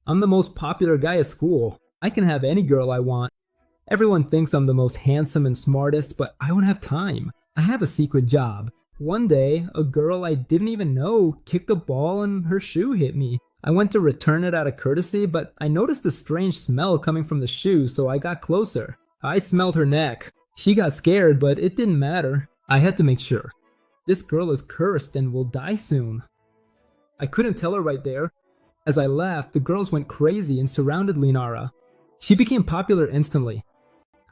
I'm the most popular guy at school. I can have any girl I want. Everyone thinks I'm the most handsome and smartest, but I don't have time. I have a secret job. One day, a girl I didn't even know kicked a ball and her shoe hit me. I went to return it out of courtesy, but I noticed a strange smell coming from the shoe, so I got closer. I smelled her neck. She got scared, but it didn't matter. I had to make sure. This girl is cursed and will die soon. I couldn't tell her right there. As I left, the girls went crazy and surrounded Linara. She became popular instantly.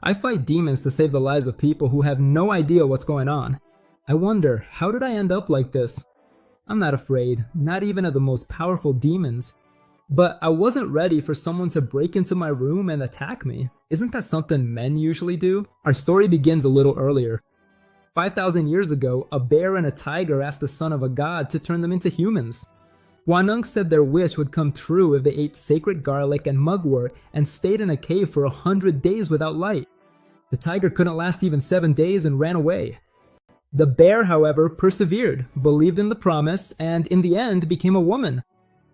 I fight demons to save the lives of people who have no idea what's going on. I wonder, how did I end up like this? I'm not afraid, not even of the most powerful demons. But I wasn't ready for someone to break into my room and attack me. Isn't that something men usually do? Our story begins a little earlier. 5,000 years ago, a bear and a tiger asked the son of a god to turn them into humans. Wanung said their wish would come true if they ate sacred garlic and mugwort and stayed in a cave for 100 days without light. The tiger couldn't last even 7 days and ran away. The bear, however, persevered, believed in the promise, and in the end became a woman.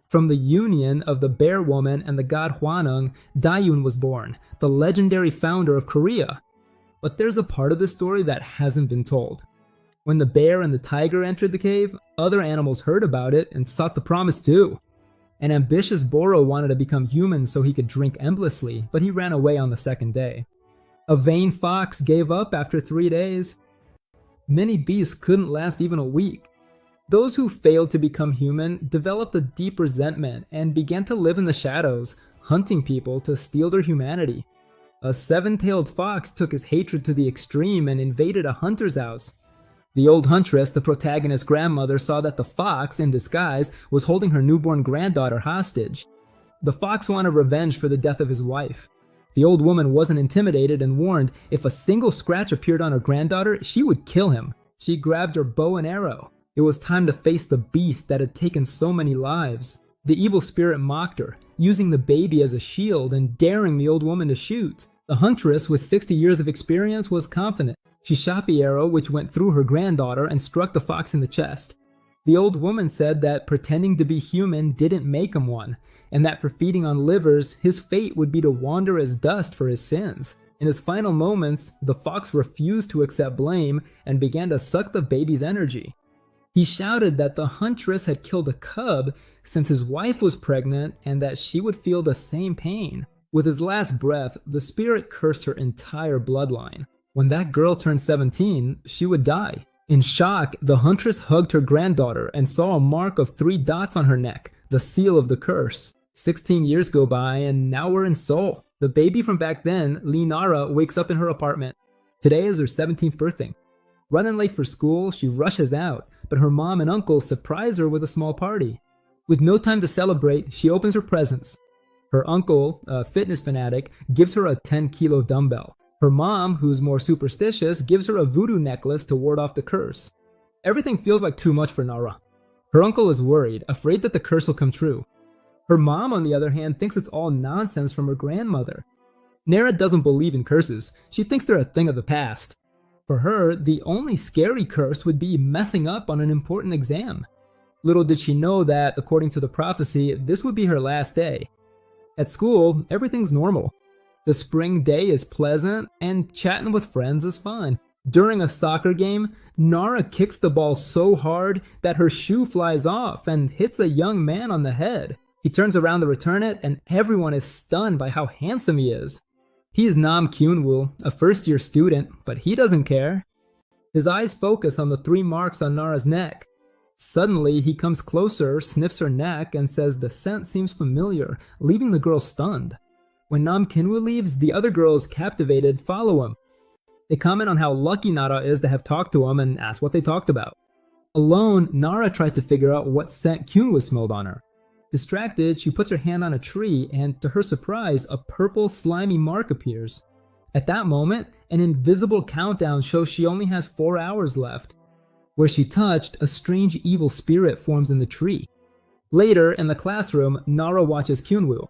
From the union of the bear woman and the god Hwanung, Dayun was born, the legendary founder of Korea. But there's a part of the story that hasn't been told. When the bear and the tiger entered the cave, other animals heard about it and sought the promise too. An ambitious Boro wanted to become human so he could drink endlessly, but he ran away on the second day. A vain fox gave up after 3 days. Many beasts couldn't last even a week. Those who failed to become human developed a deep resentment and began to live in the shadows, hunting people to steal their humanity. A seven-tailed fox took his hatred to the extreme and invaded a hunter's house. The old huntress, the protagonist's grandmother, saw that the fox, in disguise, was holding her newborn granddaughter hostage. The fox wanted revenge for the death of his wife. The old woman wasn't intimidated and warned if a single scratch appeared on her granddaughter, she would kill him. She grabbed her bow and arrow. It was time to face the beast that had taken so many lives. The evil spirit mocked her, using the baby as a shield and daring the old woman to shoot. The huntress, with 60 years of experience, was confident. She shot the arrow, which went through her granddaughter and struck the fox in the chest. The old woman said that pretending to be human didn't make him one, and that for feeding on livers, his fate would be to wander as dust for his sins. In his final moments, the fox refused to accept blame and began to suck the baby's energy. He shouted that the huntress had killed a cub since his wife was pregnant and that she would feel the same pain. With his last breath, the spirit cursed her entire bloodline. When that girl turned 17, she would die. In shock, the huntress hugged her granddaughter and saw a mark of 3 dots on her neck, the seal of the curse. 16 years go by and now we're in Seoul. The baby from back then, Linara, wakes up in her apartment. Today is her 17th birthday. Running late for school, she rushes out, but her mom and uncle surprise her with a small party. With no time to celebrate, she opens her presents. Her uncle, a fitness fanatic, gives her a 10-kilo dumbbell. Her mom, who's more superstitious, gives her a voodoo necklace to ward off the curse. Everything feels like too much for Nara. Her uncle is worried, afraid that the curse will come true. Her mom, on the other hand, thinks it's all nonsense from her grandmother. Nara doesn't believe in curses. She thinks they're a thing of the past. For her, the only scary curse would be messing up on an important exam. Little did she know that, according to the prophecy, this would be her last day. At school, everything's normal. The spring day is pleasant, and chatting with friends is fun. During a soccer game, Nara kicks the ball so hard that her shoe flies off and hits a young man on the head. He turns around to return it, and everyone is stunned by how handsome he is. He is Nam Kyunwoo, a first-year student, but he doesn't care. His eyes focus on the 3 marks on Nara's neck. Suddenly, he comes closer, sniffs her neck, and says the scent seems familiar, leaving the girl stunned. When Nam Kyunwoo leaves, the other girls, captivated, follow him. They comment on how lucky Nara is to have talked to him and ask what they talked about. Alone, Nara tried to figure out what scent Kyunwoo smelled on her. Distracted, she puts her hand on a tree and, to her surprise, a purple slimy mark appears. At that moment, an invisible countdown shows she only has 4 hours left. Where she touched, a strange evil spirit forms in the tree. Later, in the classroom, Nara watches Kyunwoo.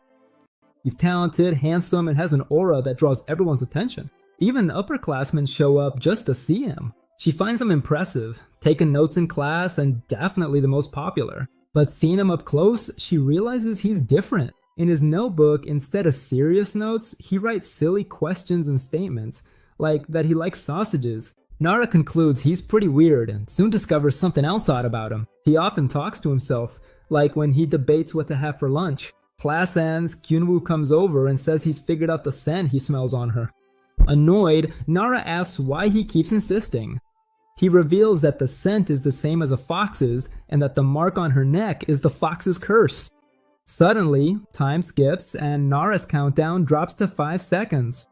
He's talented, handsome, and has an aura that draws everyone's attention. Even upperclassmen show up just to see him. She finds him impressive, taking notes in class, and definitely the most popular. But seeing him up close, she realizes he's different. In his notebook, instead of serious notes, he writes silly questions and statements, like that he likes sausages. Nara concludes he's pretty weird and soon discovers something else odd about him. He often talks to himself, like when he debates what to have for lunch. Class ends, Kyunwoo comes over and says he's figured out the scent he smells on her. Annoyed, Nara asks why he keeps insisting. He reveals that the scent is the same as a fox's and that the mark on her neck is the fox's curse. Suddenly, time skips and Nara's countdown drops to 5 seconds.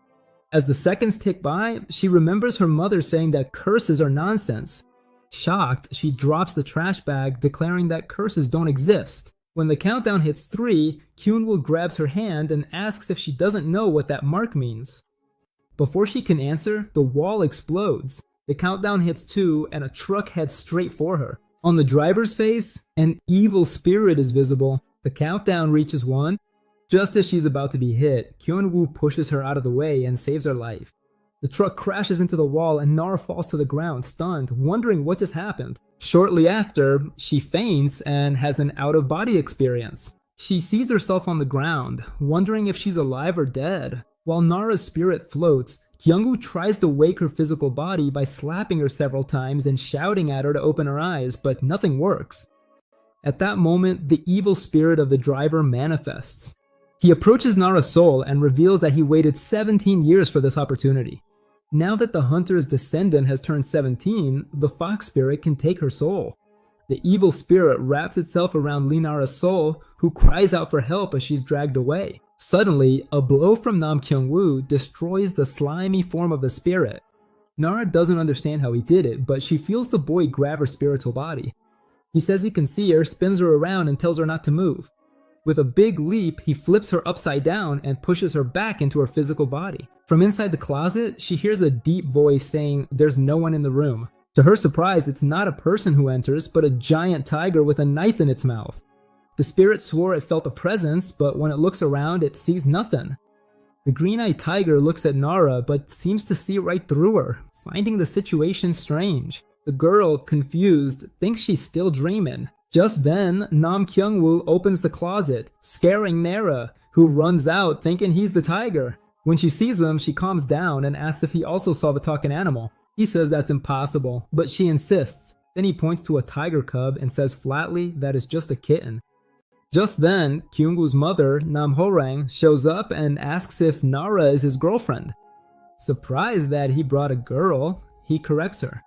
As the seconds tick by, she remembers her mother saying that curses are nonsense. Shocked, she drops the trash bag, declaring that curses don't exist. When the countdown hits 3, Kyunwoo grabs her hand and asks if she doesn't know what that mark means. Before she can answer, the wall explodes. The countdown hits 2 and a truck heads straight for her. On the driver's face, an evil spirit is visible. The countdown reaches 1. Just as she's about to be hit, Kyunwoo pushes her out of the way and saves her life. The truck crashes into the wall and Nara falls to the ground, stunned, wondering what just happened. Shortly after, she faints and has an out-of-body experience. She sees herself on the ground, wondering if she's alive or dead. While Nara's spirit floats, Kyungwoo tries to wake her physical body by slapping her several times and shouting at her to open her eyes, but nothing works. At that moment, the evil spirit of the driver manifests. He approaches Nara's soul and reveals that he waited 17 years for this opportunity. Now that the hunter's descendant has turned 17, the fox spirit can take her soul. The evil spirit wraps itself around Lee Nara's soul, who cries out for help as she's dragged away. Suddenly, a blow from Nam Kyung-woo destroys the slimy form of the spirit. Nara doesn't understand how he did it, but she feels the boy grab her spiritual body. He says he can see her, spins her around, and tells her not to move. With a big leap, he flips her upside down and pushes her back into her physical body. From inside the closet, she hears a deep voice saying there's no one in the room. To her surprise, it's not a person who enters, but a giant tiger with a knife in its mouth. The spirit swore it felt a presence, but when it looks around, it sees nothing. The green-eyed tiger looks at Nara, but seems to see right through her, finding the situation strange. The girl, confused, thinks she's still dreaming. Just then, Nam Kyung-woo opens the closet, scaring Nara, who runs out thinking he's the tiger. When she sees him, she calms down and asks if he also saw the talking animal. He says that's impossible, but she insists. Then he points to a tiger cub and says flatly that it's just a kitten. Just then, Kyung-woo's mother, Nam Ho-rang, shows up and asks if Nara is his girlfriend. Surprised that he brought a girl, he corrects her.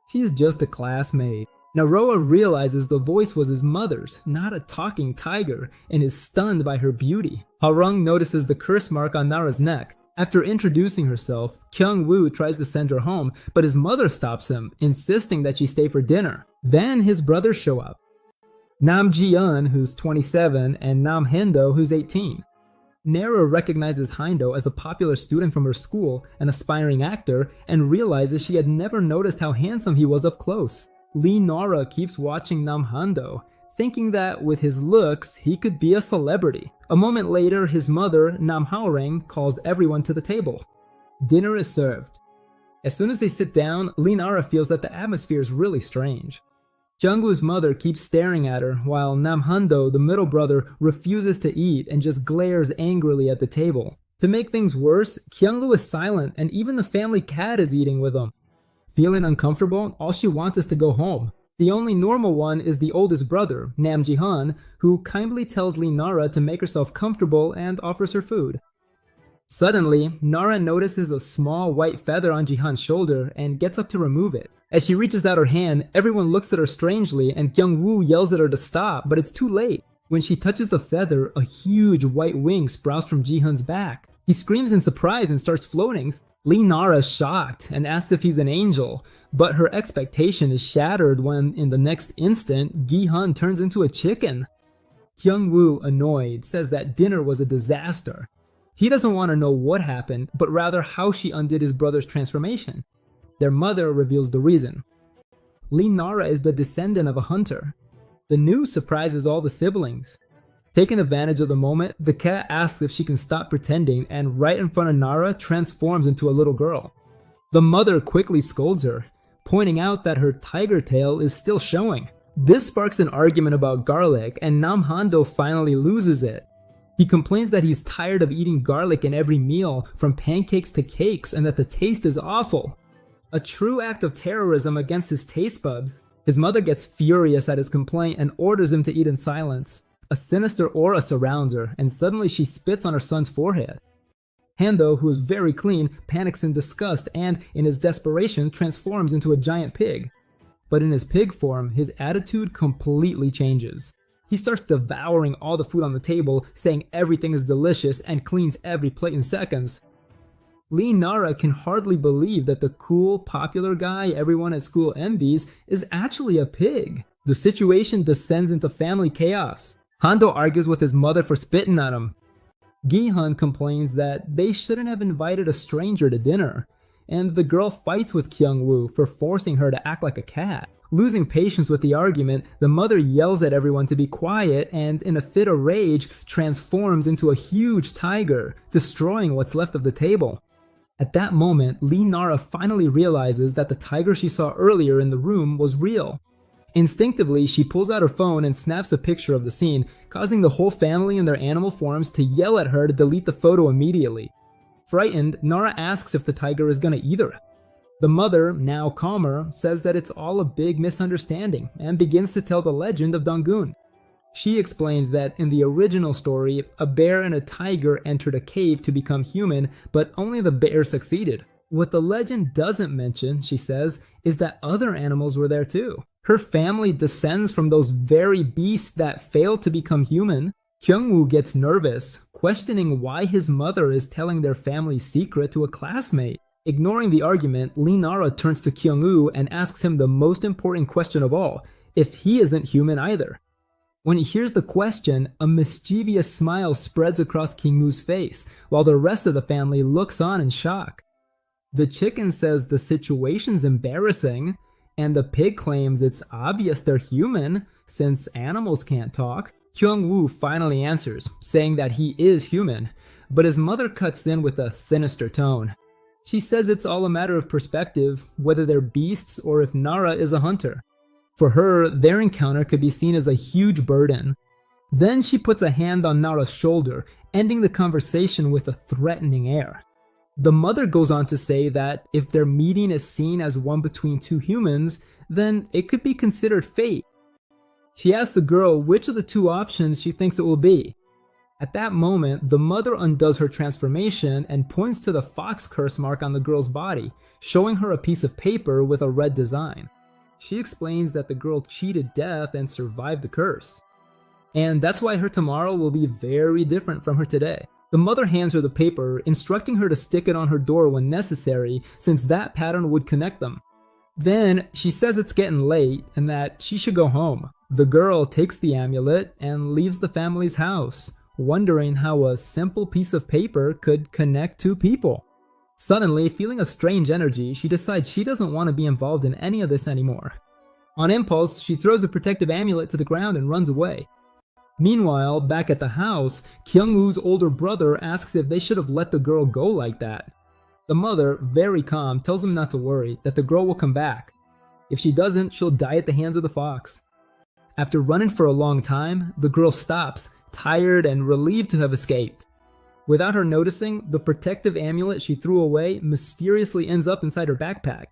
She's just a classmate. Naroa realizes the voice was his mother's, not a talking tiger, and is stunned by her beauty. Harung notices the curse mark on Nara's neck. After introducing herself, Kyung-woo tries to send her home, but his mother stops him, insisting that she stay for dinner. Then his brothers show up. Nam Ji-eun, who's 27, and Nam Hendo, who's 18. Nara recognizes Hindo as a popular student from her school, an aspiring actor, and realizes she had never noticed how handsome he was up close. Lee Nara keeps watching Nam Hando, thinking that with his looks, he could be a celebrity. A moment later, his mother, Nam Hao-rang, calls everyone to the table. Dinner is served. As soon as they sit down, Lee Nara feels that the atmosphere is really strange. Kyung-woo's mother keeps staring at her, while Nam Hando, the middle brother, refuses to eat and just glares angrily at the table. To make things worse, Kyung-woo is silent and even the family cat is eating with him. Feeling uncomfortable, all she wants is to go home. The only normal one is the oldest brother, Nam Ji-hun, who kindly tells Lee Nara to make herself comfortable and offers her food. Suddenly, Nara notices a small white feather on Ji-hun's shoulder and gets up to remove it. As she reaches out her hand, everyone looks at her strangely and Kyung-woo yells at her to stop, but it's too late. When she touches the feather, a huge white wing sprouts from Ji-hun's back. He screams in surprise and starts floating. Lee Nara is shocked and asks if he's an angel, but her expectation is shattered when, in the next instant, Gi-hun turns into a chicken. Kyung-woo, annoyed, says that dinner was a disaster. He doesn't want to know what happened, but rather how she undid his brother's transformation. Their mother reveals the reason. Lee Nara is the descendant of a hunter. The news surprises all the siblings. Taking advantage of the moment, the cat asks if she can stop pretending and right in front of Nara transforms into a little girl. The mother quickly scolds her, pointing out that her tiger tail is still showing. This sparks an argument about garlic and Nam Hando finally loses it. He complains that he's tired of eating garlic in every meal, from pancakes to cakes, and that the taste is awful. A true act of terrorism against his taste buds. His mother gets furious at his complaint and orders him to eat in silence. A sinister aura surrounds her, and suddenly she spits on her son's forehead. Hando, who is very clean, panics in disgust and, in his desperation, transforms into a giant pig. But in his pig form, his attitude completely changes. He starts devouring all the food on the table, saying everything is delicious, and cleans every plate in seconds. Lee Nara can hardly believe that the cool, popular guy everyone at school envies is actually a pig. The situation descends into family chaos. Hando argues with his mother for spitting at him. Gi-hun complains that they shouldn't have invited a stranger to dinner, and the girl fights with Kyung-woo for forcing her to act like a cat. Losing patience with the argument, the mother yells at everyone to be quiet and, in a fit of rage, transforms into a huge tiger, destroying what's left of the table. At that moment, Lee Nara finally realizes that the tiger she saw earlier in the room was real. Instinctively, she pulls out her phone and snaps a picture of the scene, causing the whole family in their animal forms to yell at her to delete the photo immediately. Frightened, Nara asks if the tiger is gonna eat her. The mother, now calmer, says that it's all a big misunderstanding and begins to tell the legend of Donggun. She explains that in the original story, a bear and a tiger entered a cave to become human, but only the bear succeeded. What the legend doesn't mention, she says, is that other animals were there too. Her family descends from those very beasts that failed to become human. Kyung-woo gets nervous, questioning why his mother is telling their family's secret to a classmate. Ignoring the argument, Lee Nara turns to Kyung-woo and asks him the most important question of all, if he isn't human either. When he hears the question, a mischievous smile spreads across Kyung-woo's face, while the rest of the family looks on in shock. The chicken says the situation's embarrassing, and the pig claims it's obvious they're human, since animals can't talk. Kyung-woo finally answers, saying that he is human, but his mother cuts in with a sinister tone. She says it's all a matter of perspective, whether they're beasts or if Nara is a hunter. For her, their encounter could be seen as a huge burden. Then she puts a hand on Nara's shoulder, ending the conversation with a threatening air. The mother goes on to say that if their meeting is seen as one between two humans, then it could be considered fate. She asks the girl which of the two options she thinks it will be. At that moment, the mother undoes her transformation and points to the fox curse mark on the girl's body, showing her a piece of paper with a red design. She explains that the girl cheated death and survived the curse. And that's why her tomorrow will be very different from her today. The mother hands her the paper, instructing her to stick it on her door when necessary, since that pattern would connect them. Then, she says it's getting late and that she should go home. The girl takes the amulet and leaves the family's house, wondering how a simple piece of paper could connect two people. Suddenly, feeling a strange energy, she decides she doesn't want to be involved in any of this anymore. On impulse, she throws the protective amulet to the ground and runs away. Meanwhile, back at the house, Kyung-woo's older brother asks if they should have let the girl go like that. The mother, very calm, tells him not to worry, that the girl will come back. If she doesn't, she'll die at the hands of the fox. After running for a long time, the girl stops, tired and relieved to have escaped. Without her noticing, the protective amulet she threw away mysteriously ends up inside her backpack.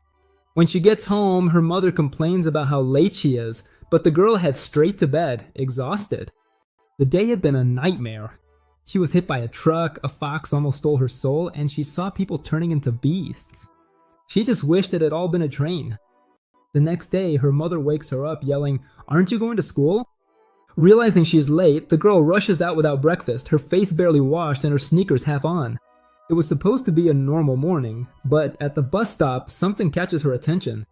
When she gets home, her mother complains about how late she is, but the girl heads straight to bed, exhausted. The day had been a nightmare. She was hit by a truck, a fox almost stole her soul, and she saw people turning into beasts. She just wished it had all been a train. The next day, her mother wakes her up yelling, "Aren't you going to school?" Realizing she's late, the girl rushes out without breakfast, her face barely washed and her sneakers half on. It was supposed to be a normal morning, but at the bus stop, something catches her attention.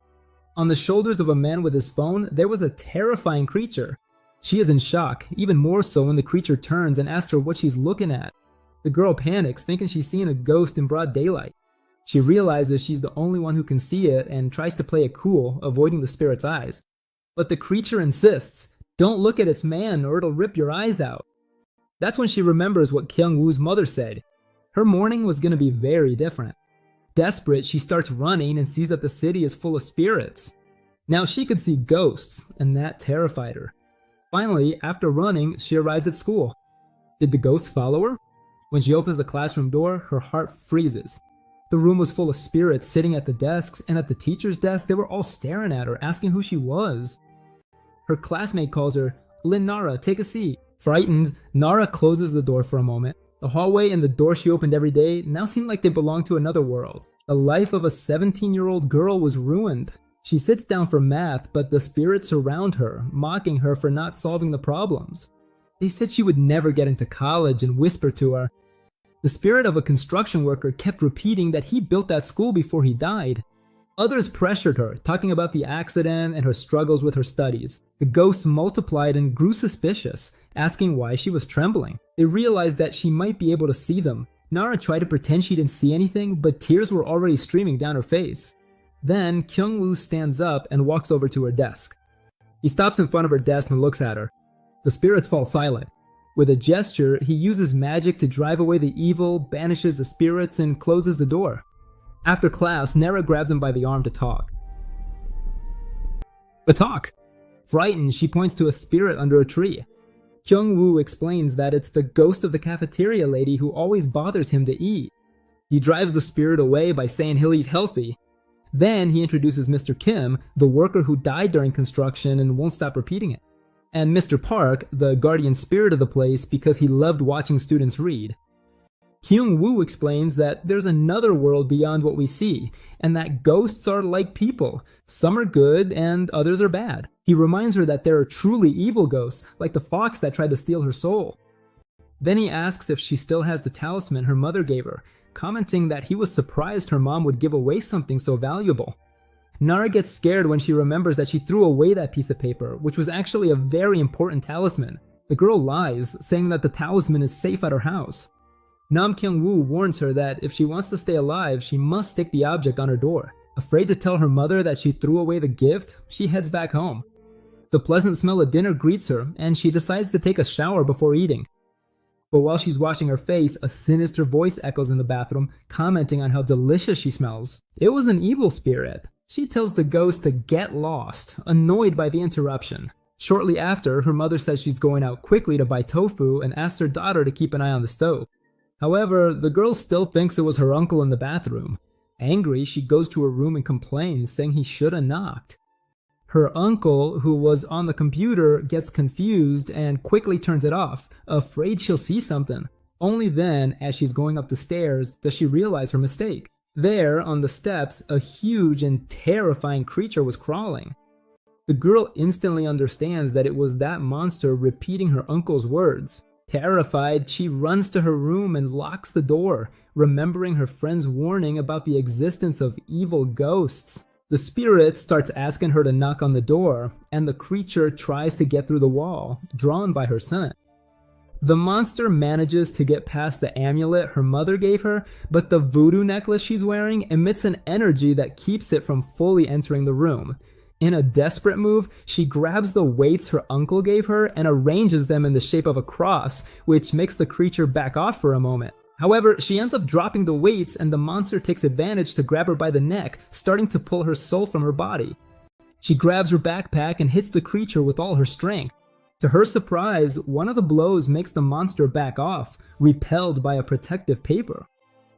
On the shoulders of a man with his phone, there was a terrifying creature. She is in shock, even more so when the creature turns and asks her what she's looking at. The girl panics, thinking she's seeing a ghost in broad daylight. She realizes she's the only one who can see it and tries to play it cool, avoiding the spirit's eyes. But the creature insists, "Don't look at its man or it'll rip your eyes out." That's when she remembers what Kyung-woo's mother said. Her morning was going to be very different. Desperate, she starts running and sees that the city is full of spirits. Now she could see ghosts, and that terrified her. Finally, after running, she arrives at school. Did the ghost follow her? When she opens the classroom door, her heart freezes. The room was full of spirits sitting at the desks, and at the teacher's desk, they were all staring at her, asking who she was. Her classmate calls her, "Lynn Nara, take a seat." Frightened, Nara closes the door for a moment. The hallway and the door she opened every day now seemed like they belonged to another world. The life of a 17-year-old girl was ruined. She sits down for math, but the spirits surround her, mocking her for not solving the problems. They said she would never get into college and whisper to her. The spirit of a construction worker kept repeating that he built that school before he died. Others pressured her, talking about the accident and her struggles with her studies. The ghosts multiplied and grew suspicious, asking why she was trembling. They realized that she might be able to see them. Nara tried to pretend she didn't see anything, but tears were already streaming down her face. Then, Kyung-woo stands up and walks over to her desk. He stops in front of her desk and looks at her. The spirits fall silent. With a gesture, he uses magic to drive away the evil, banishes the spirits, and closes the door. After class, Nara grabs him by the arm to talk. But talk! Frightened, she points to a spirit under a tree. Kyung-woo explains that it's the ghost of the cafeteria lady who always bothers him to eat. He drives the spirit away by saying he'll eat healthy. Then he introduces Mr. Kim, the worker who died during construction and won't stop repeating it. And Mr. Park, the guardian spirit of the place because he loved watching students read. Kyung-woo explains that there's another world beyond what we see, and that ghosts are like people. Some are good and others are bad. He reminds her that there are truly evil ghosts, like the fox that tried to steal her soul. Then he asks if she still has the talisman her mother gave her, commenting that he was surprised her mom would give away something so valuable. Nara gets scared when she remembers that she threw away that piece of paper, which was actually a very important talisman. The girl lies, saying that the talisman is safe at her house. Nam Kyung-woo warns her that if she wants to stay alive, she must stick the object on her door. Afraid to tell her mother that she threw away the gift, she heads back home. The pleasant smell of dinner greets her, and she decides to take a shower before eating. But while she's washing her face, a sinister voice echoes in the bathroom, commenting on how delicious she smells. It was an evil spirit. She tells the ghost to get lost, annoyed by the interruption. Shortly after, her mother says she's going out quickly to buy tofu and asks her daughter to keep an eye on the stove. However, the girl still thinks it was her uncle in the bathroom. Angry, she goes to her room and complains, saying he should have knocked. Her uncle, who was on the computer, gets confused and quickly turns it off, afraid she'll see something. Only then, as she's going up the stairs, does she realize her mistake. There, on the steps, a huge and terrifying creature was crawling. The girl instantly understands that it was that monster repeating her uncle's words. Terrified, she runs to her room and locks the door, remembering her friend's warning about the existence of evil ghosts. The spirit starts asking her to knock on the door, and the creature tries to get through the wall, drawn by her scent. The monster manages to get past the amulet her mother gave her, but the voodoo necklace she's wearing emits an energy that keeps it from fully entering the room. In a desperate move, she grabs the weights her uncle gave her and arranges them in the shape of a cross, which makes the creature back off for a moment. However, she ends up dropping the weights and the monster takes advantage to grab her by the neck, starting to pull her soul from her body. She grabs her backpack and hits the creature with all her strength. To her surprise, one of the blows makes the monster back off, repelled by a protective paper.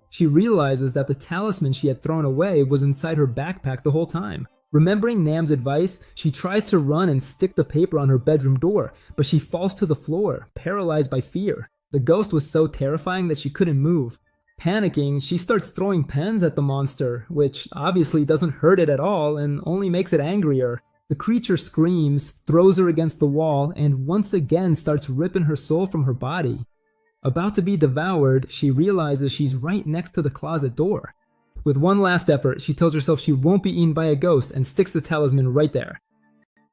She realizes that the talisman she had thrown away was inside her backpack the whole time. Remembering Nam's advice, she tries to run and stick the paper on her bedroom door, but she falls to the floor, paralyzed by fear. The ghost was so terrifying that she couldn't move. Panicking, she starts throwing pens at the monster, which obviously doesn't hurt it at all and only makes it angrier. The creature screams, throws her against the wall, and once again starts ripping her soul from her body. About to be devoured, she realizes she's right next to the closet door. With one last effort, she tells herself she won't be eaten by a ghost and sticks the talisman right there.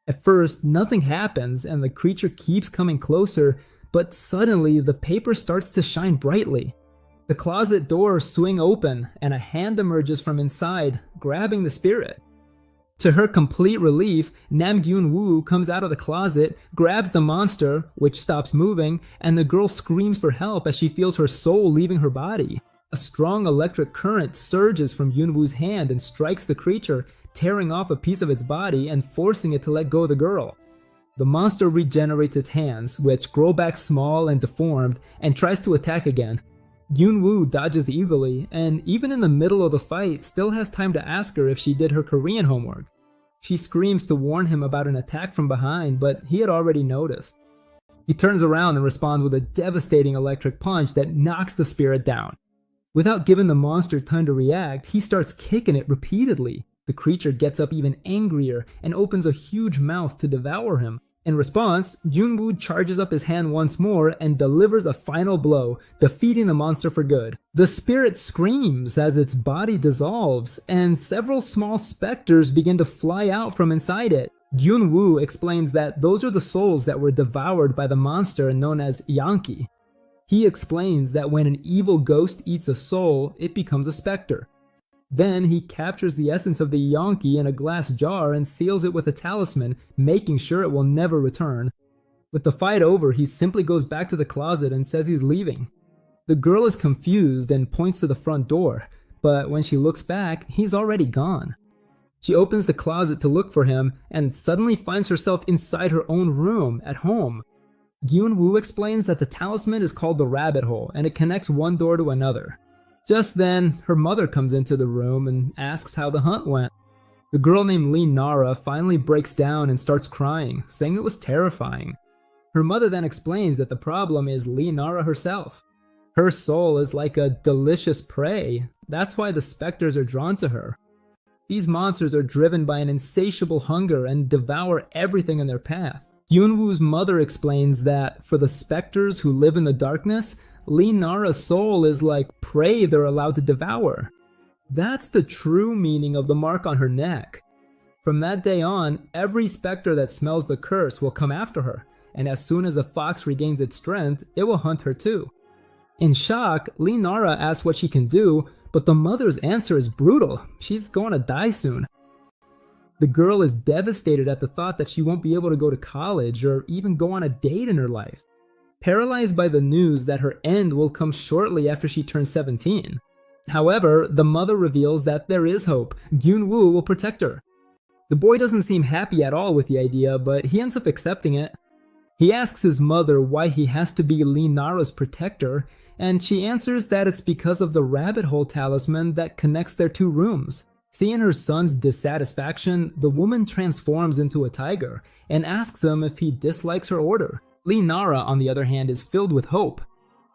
At first, nothing happens and the creature keeps coming closer, but suddenly the paper starts to shine brightly. The closet doors swing open and a hand emerges from inside, grabbing the spirit. To her complete relief, Nam Gyun-woo comes out of the closet, grabs the monster, which stops moving, and the girl screams for help as she feels her soul leaving her body. A strong electric current surges from Yun-woo's hand and strikes the creature, tearing off a piece of its body and forcing it to let go of the girl. The monster regenerates its hands, which grow back small and deformed, and tries to attack again. Gyun-woo dodges evilly, and even in the middle of the fight still has time to ask her if she did her Korean homework. She screams to warn him about an attack from behind, but he had already noticed. He turns around and responds with a devastating electric punch that knocks the spirit down. Without giving the monster time to react, he starts kicking it repeatedly. The creature gets up even angrier and opens a huge mouth to devour him. In response, Gyun-woo charges up his hand once more and delivers a final blow, defeating the monster for good. The spirit screams as its body dissolves, and several small specters begin to fly out from inside it. Gyun-woo explains that those are the souls that were devoured by the monster known as Yankee. He explains that when an evil ghost eats a soul, it becomes a specter. Then he captures the essence of the Yankee in a glass jar and seals it with a talisman, making sure it will never return. With the fight over, he simply goes back to the closet and says he's leaving. The girl is confused and points to the front door, but when she looks back, he's already gone. She opens the closet to look for him and suddenly finds herself inside her own room at home. Gyun-woo explains that the talisman is called the rabbit hole and it connects one door to another. Just then, her mother comes into the room and asks how the hunt went. The girl named Lee Nara finally breaks down and starts crying, saying it was terrifying. Her mother then explains that the problem is Lee Nara herself. Her soul is like a delicious prey. That's why the specters are drawn to her. These monsters are driven by an insatiable hunger and devour everything in their path. Gyun-woo's mother explains that for the specters who live in the darkness, Lee Nara's soul is like prey they're allowed to devour. That's the true meaning of the mark on her neck. From that day on, every specter that smells the curse will come after her, and as soon as a fox regains its strength, it will hunt her too. In shock, Lee Nara asks what she can do, but the mother's answer is brutal. She's going to die soon. The girl is devastated at the thought that she won't be able to go to college or even go on a date in her life. Paralyzed by the news that her end will come shortly after she turns 17. However, the mother reveals that there is hope. Gyun-woo will protect her. The boy doesn't seem happy at all with the idea, but he ends up accepting it. He asks his mother why he has to be Lee Nara's protector, and she answers that it's because of the rabbit hole talisman that connects their two rooms. Seeing her son's dissatisfaction, the woman transforms into a tiger and asks him if he dislikes her order. Lee Nara, on the other hand, is filled with hope.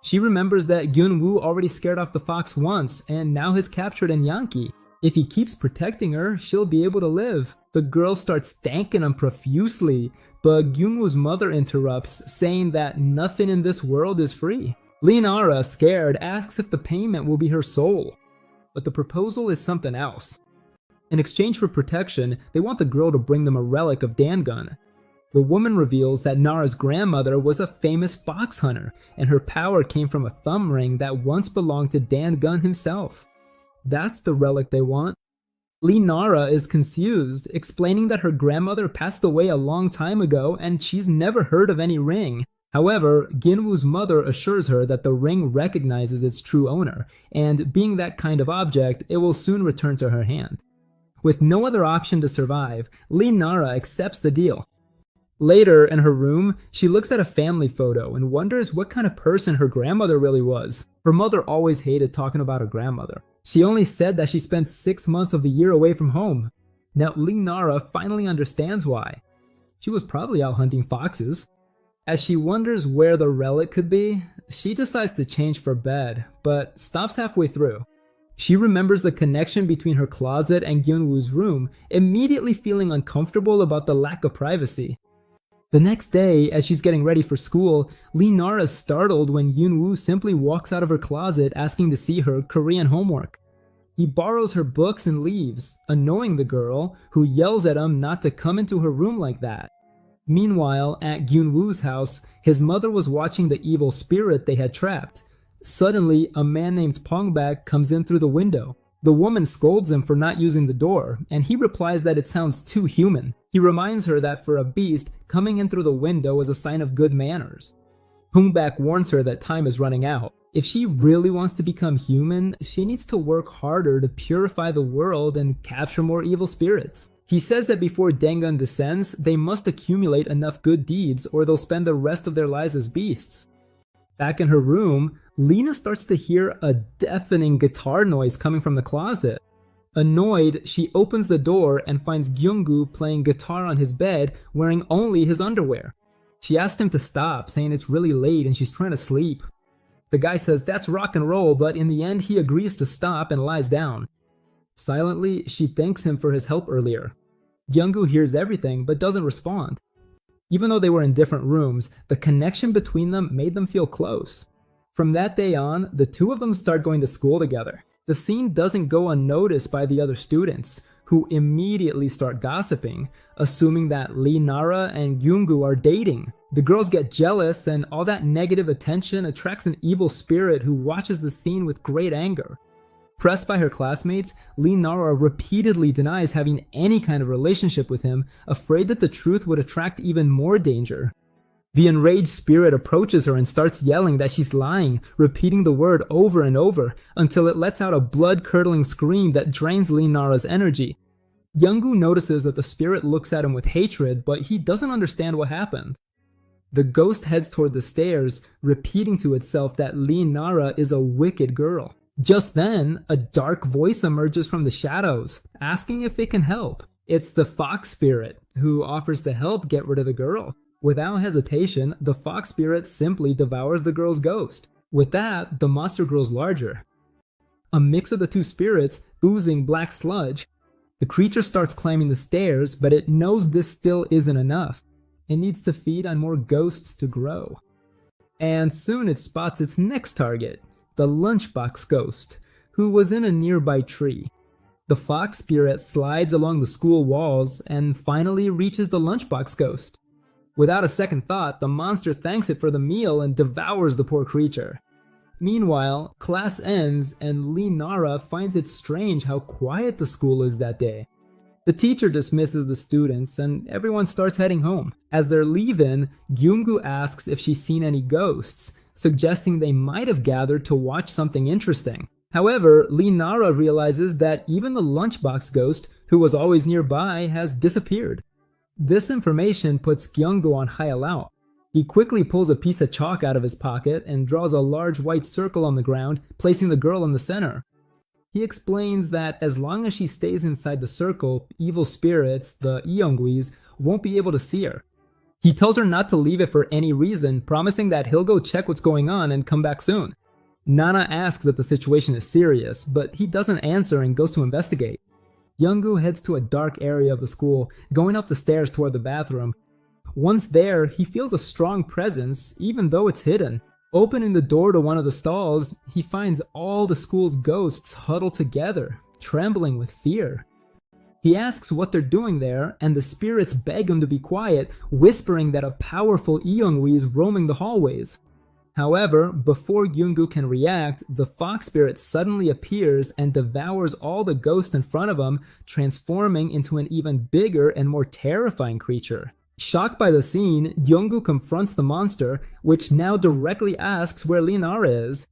She remembers that Gyun-woo already scared off the fox once and now has captured an Yankee. If he keeps protecting her, she'll be able to live. The girl starts thanking him profusely, but Gyun-woo's mother interrupts, saying that nothing in this world is free. Lee Nara, scared, asks if the payment will be her soul. But the proposal is something else. In exchange for protection, they want the girl to bring them a relic of Dangun. The woman reveals that Nara's grandmother was a famous fox hunter, and her power came from a thumb ring that once belonged to Dangun himself. That's the relic they want. Lee Nara is confused, explaining that her grandmother passed away a long time ago and she's never heard of any ring. However, Gyun-woo's mother assures her that the ring recognizes its true owner, and being that kind of object, it will soon return to her hand. With no other option to survive, Lee Nara accepts the deal. Later, in her room, she looks at a family photo and wonders what kind of person her grandmother really was. Her mother always hated talking about her grandmother. She only said that she spent 6 months of the year away from home. Now, Lee Nara finally understands why. She was probably out hunting foxes. As she wonders where the relic could be, she decides to change for bed, but stops halfway through. She remembers the connection between her closet and Gyun-woo's room, immediately feeling uncomfortable about the lack of privacy. The next day, as she's getting ready for school, Lee Nara is startled when Gyun-woo simply walks out of her closet asking to see her Korean homework. He borrows her books and leaves, annoying the girl, who yells at him not to come into her room like that. Meanwhile, at Gyun-woo's house, his mother was watching the evil spirit they had trapped. Suddenly, a man named Pongbak comes in through the window. The woman scolds him for not using the door, and he replies that it sounds too human. He reminds her that for a beast, coming in through the window is a sign of good manners. Pongbak warns her that time is running out. If she really wants to become human, she needs to work harder to purify the world and capture more evil spirits. He says that before Dangun descends, they must accumulate enough good deeds or they'll spend the rest of their lives as beasts. Back in her room, Lena starts to hear a deafening guitar noise coming from the closet. Annoyed, she opens the door and finds Gyunggu playing guitar on his bed wearing only his underwear. She asks him to stop, saying it's really late and she's trying to sleep. The guy says that's rock and roll, but in the end he agrees to stop and lies down. Silently, she thanks him for his help earlier. Gyunggu hears everything but doesn't respond. Even though they were in different rooms, the connection between them made them feel close. From that day on, the two of them start going to school together. The scene doesn't go unnoticed by the other students, who immediately start gossiping, assuming that Lee Nara and Gyunggu are dating. The girls get jealous, and all that negative attention attracts an evil spirit who watches the scene with great anger. Pressed by her classmates, Lee Nara repeatedly denies having any kind of relationship with him, afraid that the truth would attract even more danger. The enraged spirit approaches her and starts yelling that she's lying, repeating the word over and over, until it lets out a blood-curdling scream that drains Lee Nara's energy. Youngu notices that the spirit looks at him with hatred, but he doesn't understand what happened. The ghost heads toward the stairs, repeating to itself that Lee Nara is a wicked girl. Just then, a dark voice emerges from the shadows, asking if it can help. It's the fox spirit, who offers to help get rid of the girl. Without hesitation, the fox spirit simply devours the girl's ghost. With that, the monster grows larger. A mix of the two spirits, oozing black sludge. The creature starts climbing the stairs, but it knows this still isn't enough. It needs to feed on more ghosts to grow. And soon it spots its next target, the lunchbox ghost, who was in a nearby tree. The fox spirit slides along the school walls and finally reaches the lunchbox ghost. Without a second thought, the monster thanks it for the meal and devours the poor creature. Meanwhile, class ends and Lee Nara finds it strange how quiet the school is that day. The teacher dismisses the students and everyone starts heading home. As they're leaving, Gyunggu asks if she's seen any ghosts, suggesting they might have gathered to watch something interesting. However, Lee Nara realizes that even the lunchbox ghost, who was always nearby, has disappeared. This information puts Gyunggu on high alert. He quickly pulls a piece of chalk out of his pocket and draws a large white circle on the ground, placing the girl in the center. He explains that as long as she stays inside the circle, evil spirits, the Eongwis, won't be able to see her. He tells her not to leave it for any reason, promising that he'll go check what's going on and come back soon. Nana asks if the situation is serious, but he doesn't answer and goes to investigate. Youngu heads to a dark area of the school, going up the stairs toward the bathroom. Once there, he feels a strong presence, even though it's hidden. Opening the door to one of the stalls, he finds all the school's ghosts huddled together, trembling with fear. He asks what they're doing there, and the spirits beg him to be quiet, whispering that a powerful Eongwi is roaming the hallways. However, before Youngu can react, the fox spirit suddenly appears and devours all the ghosts in front of him, transforming into an even bigger and more terrifying creature. Shocked by the scene, Youngu confronts the monster, which now directly asks where Lee Nara is.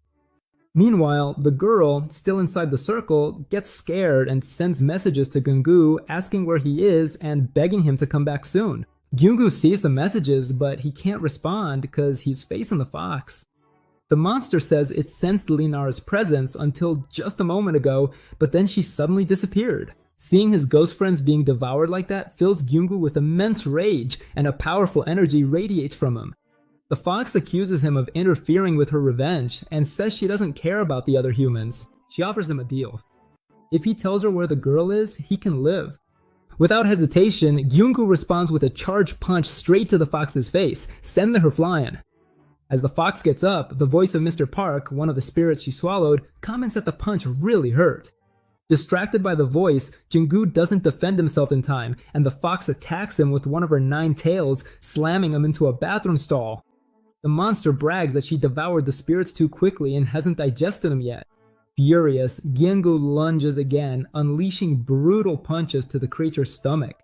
Meanwhile, the girl, still inside the circle, gets scared and sends messages to Gungu asking where he is and begging him to come back soon. Gyungu sees the messages, but he can't respond because he's facing the fox. The monster says it sensed Lee Nara's presence until just a moment ago, but then she suddenly disappeared. Seeing his ghost friends being devoured like that fills Gyungu with immense rage, and a powerful energy radiates from him. The fox accuses him of interfering with her revenge and says she doesn't care about the other humans. She offers him a deal. If he tells her where the girl is, he can live. Without hesitation, Gyungu responds with a charged punch straight to the fox's face, sending her flying. As the fox gets up, the voice of Mr. Park, one of the spirits she swallowed, comments that the punch really hurt. Distracted by the voice, Gyungu doesn't defend himself in time, and the fox attacks him with one of her 9 tails, slamming him into a bathroom stall. The monster brags that she devoured the spirits too quickly and hasn't digested them yet. Furious, Gyungu lunges again, unleashing brutal punches to the creature's stomach.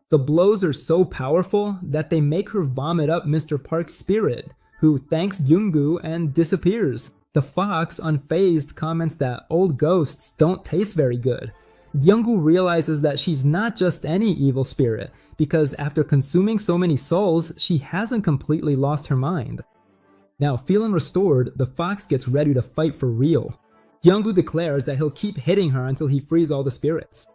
The blows are so powerful that they make her vomit up Mr. Park's spirit, who thanks Gyungu and disappears. The fox, unfazed, comments that old ghosts don't taste very good. Youngu realizes that she's not just any evil spirit, because after consuming so many souls, she hasn't completely lost her mind. Now, feeling restored, the fox gets ready to fight for real. Youngu declares that he'll keep hitting her until he frees all the spirits.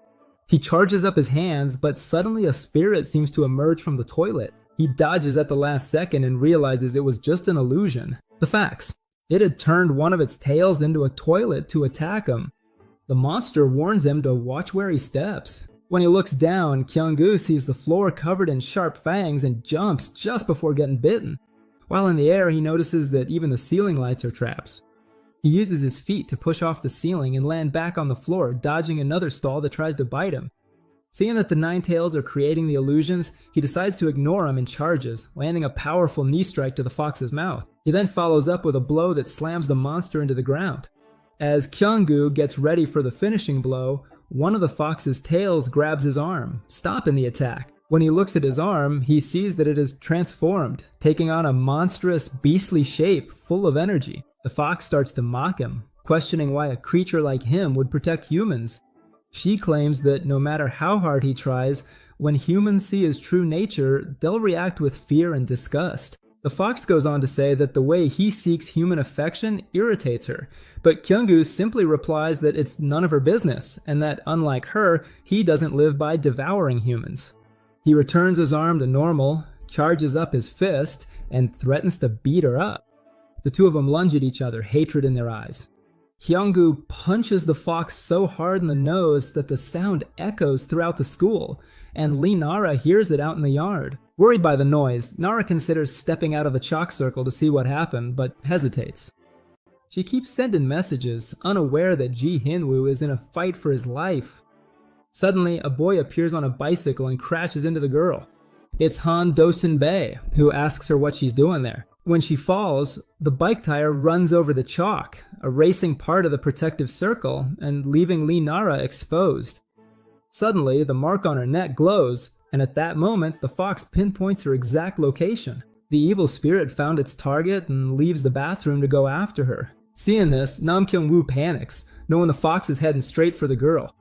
He charges up his hands, but suddenly a spirit seems to emerge from the toilet. He dodges at the last second and realizes it was just an illusion. The facts. It had turned one of its tails into a toilet to attack him. The monster warns him to watch where he steps. When he looks down, Kyung-gu sees the floor covered in sharp fangs and jumps just before getting bitten. While in the air, he notices that even the ceiling lights are traps. He uses his feet to push off the ceiling and land back on the floor, dodging another stall that tries to bite him. Seeing that the nine tails are creating the illusions, he decides to ignore them and charges, landing a powerful knee strike to the fox's mouth. He then follows up with a blow that slams the monster into the ground. As Kyung-gu gets ready for the finishing blow, one of the fox's tails grabs his arm, stopping the attack. When he looks at his arm, he sees that it is transformed, taking on a monstrous, beastly shape full of energy. The fox starts to mock him, questioning why a creature like him would protect humans. She claims that no matter how hard he tries, when humans see his true nature, they'll react with fear and disgust. The fox goes on to say that the way he seeks human affection irritates her, but Kyung-gu simply replies that it's none of her business, and that unlike her, he doesn't live by devouring humans. He returns his arm to normal, charges up his fist, and threatens to beat her up. The two of them lunge at each other, hatred in their eyes. Hyung-gu punches the fox so hard in the nose that the sound echoes throughout the school, and Lee Nara hears it out in the yard. Worried by the noise, Nara considers stepping out of the chalk circle to see what happened, but hesitates. She keeps sending messages, unaware that Ji Hinwoo is in a fight for his life. Suddenly, a boy appears on a bicycle and crashes into the girl. It's Han Do-sun-bae, who asks her what she's doing there. When she falls, the bike tire runs over the chalk, erasing part of the protective circle and leaving Lee Nara exposed. Suddenly, the mark on her neck glows, and at that moment, the fox pinpoints her exact location. The evil spirit found its target and leaves the bathroom to go after her. Seeing this, Nam Kyung-woo panics, knowing the fox is heading straight for the girl.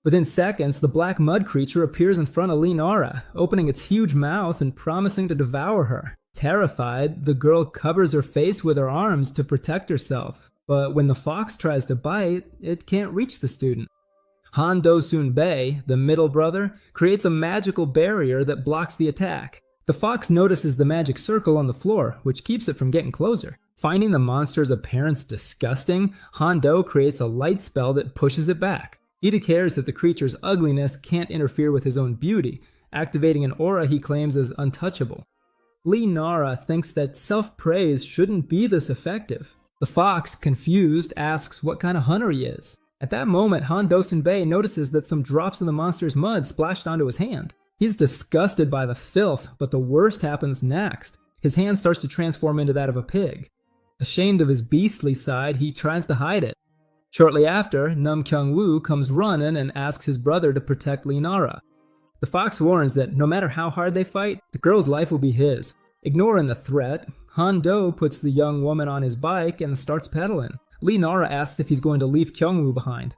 Within seconds, the black mud creature appears in front of Lee Nara, opening its huge mouth and promising to devour her. Terrified, the girl covers her face with her arms to protect herself, but when the fox tries to bite, it can't reach the student. Han Do-sun-bae, the middle brother, creates a magical barrier that blocks the attack. The fox notices the magic circle on the floor, which keeps it from getting closer. Finding the monster's appearance disgusting, Han Do creates a light spell that pushes it back. He declares that the creature's ugliness can't interfere with his own beauty, activating an aura he claims is untouchable. Lee Nara thinks that self-praise shouldn't be this effective. The fox, confused, asks what kind of hunter he is. At that moment, Han Do-sun-bae notices that some drops of the monster's mud splashed onto his hand. He's disgusted by the filth, but the worst happens next. His hand starts to transform into that of a pig. Ashamed of his beastly side, he tries to hide it. Shortly after, Nam Kyung-woo comes running and asks his brother to protect Lee Nara. The fox warns that no matter how hard they fight, the girl's life will be his. Ignoring the threat, Han Do puts the young woman on his bike and starts pedaling. Lee Nara asks if he's going to leave Kyung-woo behind.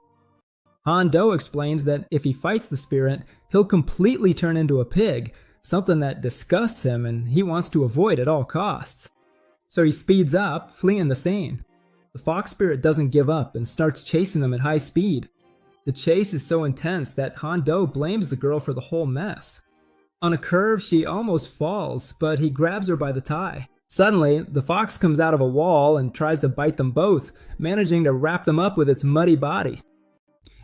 Han Do explains that if he fights the spirit, he'll completely turn into a pig, something that disgusts him and he wants to avoid at all costs. So he speeds up, fleeing the scene. The fox spirit doesn't give up and starts chasing them at high speed. The chase is so intense that Han Do blames the girl for the whole mess. On a curve, she almost falls, but he grabs her by the tie. Suddenly, the fox comes out of a wall and tries to bite them both, managing to wrap them up with its muddy body.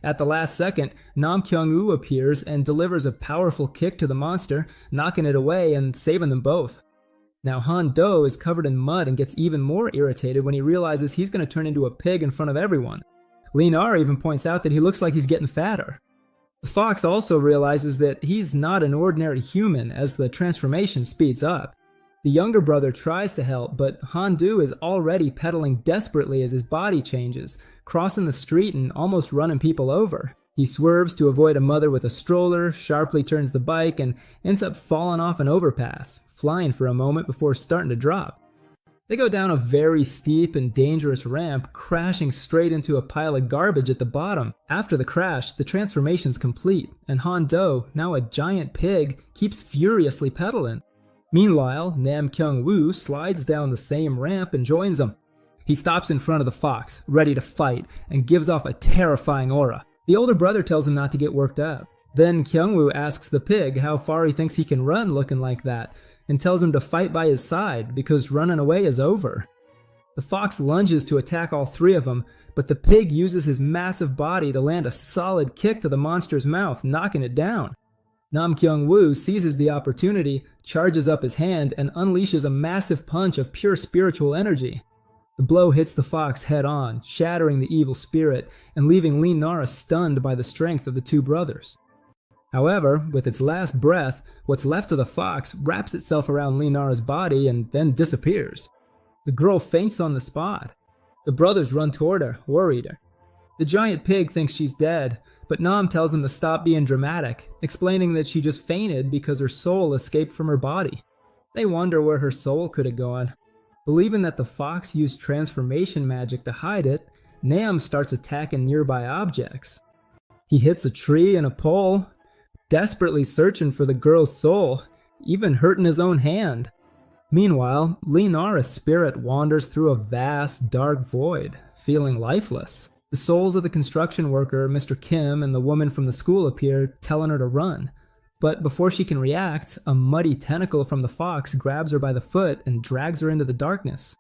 At the last second, Nam Kyung-woo appears and delivers a powerful kick to the monster, knocking it away and saving them both. Now Han Do is covered in mud and gets even more irritated when he realizes he's going to turn into a pig in front of everyone. Lee Nara even points out that he looks like he's getting fatter. The fox also realizes that he's not an ordinary human as the transformation speeds up. The younger brother tries to help, but Han Do is already pedaling desperately as his body changes, crossing the street and almost running people over. He swerves to avoid a mother with a stroller, sharply turns the bike, and ends up falling off an overpass, flying for a moment before starting to drop. They go down a very steep and dangerous ramp, crashing straight into a pile of garbage at the bottom. After the crash, the transformation's complete, and Han Do, now a giant pig, keeps furiously pedaling. Meanwhile, Nam Kyung-woo slides down the same ramp and joins them. He stops in front of the fox, ready to fight, and gives off a terrifying aura. The older brother tells him not to get worked up. Then Kyung-woo asks the pig how far he thinks he can run looking like that, and tells him to fight by his side because running away is over. The fox lunges to attack all three of them, but the pig uses his massive body to land a solid kick to the monster's mouth, knocking it down. Nam Kyung-woo seizes the opportunity, charges up his hand, and unleashes a massive punch of pure spiritual energy. The blow hits the fox head on, shattering the evil spirit and leaving Lee Nara stunned by the strength of the two brothers. However, with its last breath, what's left of the fox wraps itself around Lee Nara's body and then disappears. The girl faints on the spot. The brothers run toward her, worried. The giant pig thinks she's dead, but Nam tells him to stop being dramatic, explaining that she just fainted because her soul escaped from her body. They wonder where her soul could have gone. Believing that the fox used transformation magic to hide it, Nam starts attacking nearby objects. He hits a tree and a pole, desperately searching for the girl's soul, even hurting his own hand. Meanwhile, Lee Nara's spirit wanders through a vast, dark void, feeling lifeless. The souls of the construction worker, Mr. Kim, and the woman from the school appear, telling her to run. But before she can react, a muddy tentacle from the fox grabs her by the foot and drags her into the darkness.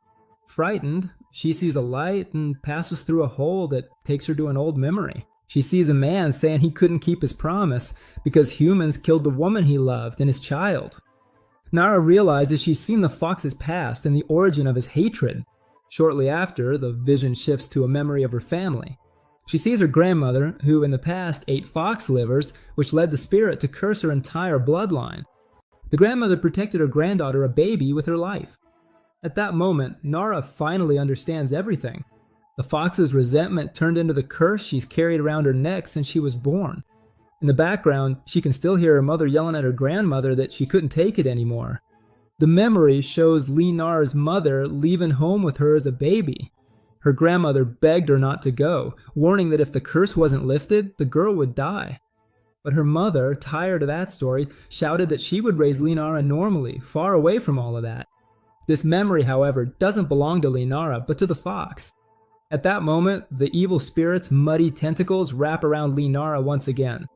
Frightened, she sees a light and passes through a hole that takes her to an old memory. She sees a man saying he couldn't keep his promise because humans killed the woman he loved and his child. Nara realizes she's seen the fox's past and the origin of his hatred. Shortly after, the vision shifts to a memory of her family. She sees her grandmother, who in the past ate fox livers, which led the spirit to curse her entire bloodline. The grandmother protected her granddaughter, a baby, with her life. At that moment, Nara finally understands everything. The fox's resentment turned into the curse she's carried around her neck since she was born. In the background, she can still hear her mother yelling at her grandmother that she couldn't take it anymore. The memory shows Lee Nara's mother leaving home with her as a baby. Her grandmother begged her not to go, warning that if the curse wasn't lifted, the girl would die. But her mother, tired of that story, shouted that she would raise Lee Nara normally, far away from all of that. This memory, however, doesn't belong to Lee Nara, but to the fox. At that moment, the evil spirit's muddy tentacles wrap around Lee Nara once again.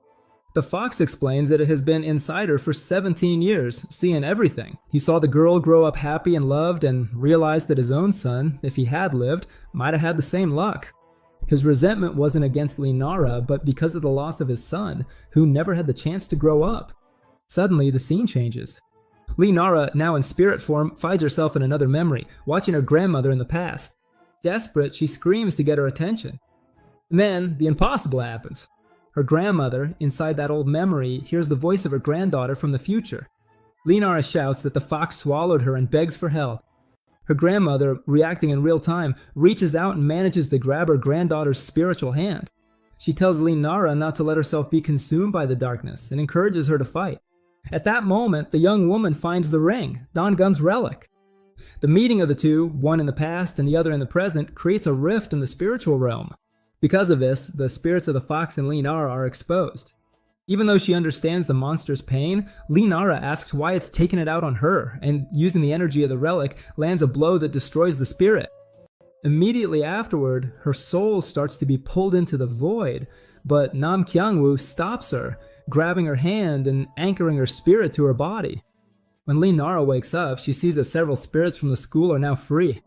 The fox explains that it has been inside her for 17 years, seeing everything. He saw the girl grow up happy and loved and realized that his own son, if he had lived, might have had the same luck. His resentment wasn't against Lee Nara, but because of the loss of his son, who never had the chance to grow up. Suddenly, the scene changes. Lee Nara, now in spirit form, finds herself in another memory, watching her grandmother in the past. Desperate, she screams to get her attention. And then, the impossible happens. Her grandmother, inside that old memory, hears the voice of her granddaughter from the future. Lee Nara shouts that the fox swallowed her and begs for help. Her grandmother, reacting in real time, reaches out and manages to grab her granddaughter's spiritual hand. She tells Lee Nara not to let herself be consumed by the darkness and encourages her to fight. At that moment, the young woman finds the ring, Don Gun's relic. The meeting of the two, one in the past and the other in the present, creates a rift in the spiritual realm. Because of this, the spirits of the fox and Lee Nara are exposed. Even though she understands the monster's pain, Lee Nara asks why it's taken it out on her, and using the energy of the relic, lands a blow that destroys the spirit. Immediately afterward, her soul starts to be pulled into the void, but Nam Kyung-woo stops her, grabbing her hand and anchoring her spirit to her body. When Lee Nara wakes up, she sees that several spirits from the school are now free.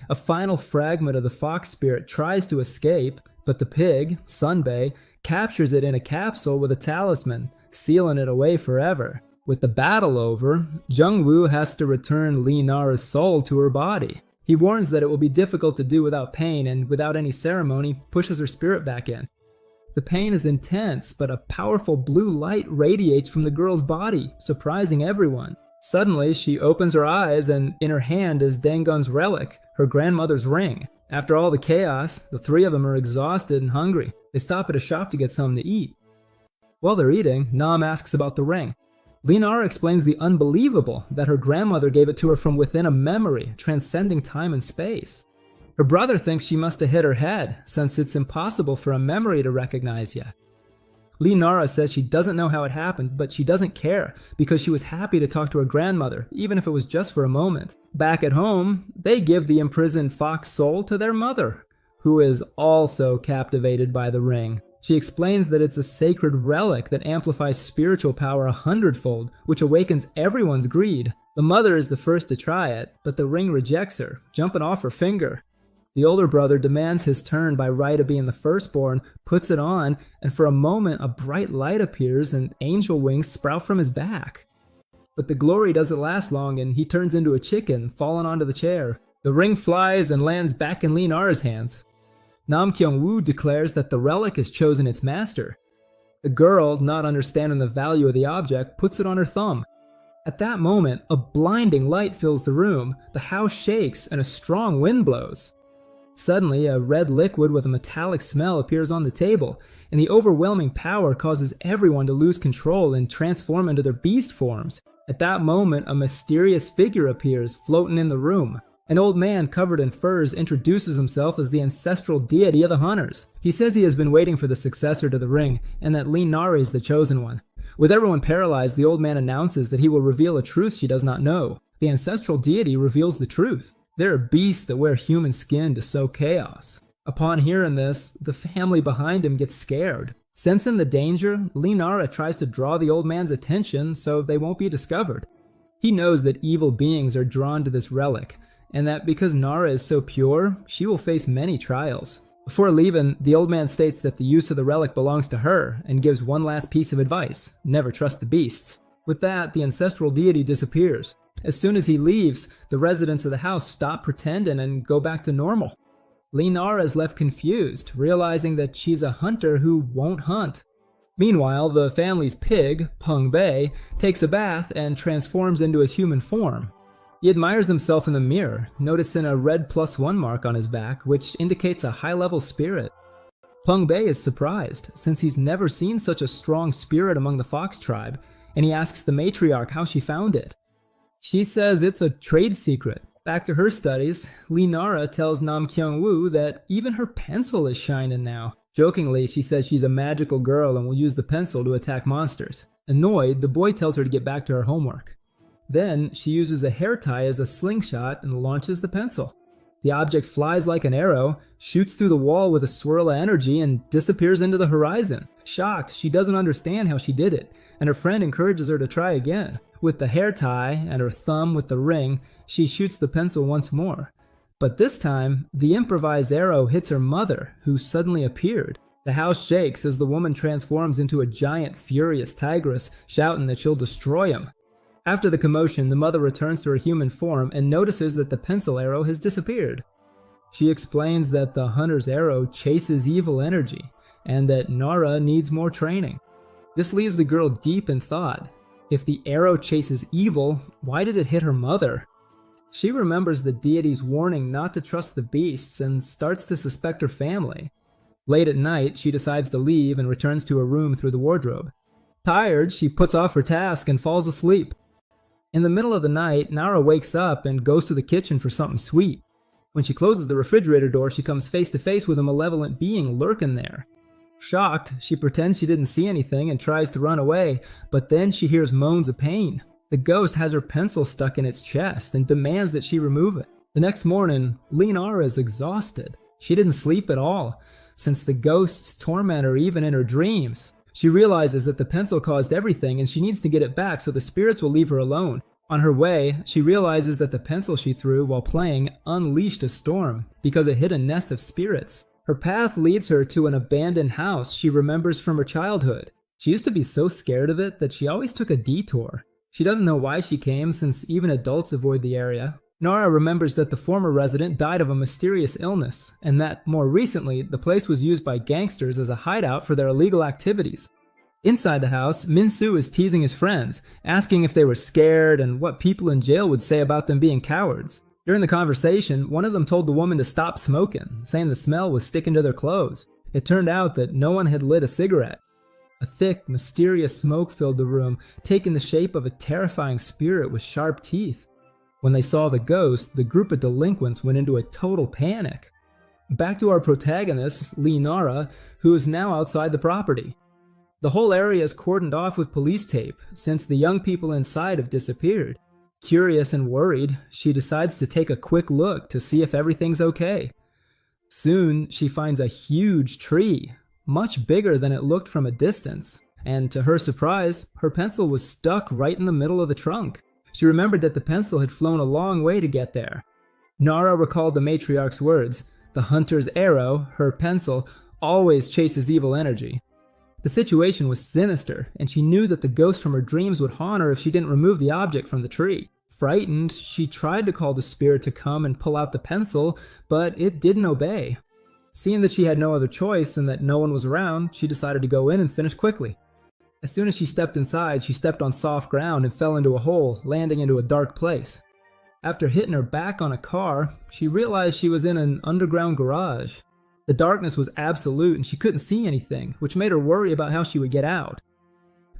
A final fragment of the fox spirit tries to escape, but the pig, Sunbae, captures it in a capsule with a talisman, sealing it away forever. With the battle over, Jung-woo has to return Lee Nara's soul to her body. He warns that it will be difficult to do without pain, and without any ceremony, pushes her spirit back in. The pain is intense, but a powerful blue light radiates from the girl's body, surprising everyone. Suddenly, she opens her eyes, and in her hand is Dangun's relic, her grandmother's ring. After all the chaos, the three of them are exhausted and hungry. They stop at a shop to get something to eat. While they're eating, Nam asks about the ring. Leonara explains the unbelievable, that her grandmother gave it to her from within a memory, transcending time and space. Her brother thinks she must have hit her head, since it's impossible for a memory to recognize you. Leonara says she doesn't know how it happened, but she doesn't care, because she was happy to talk to her grandmother, even if it was just for a moment. Back at home, they give the imprisoned fox soul to their mother, who is also captivated by the ring. She explains that it's a sacred relic that amplifies spiritual power 100-fold, which awakens everyone's greed. The mother is the first to try it, but the ring rejects her, jumping off her finger. The older brother demands his turn by right of being the firstborn, puts it on, and for a moment a bright light appears and angel wings sprout from his back. But the glory doesn't last long and he turns into a chicken, falling onto the chair. The ring flies and lands back in Leonara's hands. Nam Kyung-woo declares that the relic has chosen its master. The girl, not understanding the value of the object, puts it on her thumb. At that moment, a blinding light fills the room, the house shakes, and a strong wind blows. Suddenly, a red liquid with a metallic smell appears on the table, and the overwhelming power causes everyone to lose control and transform into their beast forms. At that moment, a mysterious figure appears, floating in the room. An old man covered in furs introduces himself as the ancestral deity of the hunters. He says he has been waiting for the successor to the ring, and that Leonara is the chosen one. With everyone paralyzed, the old man announces that he will reveal a truth she does not know. The ancestral deity reveals the truth. There are beasts that wear human skin to sow chaos. Upon hearing this, the family behind him gets scared. Sensing the danger, Leonara tries to draw the old man's attention so they won't be discovered. He knows that evil beings are drawn to this relic, and that because Nara is so pure, she will face many trials. Before leaving, the old man states that the use of the relic belongs to her, and gives one last piece of advice: never trust the beasts. With that, the ancestral deity disappears. As soon as he leaves, the residents of the house stop pretending and go back to normal. Leonara is left confused, realizing that she's a hunter who won't hunt. Meanwhile, the family's pig, Peng Bei, takes a bath and transforms into his human form. He admires himself in the mirror, noticing a red +1 mark on his back, which indicates a high-level spirit. Peng Bei is surprised, since he's never seen such a strong spirit among the fox tribe, and he asks the matriarch how she found it. She says it's a trade secret. Back to her studies, Leonara tells Nam Kyung-woo that even her pencil is shining now. Jokingly, she says she's a magical girl and will use the pencil to attack monsters. Annoyed, the boy tells her to get back to her homework. Then, she uses a hair tie as a slingshot and launches the pencil. The object flies like an arrow, shoots through the wall with a swirl of energy, and disappears into the horizon. Shocked, she doesn't understand how she did it, and her friend encourages her to try again. With the hair tie and her thumb with the ring, she shoots the pencil once more. But this time, the improvised arrow hits her mother, who suddenly appeared. The house shakes as the woman transforms into a giant, furious tigress, shouting that she'll destroy him. After the commotion, the mother returns to her human form and notices that the pencil arrow has disappeared. She explains that the hunter's arrow chases evil energy, and that Nara needs more training. This leaves the girl deep in thought. If the arrow chases evil, why did it hit her mother? She remembers the deity's warning not to trust the beasts and starts to suspect her family. Late at night, she decides to leave and returns to her room through the wardrobe. Tired, she puts off her task and falls asleep. In the middle of the night, Nara wakes up and goes to the kitchen for something sweet. When she closes the refrigerator door, she comes face to face with a malevolent being lurking there. Shocked, she pretends she didn't see anything and tries to run away, but then she hears moans of pain. The ghost has her pencil stuck in its chest and demands that she remove it. The next morning, Leonara is exhausted. She didn't sleep at all, since the ghosts torment her even in her dreams. She realizes that the pencil caused everything and she needs to get it back so the spirits will leave her alone. On her way, she realizes that the pencil she threw while playing unleashed a storm because it hit a nest of spirits. Her path leads her to an abandoned house she remembers from her childhood. She used to be so scared of it that she always took a detour. She doesn't know why she came, since even adults avoid the area. Nara remembers that the former resident died of a mysterious illness, and that, more recently, the place was used by gangsters as a hideout for their illegal activities. Inside the house, Min-soo is teasing his friends, asking if they were scared and what people in jail would say about them being cowards. During the conversation, one of them told the woman to stop smoking, saying the smell was sticking to their clothes. It turned out that no one had lit a cigarette. A thick, mysterious smoke filled the room, taking the shape of a terrifying spirit with sharp teeth. When they saw the ghost, the group of delinquents went into a total panic. Back to our protagonist, Lee Nara, who is now outside the property. The whole area is cordoned off with police tape, since the young people inside have disappeared. Curious and worried, she decides to take a quick look to see if everything's okay. Soon, she finds a huge tree, much bigger than it looked from a distance, and to her surprise, her pencil was stuck right in the middle of the trunk. She remembered that the pencil had flown a long way to get there. Nara recalled the matriarch's words, "The hunter's arrow, her pencil, always chases evil energy." The situation was sinister, and she knew that the ghost from her dreams would haunt her if she didn't remove the object from the tree. Frightened, she tried to call the spirit to come and pull out the pencil, but it didn't obey. Seeing that she had no other choice and that no one was around, she decided to go in and finish quickly. As soon as she stepped inside, she stepped on soft ground and fell into a hole, landing into a dark place. After hitting her back on a car, she realized she was in an underground garage. The darkness was absolute and she couldn't see anything, which made her worry about how she would get out.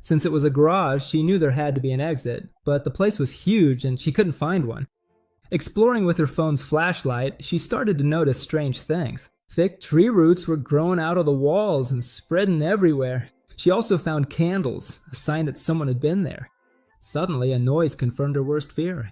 Since it was a garage, she knew there had to be an exit, but the place was huge and she couldn't find one. Exploring with her phone's flashlight, she started to notice strange things. Thick tree roots were growing out of the walls and spreading everywhere. She also found candles, a sign that someone had been there. Suddenly, a noise confirmed her worst fear.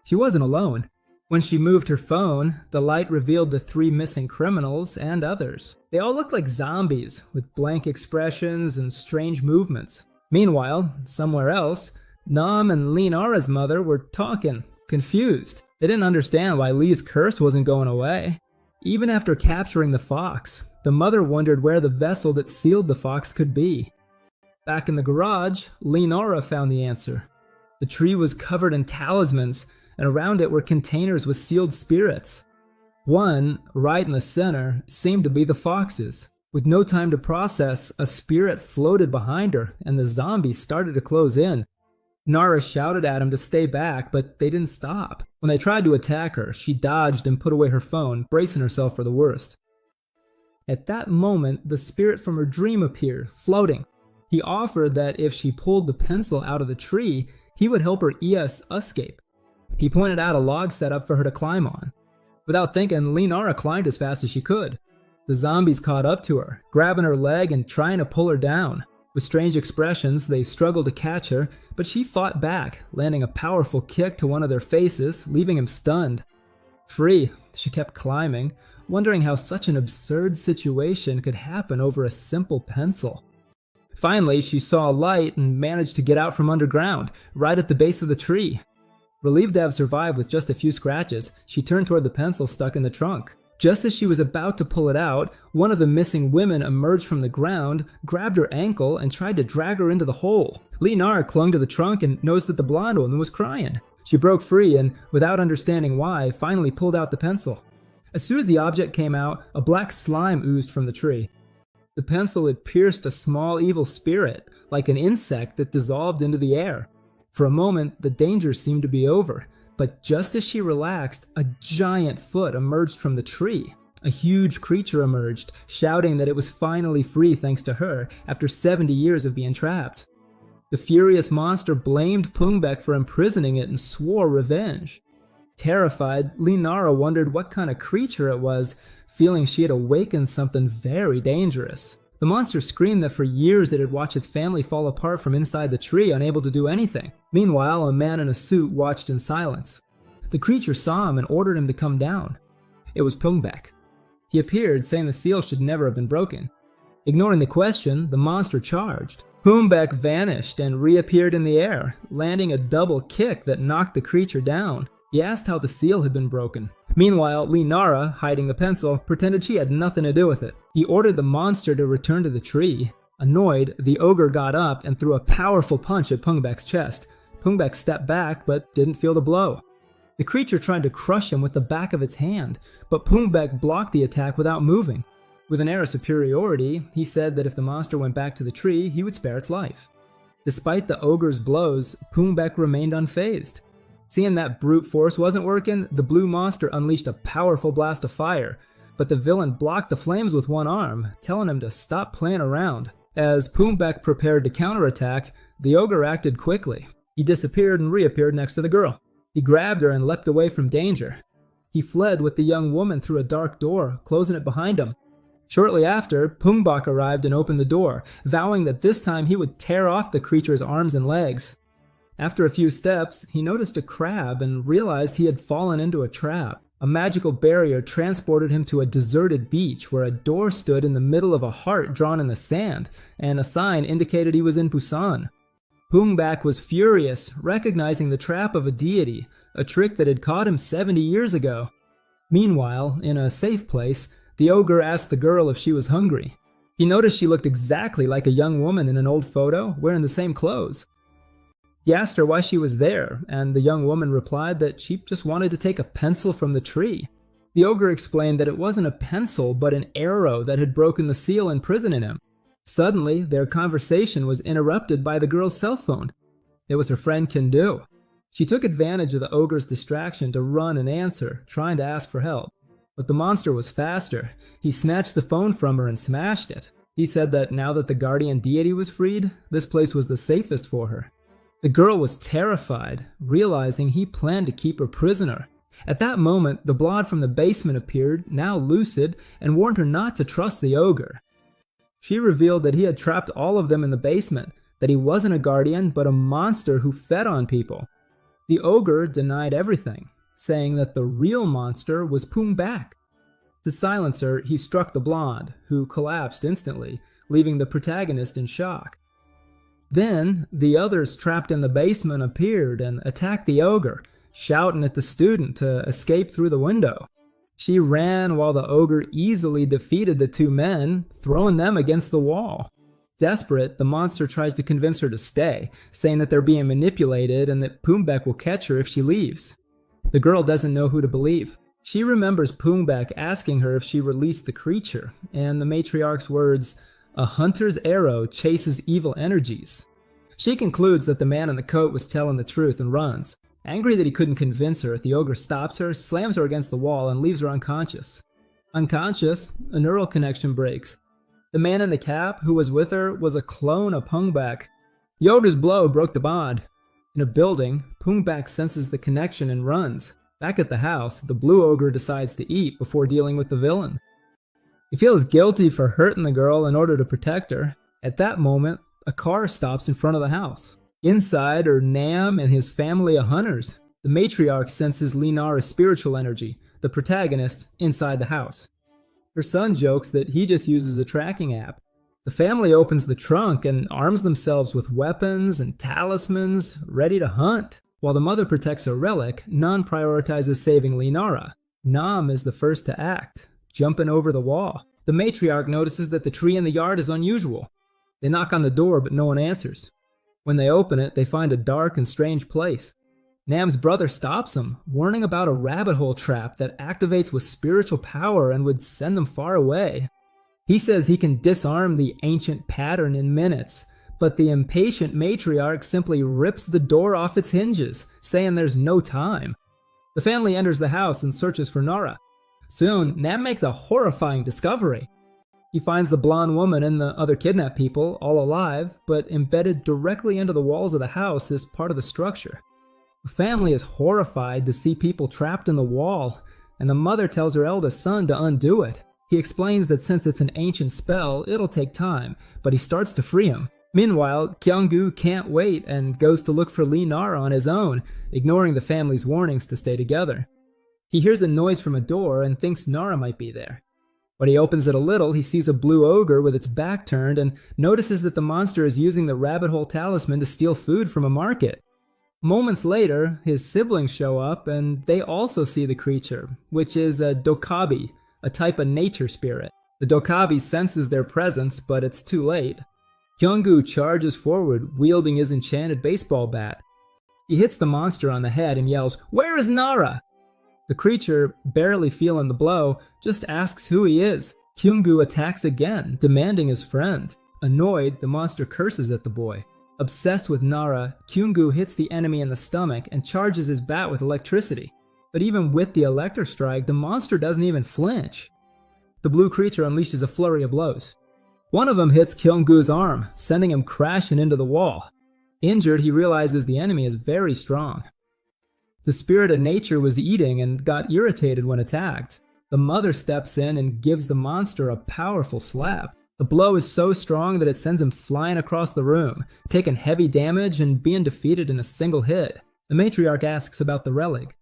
She wasn't alone. When she moved her phone, the light revealed the 3 missing criminals and others. They all looked like zombies, with blank expressions and strange movements. Meanwhile, somewhere else, Nam and Lee Nara's mother were talking, confused. They didn't understand why Lee's curse wasn't going away. Even after capturing the fox, the mother wondered where the vessel that sealed the fox could be. Back in the garage, Lee Nara found the answer. The tree was covered in talismans, and around it were containers with sealed spirits. One, right in the center, seemed to be the fox's. With no time to process, a spirit floated behind her, and the zombies started to close in. Nara shouted at him to stay back, but they didn't stop. When they tried to attack her, she dodged and put away her phone, bracing herself for the worst. At that moment, the spirit from her dream appeared, floating. He offered that if she pulled the pencil out of the tree, he would help her escape. He pointed out a log setup for her to climb on. Without thinking, Lee Nara climbed as fast as she could. The zombies caught up to her, grabbing her leg and trying to pull her down. With strange expressions, they struggled to catch her, but she fought back, landing a powerful kick to one of their faces, leaving him stunned. Free, she kept climbing, wondering how such an absurd situation could happen over a simple pencil. Finally, she saw a light and managed to get out from underground, right at the base of the tree. Relieved to have survived with just a few scratches, she turned toward the pencil stuck in the trunk. Just as she was about to pull it out, one of the missing women emerged from the ground, grabbed her ankle, and tried to drag her into the hole. Lee Nara clung to the trunk and noticed that the blonde woman was crying. She broke free and, without understanding why, finally pulled out the pencil. As soon as the object came out, a black slime oozed from the tree. The pencil had pierced a small evil spirit, like an insect that dissolved into the air. For a moment, the danger seemed to be over. But just as she relaxed, a giant foot emerged from the tree. A huge creature emerged, shouting that it was finally free thanks to her, after 70 years of being trapped. The furious monster blamed Pungbek for imprisoning it and swore revenge. Terrified, Lee Nara wondered what kind of creature it was, feeling she had awakened something very dangerous. The monster screamed that for years it had watched its family fall apart from inside the tree, unable to do anything. Meanwhile, a man in a suit watched in silence. The creature saw him and ordered him to come down. It was Pungbek. He appeared, saying the seal should never have been broken. Ignoring the question, the monster charged. Pungbek vanished and reappeared in the air, landing a double kick that knocked the creature down. He asked how the seal had been broken. Meanwhile, Lee Nara, hiding the pencil, pretended she had nothing to do with it. He ordered the monster to return to the tree. Annoyed, the ogre got up and threw a powerful punch at Pungbek's chest. Pungbek stepped back, but didn't feel the blow. The creature tried to crush him with the back of its hand, but Pungbek blocked the attack without moving. With an air of superiority, he said that if the monster went back to the tree, he would spare its life. Despite the ogre's blows, Pungbek remained unfazed. Seeing that brute force wasn't working, the blue monster unleashed a powerful blast of fire, but the villain blocked the flames with one arm, telling him to stop playing around. As Pumbek prepared to counterattack, the ogre acted quickly. He disappeared and reappeared next to the girl. He grabbed her and leapt away from danger. He fled with the young woman through a dark door, closing it behind him. Shortly after, Pumbek arrived and opened the door, vowing that this time he would tear off the creature's arms and legs. After a few steps, he noticed a crab and realized he had fallen into a trap. A magical barrier transported him to a deserted beach where a door stood in the middle of a heart drawn in the sand, and a sign indicated he was in Busan. Pumbek was furious, recognizing the trap of a deity, a trick that had caught him 70 years ago. Meanwhile, in a safe place, the ogre asked the girl if she was hungry. He noticed she looked exactly like a young woman in an old photo, wearing the same clothes. He asked her why she was there, and the young woman replied that she just wanted to take a pencil from the tree. The ogre explained that it wasn't a pencil, but an arrow that had broken the seal imprisoning him. Suddenly, their conversation was interrupted by the girl's cell phone. It was her friend Kindu. She took advantage of the ogre's distraction to run and answer, trying to ask for help. But the monster was faster. He snatched the phone from her and smashed it. He said that now that the guardian deity was freed, this place was the safest for her. The girl was terrified, realizing he planned to keep her prisoner. At that moment, the blood from the basement appeared, now lucid, and warned her not to trust the ogre. She revealed that he had trapped all of them in the basement, that he wasn't a guardian, but a monster who fed on people. The ogre denied everything, saying that the real monster was Pumbek. To silence her, he struck the blonde, who collapsed instantly, leaving the protagonist in shock. Then, the others trapped in the basement appeared and attacked the ogre, shouting at the student to escape through the window. She ran while the ogre easily defeated the two men, throwing them against the wall. Desperate, the monster tries to convince her to stay, saying that they're being manipulated and that Pumbek will catch her if she leaves. The girl doesn't know who to believe. She remembers Pumbek asking her if she released the creature, and the matriarch's words, "A hunter's arrow chases evil energies." She concludes that the man in the coat was telling the truth and runs. Angry that he couldn't convince her, the ogre stops her, slams her against the wall, and leaves her unconscious. Unconscious, a neural connection breaks. The man in the cap, who was with her, was a clone of Pumbek. The ogre's blow broke the bond. In a building, Pumbek senses the connection and runs. Back at the house, the blue ogre decides to eat before dealing with the villain. He feels guilty for hurting the girl in order to protect her. At that moment, a car stops in front of the house. Inside are Nam and his family of hunters. The matriarch senses Linara's spiritual energy, the protagonist, inside the house. Her son jokes that he just uses a tracking app. The family opens the trunk and arms themselves with weapons and talismans, ready to hunt. While the mother protects a relic, Nan prioritizes saving Linara. Nam is the first to act, jumping over the wall. The matriarch notices that the tree in the yard is unusual. They knock on the door, but no one answers. When they open it, they find a dark and strange place. Nam's brother stops them, warning about a rabbit hole trap that activates with spiritual power and would send them far away. He says he can disarm the ancient pattern in minutes, but the impatient matriarch simply rips the door off its hinges, saying there's no time. The family enters the house and searches for Nara. Soon, Nam makes a horrifying discovery. He finds the blonde woman and the other kidnapped people all alive, but embedded directly into the walls of the house as part of the structure. The family is horrified to see people trapped in the wall, and the mother tells her eldest son to undo it. He explains that since it's an ancient spell, it'll take time, but he starts to free him. Meanwhile, Kyunggu can't wait and goes to look for Lee Nara on his own, ignoring the family's warnings to stay together. He hears a noise from a door and thinks Nara might be there. When he opens it a little, he sees a blue ogre with its back turned and notices that the monster is using the rabbit hole talisman to steal food from a market. Moments later, his siblings show up and they also see the creature, which is a dokabi, a type of nature spirit. The dokabi senses their presence, but it's too late. Kyunggu charges forward, wielding his enchanted baseball bat. He hits the monster on the head and yells, "Where is Nara?" The creature, barely feeling the blow, just asks who he is. Kyunggu attacks again, demanding his friend. Annoyed, the monster curses at the boy. Obsessed with Nara, Kyunggu hits the enemy in the stomach and charges his bat with electricity. But even with the electro strike, the monster doesn't even flinch. The blue creature unleashes a flurry of blows. One of them hits Kyung-gu's arm, sending him crashing into the wall. Injured, he realizes the enemy is very strong. The spirit of nature was eating and got irritated when attacked. The mother steps in and gives the monster a powerful slap. The blow is so strong that it sends him flying across the room, taking heavy damage and being defeated in a single hit. The matriarch asks about the relic.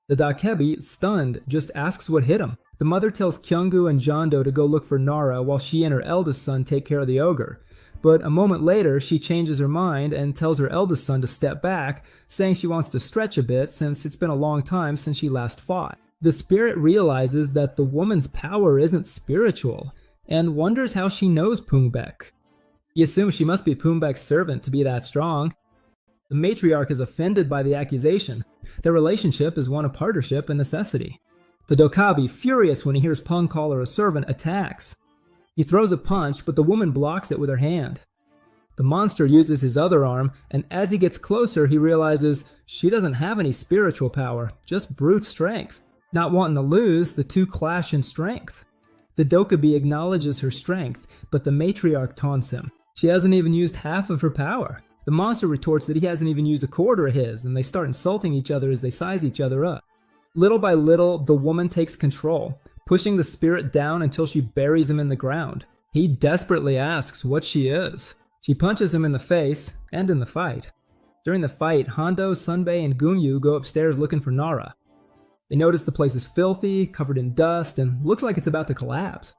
The Dakebi, stunned, just asks what hit him. The mother tells Kyung-gu and Jando to go look for Nara while she and her eldest son take care of the ogre. But a moment later, she changes her mind and tells her eldest son to step back, saying she wants to stretch a bit since it's been a long time since she last fought. The spirit realizes that the woman's power isn't spiritual, and wonders how she knows Poongbek. He assumes she must be Poongbek's servant to be that strong. The matriarch is offended by the accusation. Their relationship is one of partnership and necessity. The Dokabi, furious when he hears Pung call her a servant, attacks. He throws a punch, but the woman blocks it with her hand. The monster uses his other arm, and as he gets closer, he realizes she doesn't have any spiritual power, just brute strength. Not wanting to lose, the two clash in strength. The Dokabi acknowledges her strength, but the matriarch taunts him. She hasn't even used half of her power. The monster retorts that he hasn't even used a quarter of his, and they start insulting each other as they size each other up. Little by little, the woman takes control, pushing the spirit down until she buries him in the ground. He desperately asks what she is. She punches him in the face, and in the fight. During the fight, Hondo, Sunbae, and Gunyu go upstairs looking for Nara. They notice the place is filthy, covered in dust, and looks like it's about to collapse.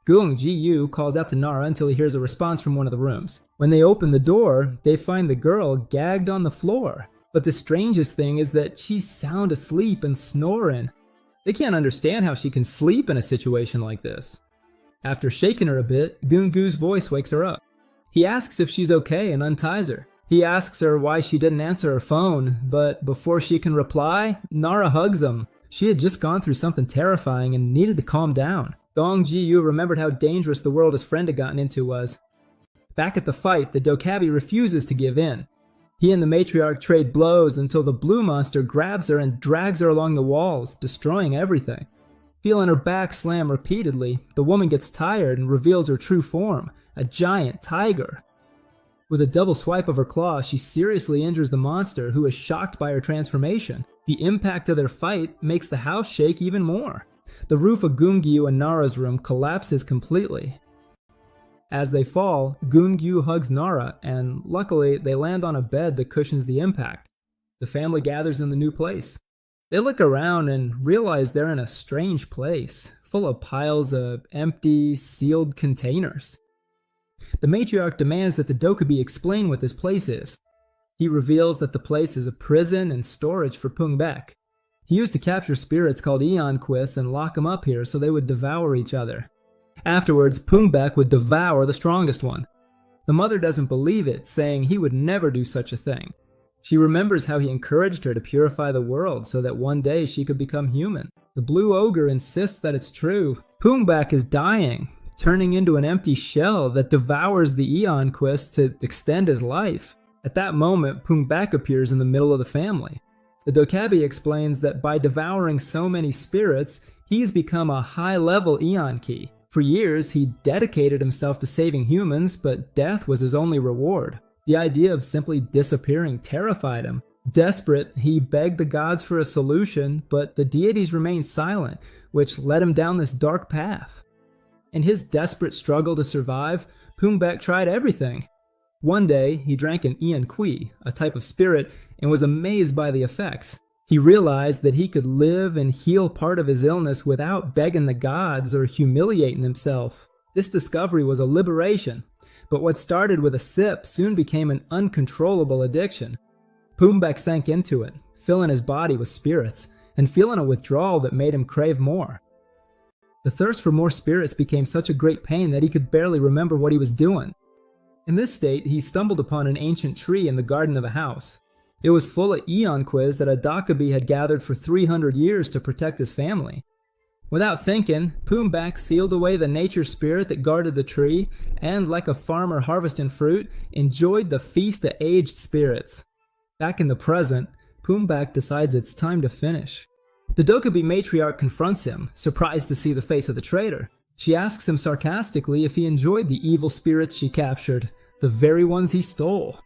Gung Ji-yu calls out to Nara until he hears a response from one of the rooms. When they open the door, they find the girl gagged on the floor. But the strangest thing is that she's sound asleep and snoring. They can't understand how she can sleep in a situation like this. After shaking her a bit, Gung-gu's voice wakes her up. He asks if she's okay and unties her. He asks her why she didn't answer her phone, but before she can reply, Nara hugs him. She had just gone through something terrifying and needed to calm down. Gong Ji-yu remembered how dangerous the world his friend had gotten into was. Back at the fight, the Dokabi refuses to give in. He and the matriarch trade blows until the blue monster grabs her and drags her along the walls, destroying everything. Feeling her back slam repeatedly, the woman gets tired and reveals her true form, a giant tiger. With a double swipe of her claw, she seriously injures the monster, who is shocked by her transformation. The impact of their fight makes the house shake even more. The roof of Gung-gyu and Nara's room collapses completely. As they fall, Gung-gyu hugs Nara, and luckily they land on a bed that cushions the impact. The family gathers in the new place. They look around and realize they're in a strange place, full of piles of empty, sealed containers. The matriarch demands that the Dokabi explain what this place is. He reveals that the place is a prison and storage for Poongbek. He used to capture spirits called Eon Quists and lock them up here so they would devour each other. Afterwards, Poongbek would devour the strongest one. The mother doesn't believe it, saying he would never do such a thing. She remembers how he encouraged her to purify the world so that one day she could become human. The blue ogre insists that it's true. Poongbek is dying, turning into an empty shell that devours the Eon Quest to extend his life. At that moment, Poongbek appears in the middle of the family. The Dokabi explains that by devouring so many spirits, he's become a high-level Eon Key. For years, he dedicated himself to saving humans, but death was his only reward. The idea of simply disappearing terrified him. Desperate, he begged the gods for a solution, but the deities remained silent, which led him down this dark path. In his desperate struggle to survive, Poongbek tried everything. One day, he drank an Eon Kui, a type of spirit, and was amazed by the effects. He realized that he could live and heal part of his illness without begging the gods or humiliating himself. This discovery was a liberation, but what started with a sip soon became an uncontrollable addiction. Poongbek sank into it, filling his body with spirits, and feeling a withdrawal that made him crave more. The thirst for more spirits became such a great pain that he could barely remember what he was doing. In this state, he stumbled upon an ancient tree in the garden of a house. It was full of Eon Quiz that a Dokabi had gathered for 300 years to protect his family. Without thinking, Poongbek sealed away the nature spirit that guarded the tree, and like a farmer harvesting fruit, enjoyed the feast of aged spirits. Back in the present, Poongbek decides it's time to finish. The Dokabi matriarch confronts him, surprised to see the face of the traitor. She asks him sarcastically if he enjoyed the evil spirits she captured, the very ones he stole.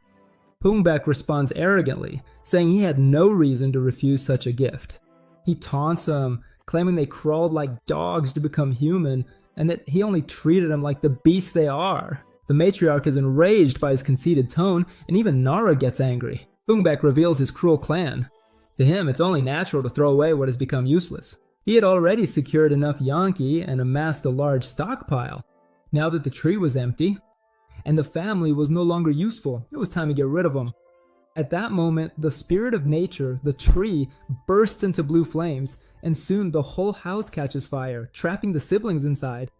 Poongbak responds arrogantly, saying he had no reason to refuse such a gift. He taunts him, claiming they crawled like dogs to become human, and that he only treated them like the beasts they are. The matriarch is enraged by his conceited tone, and even Nara gets angry. Poongbak reveals his cruel plan. To him, it's only natural to throw away what has become useless. He had already secured enough Yankee and amassed a large stockpile. Now that the tree was empty, and the family was no longer useful, it was time to get rid of them. At that moment, the spirit of nature, the tree, bursts into blue flames, and soon the whole house catches fire, trapping the siblings inside.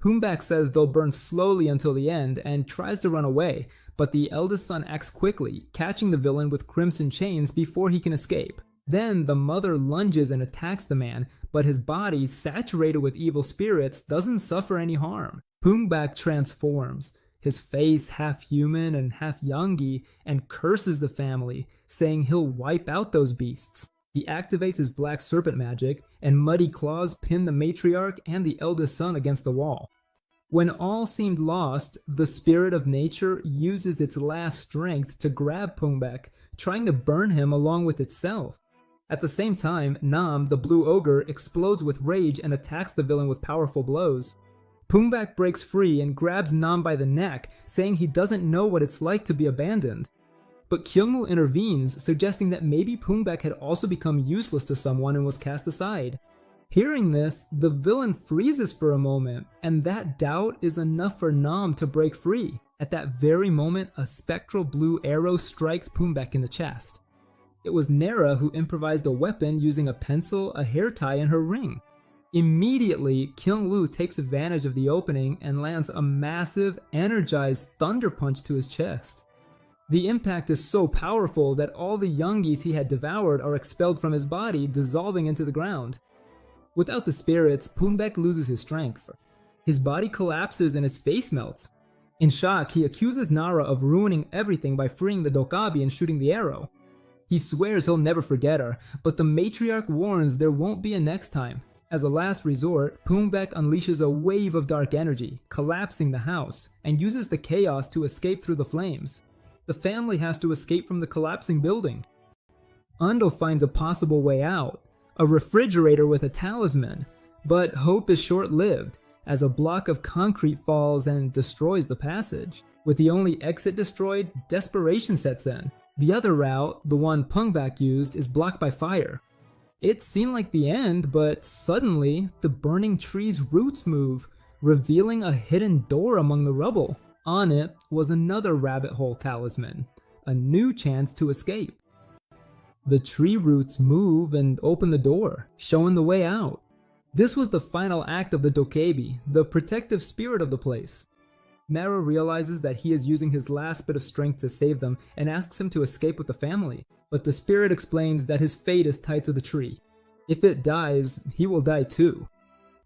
Poongbak says they'll burn slowly until the end and tries to run away, but the eldest son acts quickly, catching the villain with crimson chains before he can escape. Then the mother lunges and attacks the man, but his body, saturated with evil spirits, doesn't suffer any harm. Poongbak transforms, his face half human and half Yangi, and curses the family, saying he'll wipe out those beasts. He activates his black serpent magic, and muddy claws pin the matriarch and the eldest son against the wall. When all seemed lost, the spirit of nature uses its last strength to grab Poongbak, trying to burn him along with itself. At the same time, Nam, the blue ogre, explodes with rage and attacks the villain with powerful blows. Poongbak breaks free and grabs Nam by the neck, saying he doesn't know what it's like to be abandoned. But Kyungwoo intervenes, suggesting that maybe Poongbak had also become useless to someone and was cast aside. Hearing this, the villain freezes for a moment, and that doubt is enough for Nam to break free. At that very moment, a spectral blue arrow strikes Poongbak in the chest. It was Nera who improvised a weapon using a pencil, a hair tie, and her ring. Immediately, Kyungwoo takes advantage of the opening and lands a massive, energized thunder punch to his chest. The impact is so powerful that all the Youngies he had devoured are expelled from his body, dissolving into the ground. Without the spirits, Poongbak loses his strength. His body collapses and his face melts. In shock, he accuses Nara of ruining everything by freeing the Dokkaebi and shooting the arrow. He swears he'll never forget her, but the matriarch warns there won't be a next time. As a last resort, Poongbak unleashes a wave of dark energy, collapsing the house, and uses the chaos to escape through the flames. The family has to escape from the collapsing building. Undo finds a possible way out, a refrigerator with a talisman, but hope is short-lived, as a block of concrete falls and destroys the passage. With the only exit destroyed, desperation sets in. The other route, the one Poongbak used, is blocked by fire. It seemed like the end, but suddenly, the burning tree's roots move, revealing a hidden door among the rubble. On it was another rabbit hole talisman, a new chance to escape. The tree roots move and open the door, showing the way out. This was the final act of the Dokkaebi, the protective spirit of the place. Nara realizes that he is using his last bit of strength to save them and asks him to escape with the family, but the spirit explains that his fate is tied to the tree. If it dies, he will die too.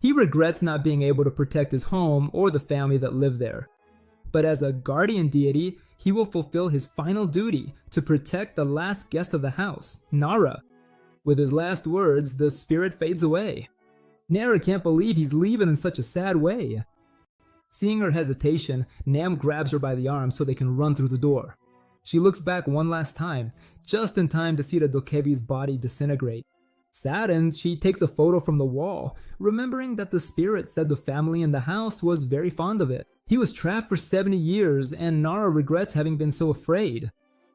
He regrets not being able to protect his home or the family that lived there. But as a guardian deity, he will fulfill his final duty to protect the last guest of the house, Nara. With his last words, the spirit fades away. Nara can't believe he's leaving in such a sad way. Seeing her hesitation, Nam grabs her by the arm so they can run through the door. She looks back one last time, just in time to see the Dokkaebi's body disintegrate. Saddened, she takes a photo from the wall, remembering that the spirit said the family in the house was very fond of it. He was trapped for 70 years, and Nara regrets having been so afraid.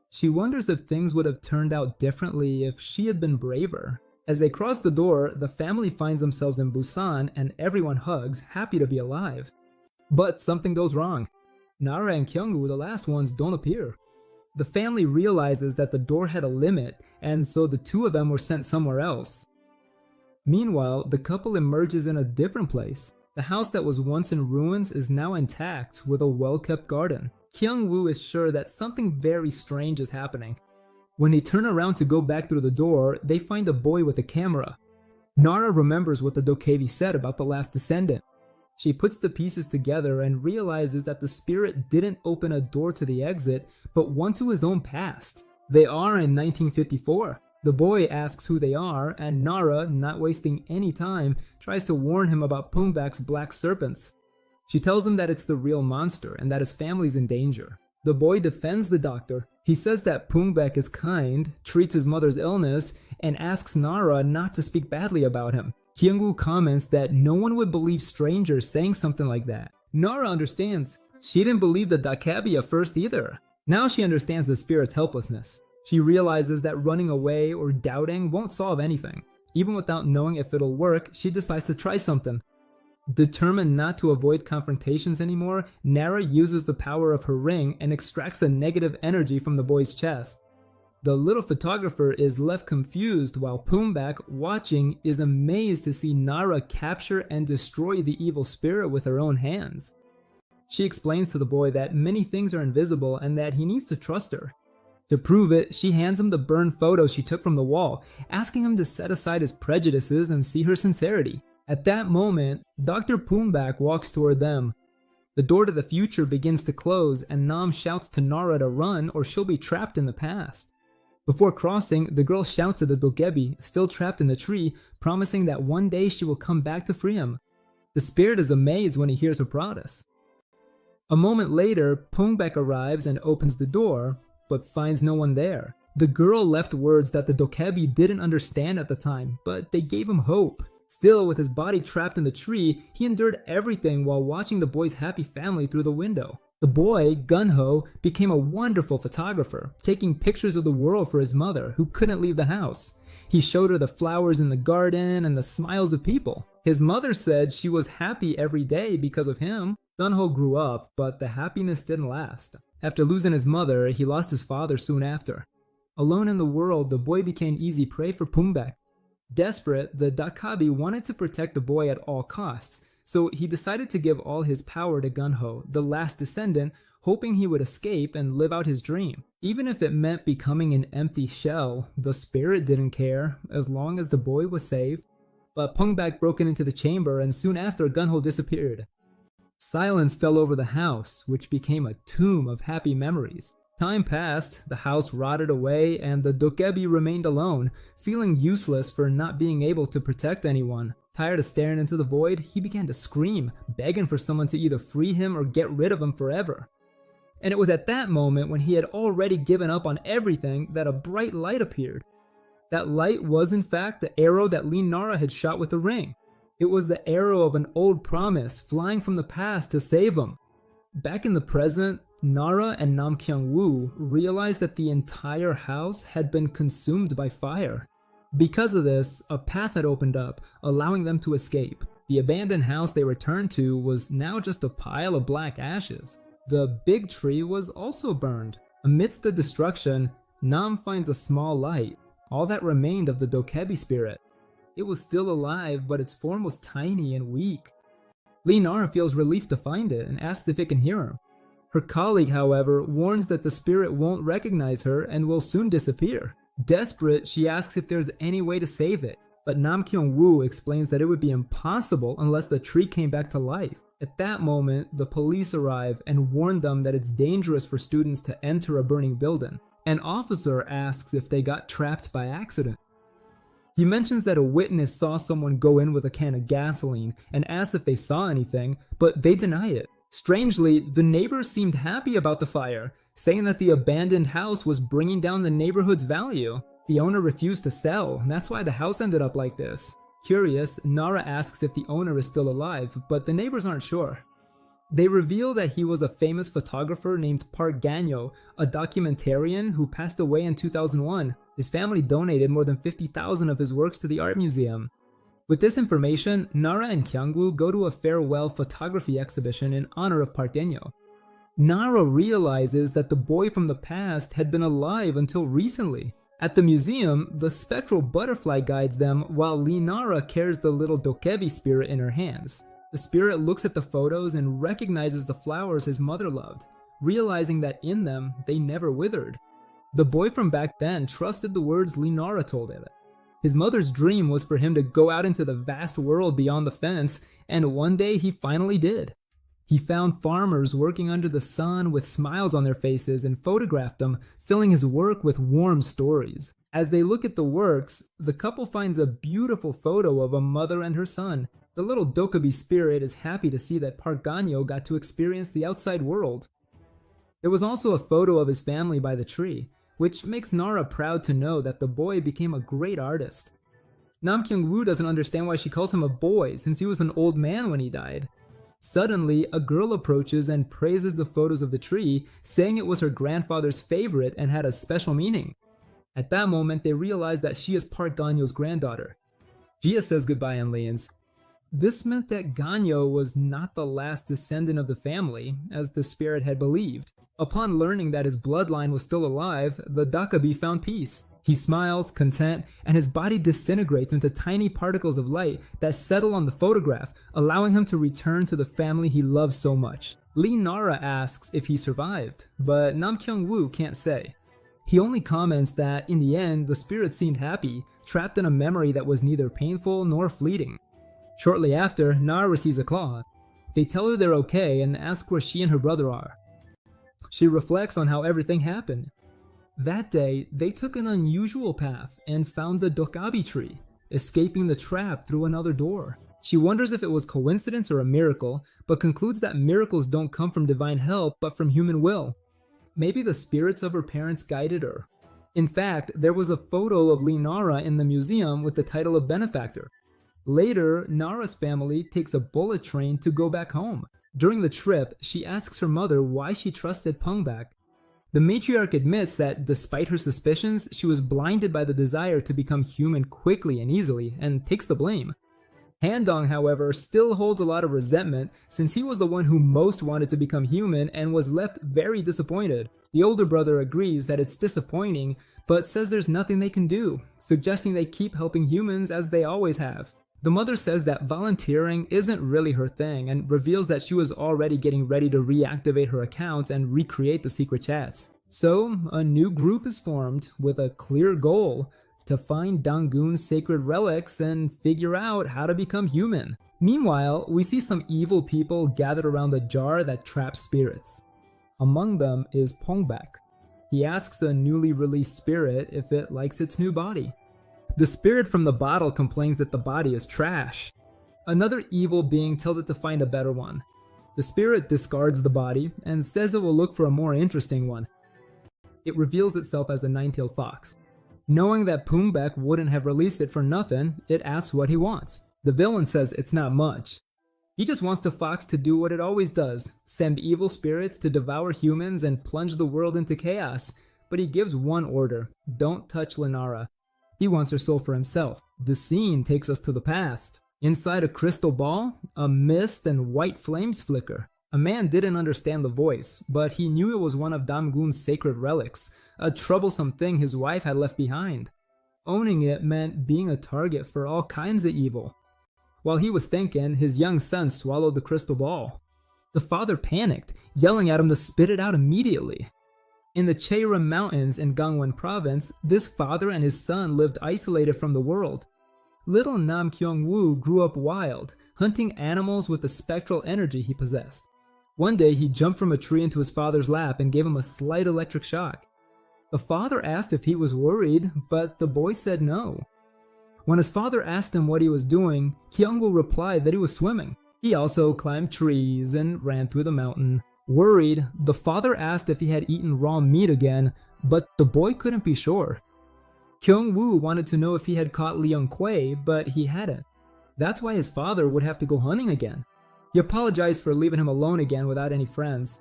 She wonders if things would have turned out differently if she had been braver. As they cross the door, the family finds themselves in Busan, and everyone hugs, happy to be alive. But something goes wrong. Nara and Kyungwoo, the last ones, don't appear. The family realizes that the door had a limit, and so the two of them were sent somewhere else. Meanwhile, the couple emerges in a different place. The house that was once in ruins is now intact, with a well-kept garden. Kyungwoo is sure that something very strange is happening. When they turn around to go back through the door, they find a boy with a camera. Nara remembers what the Dokkaebi said about the last descendant. She puts the pieces together and realizes that the spirit didn't open a door to the exit, but one to his own past. They are in 1954. The boy asks who they are, and Nara, not wasting any time, tries to warn him about Pungbak's black serpents. She tells him that it's the real monster and that his family's in danger. The boy defends the doctor. He says that Pungbak is kind, treats his mother's illness, and asks Nara not to speak badly about him. Kyung-woo comments that no one would believe strangers saying something like that. Nara understands. She didn't believe the Dakabi at first either. Now she understands the spirit's helplessness. She realizes that running away or doubting won't solve anything. Even without knowing if it'll work, she decides to try something. Determined not to avoid confrontations anymore, Nara uses the power of her ring and extracts the negative energy from the boy's chest. The little photographer is left confused while Pungbak, watching, is amazed to see Nara capture and destroy the evil spirit with her own hands. She explains to the boy that many things are invisible and that he needs to trust her. To prove it, she hands him the burned photo she took from the wall, asking him to set aside his prejudices and see her sincerity. At that moment, Dr. Pungbak walks toward them. The door to the future begins to close, and Nam shouts to Nara to run or she'll be trapped in the past. Before crossing, the girl shouts to the dokebi, still trapped in the tree, promising that one day she will come back to free him. The spirit is amazed when he hears her promise. A moment later, Pungbak arrives and opens the door, but finds no one there. The girl left words that the dokebi didn't understand at the time, but they gave him hope. Still, with his body trapped in the tree, he endured everything while watching the boy's happy family through the window. The boy, Gunho, became a wonderful photographer, taking pictures of the world for his mother, who couldn't leave the house. He showed her the flowers in the garden and the smiles of people. His mother said she was happy every day because of him. Gunho grew up, but the happiness didn't last. After losing his mother, he lost his father soon after. Alone in the world, the boy became easy prey for Pungbak. Desperate, the Dakabi wanted to protect the boy at all costs, so he decided to give all his power to Gunho, the last descendant, hoping he would escape and live out his dream. Even if it meant becoming an empty shell, the spirit didn't care, as long as the boy was saved. But Pungbak broke into the chamber, and soon after, Gunho disappeared. Silence fell over the house, which became a tomb of happy memories. Time passed, the house rotted away, and the dokebi remained alone, feeling useless for not being able to protect anyone. Tired of staring into the void, he began to scream, begging for someone to either free him or get rid of him forever. And it was at that moment, when he had already given up on everything, that a bright light appeared. That light was in fact the arrow that Lee Nara had shot with the ring. It was the arrow of an old promise, flying from the past to save him. Back in the present, Nara and Nam Kyung-woo realized that the entire house had been consumed by fire. Because of this, a path had opened up, allowing them to escape. The abandoned house they returned to was now just a pile of black ashes. The big tree was also burned. Amidst the destruction, Nam finds a small light, all that remained of the dokebi spirit. It was still alive, but its form was tiny and weak. Lee Nara feels relief to find it and asks if it can hear her. Her colleague, however, warns that the spirit won't recognize her and will soon disappear. Desperate, she asks if there's any way to save it, but Nam Kyung-woo explains that it would be impossible unless the tree came back to life. At that moment, the police arrive and warn them that it's dangerous for students to enter a burning building. An officer asks if they got trapped by accident. He mentions that a witness saw someone go in with a can of gasoline and asks if they saw anything, but they deny it. Strangely, the neighbors seemed happy about the fire, saying that the abandoned house was bringing down the neighborhood's value. The owner refused to sell, and that's why the house ended up like this. Curious, Nara asks if the owner is still alive, but the neighbors aren't sure. They reveal that he was a famous photographer named Park Ganyo, a documentarian who passed away in 2001. His family donated more than 50,000 of his works to the art museum. With this information, Nara and Kyung-woo go to a farewell photography exhibition in honor of Park Ganyo. Nara realizes that the boy from the past had been alive until recently. At the museum, the spectral butterfly guides them while Lee Nara carries the little dokebi spirit in her hands. The spirit looks at the photos and recognizes the flowers his mother loved, realizing that in them, they never withered. The boy from back then trusted the words Lee Nara told him. His mother's dream was for him to go out into the vast world beyond the fence, and one day he finally did. He found farmers working under the sun with smiles on their faces and photographed them, filling his work with warm stories. As they look at the works, the couple finds a beautiful photo of a mother and her son. The little Dokubi spirit is happy to see that Park Ganyo got to experience the outside world. There was also a photo of his family by the tree, which makes Nara proud to know that the boy became a great artist. Nam Kyung-woo doesn't understand why she calls him a boy since he was an old man when he died. Suddenly, a girl approaches and praises the photos of the tree, saying it was her grandfather's favorite and had a special meaning. At that moment, they realize that she is Park Ganyo's granddaughter. Jia says goodbye and leaves. This meant that Ganyo was not the last descendant of the family, as the spirit had believed. Upon learning that his bloodline was still alive, the Dakabi found peace. He smiles, content, and his body disintegrates into tiny particles of light that settle on the photograph, allowing him to return to the family he loves so much. Lee Nara asks if he survived, but Nam Kyung-woo can't say. He only comments that, in the end, the spirit seemed happy, trapped in a memory that was neither painful nor fleeting. Shortly after, Nara receives a call. They tell her they're okay and ask where she and her brother are. She reflects on how everything happened. That day, they took an unusual path and found the Dokabi tree, escaping the trap through another door. She wonders if it was coincidence or a miracle, but concludes that miracles don't come from divine help but from human will. Maybe the spirits of her parents guided her. In fact, there was a photo of Lee Nara in the museum with the title of benefactor. Later, Nara's family takes a bullet train to go back home. During the trip, she asks her mother why she trusted Pungbak. The matriarch admits that despite her suspicions, she was blinded by the desire to become human quickly and easily, and takes the blame. Handong, however, still holds a lot of resentment since he was the one who most wanted to become human and was left very disappointed. The older brother agrees that it's disappointing, but says there's nothing they can do, suggesting they keep helping humans as they always have. The mother says that volunteering isn't really her thing and reveals that she was already getting ready to reactivate her accounts and recreate the secret chats. So, a new group is formed with a clear goal: to find Dangun's sacred relics and figure out how to become human. Meanwhile, we see some evil people gathered around a jar that traps spirits. Among them is Pongbak. He asks the newly released spirit if it likes its new body. The spirit from the bottle complains that the body is trash. Another evil being tells it to find a better one. The spirit discards the body and says it will look for a more interesting one. It reveals itself as the nine-tailed fox. Knowing that Pungbak wouldn't have released it for nothing, it asks what he wants. The villain says it's not much. He just wants the fox to do what it always does: send evil spirits to devour humans and plunge the world into chaos. But he gives one order: don't touch Linara. He wants her soul for himself. The scene takes us to the past. Inside a crystal ball, a mist and white flames flicker. A man didn't understand the voice, but he knew it was one of Damgun's sacred relics, a troublesome thing his wife had left behind. Owning it meant being a target for all kinds of evil. While he was thinking, his young son swallowed the crystal ball. The father panicked, yelling at him to spit it out immediately. In the Cheira Mountains in Gangwon Province, this father and his son lived isolated from the world. Little Nam Kyung-woo grew up wild, hunting animals with the spectral energy he possessed. One day he jumped from a tree into his father's lap and gave him a slight electric shock. The father asked if he was worried, but the boy said no. When his father asked him what he was doing, Kyung-woo replied that he was swimming. He also climbed trees and ran through the mountain. Worried, the father asked if he had eaten raw meat again, but the boy couldn't be sure. Kyung-woo wanted to know if he had caught Leung Kwei, but he hadn't. That's why his father would have to go hunting again. He apologized for leaving him alone again without any friends.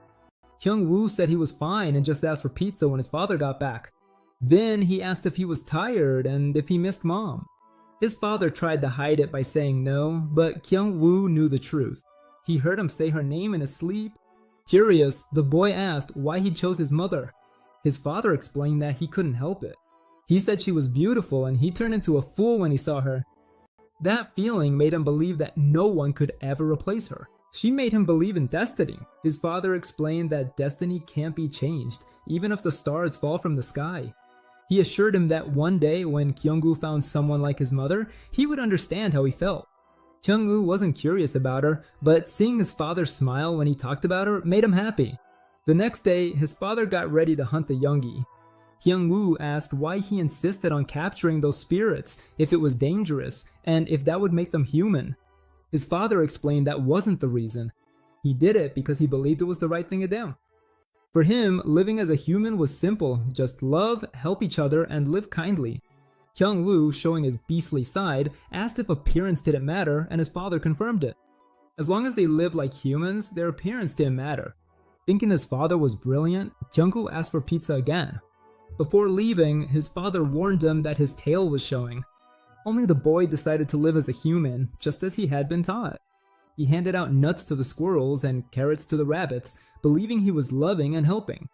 Kyung-woo said he was fine and just asked for pizza when his father got back. Then he asked if he was tired and if he missed mom. His father tried to hide it by saying no, but Kyung-woo knew the truth. He heard him say her name in his sleep. Curious, the boy asked why he chose his mother. His father explained that he couldn't help it. He said she was beautiful and he turned into a fool when he saw her. That feeling made him believe that no one could ever replace her. She made him believe in destiny. His father explained that destiny can't be changed, even if the stars fall from the sky. He assured him that one day when Kyung-woo found someone like his mother, he would understand how he felt. Kyung-woo wasn't curious about her, but seeing his father smile when he talked about her made him happy. The next day, his father got ready to hunt the youngie. Kyung-woo asked why he insisted on capturing those spirits, if it was dangerous, and if that would make them human. His father explained that wasn't the reason. He did it because he believed it was the right thing to do. For him, living as a human was simple, just love, help each other, and live kindly. Kyung-woo, showing his beastly side, asked if appearance didn't matter, and his father confirmed it. As long as they lived like humans, their appearance didn't matter. Thinking his father was brilliant, Kyung-woo asked for pizza again. Before leaving, his father warned him that his tail was showing. Only the boy decided to live as a human, just as he had been taught. He handed out nuts to the squirrels and carrots to the rabbits, believing he was loving and helping.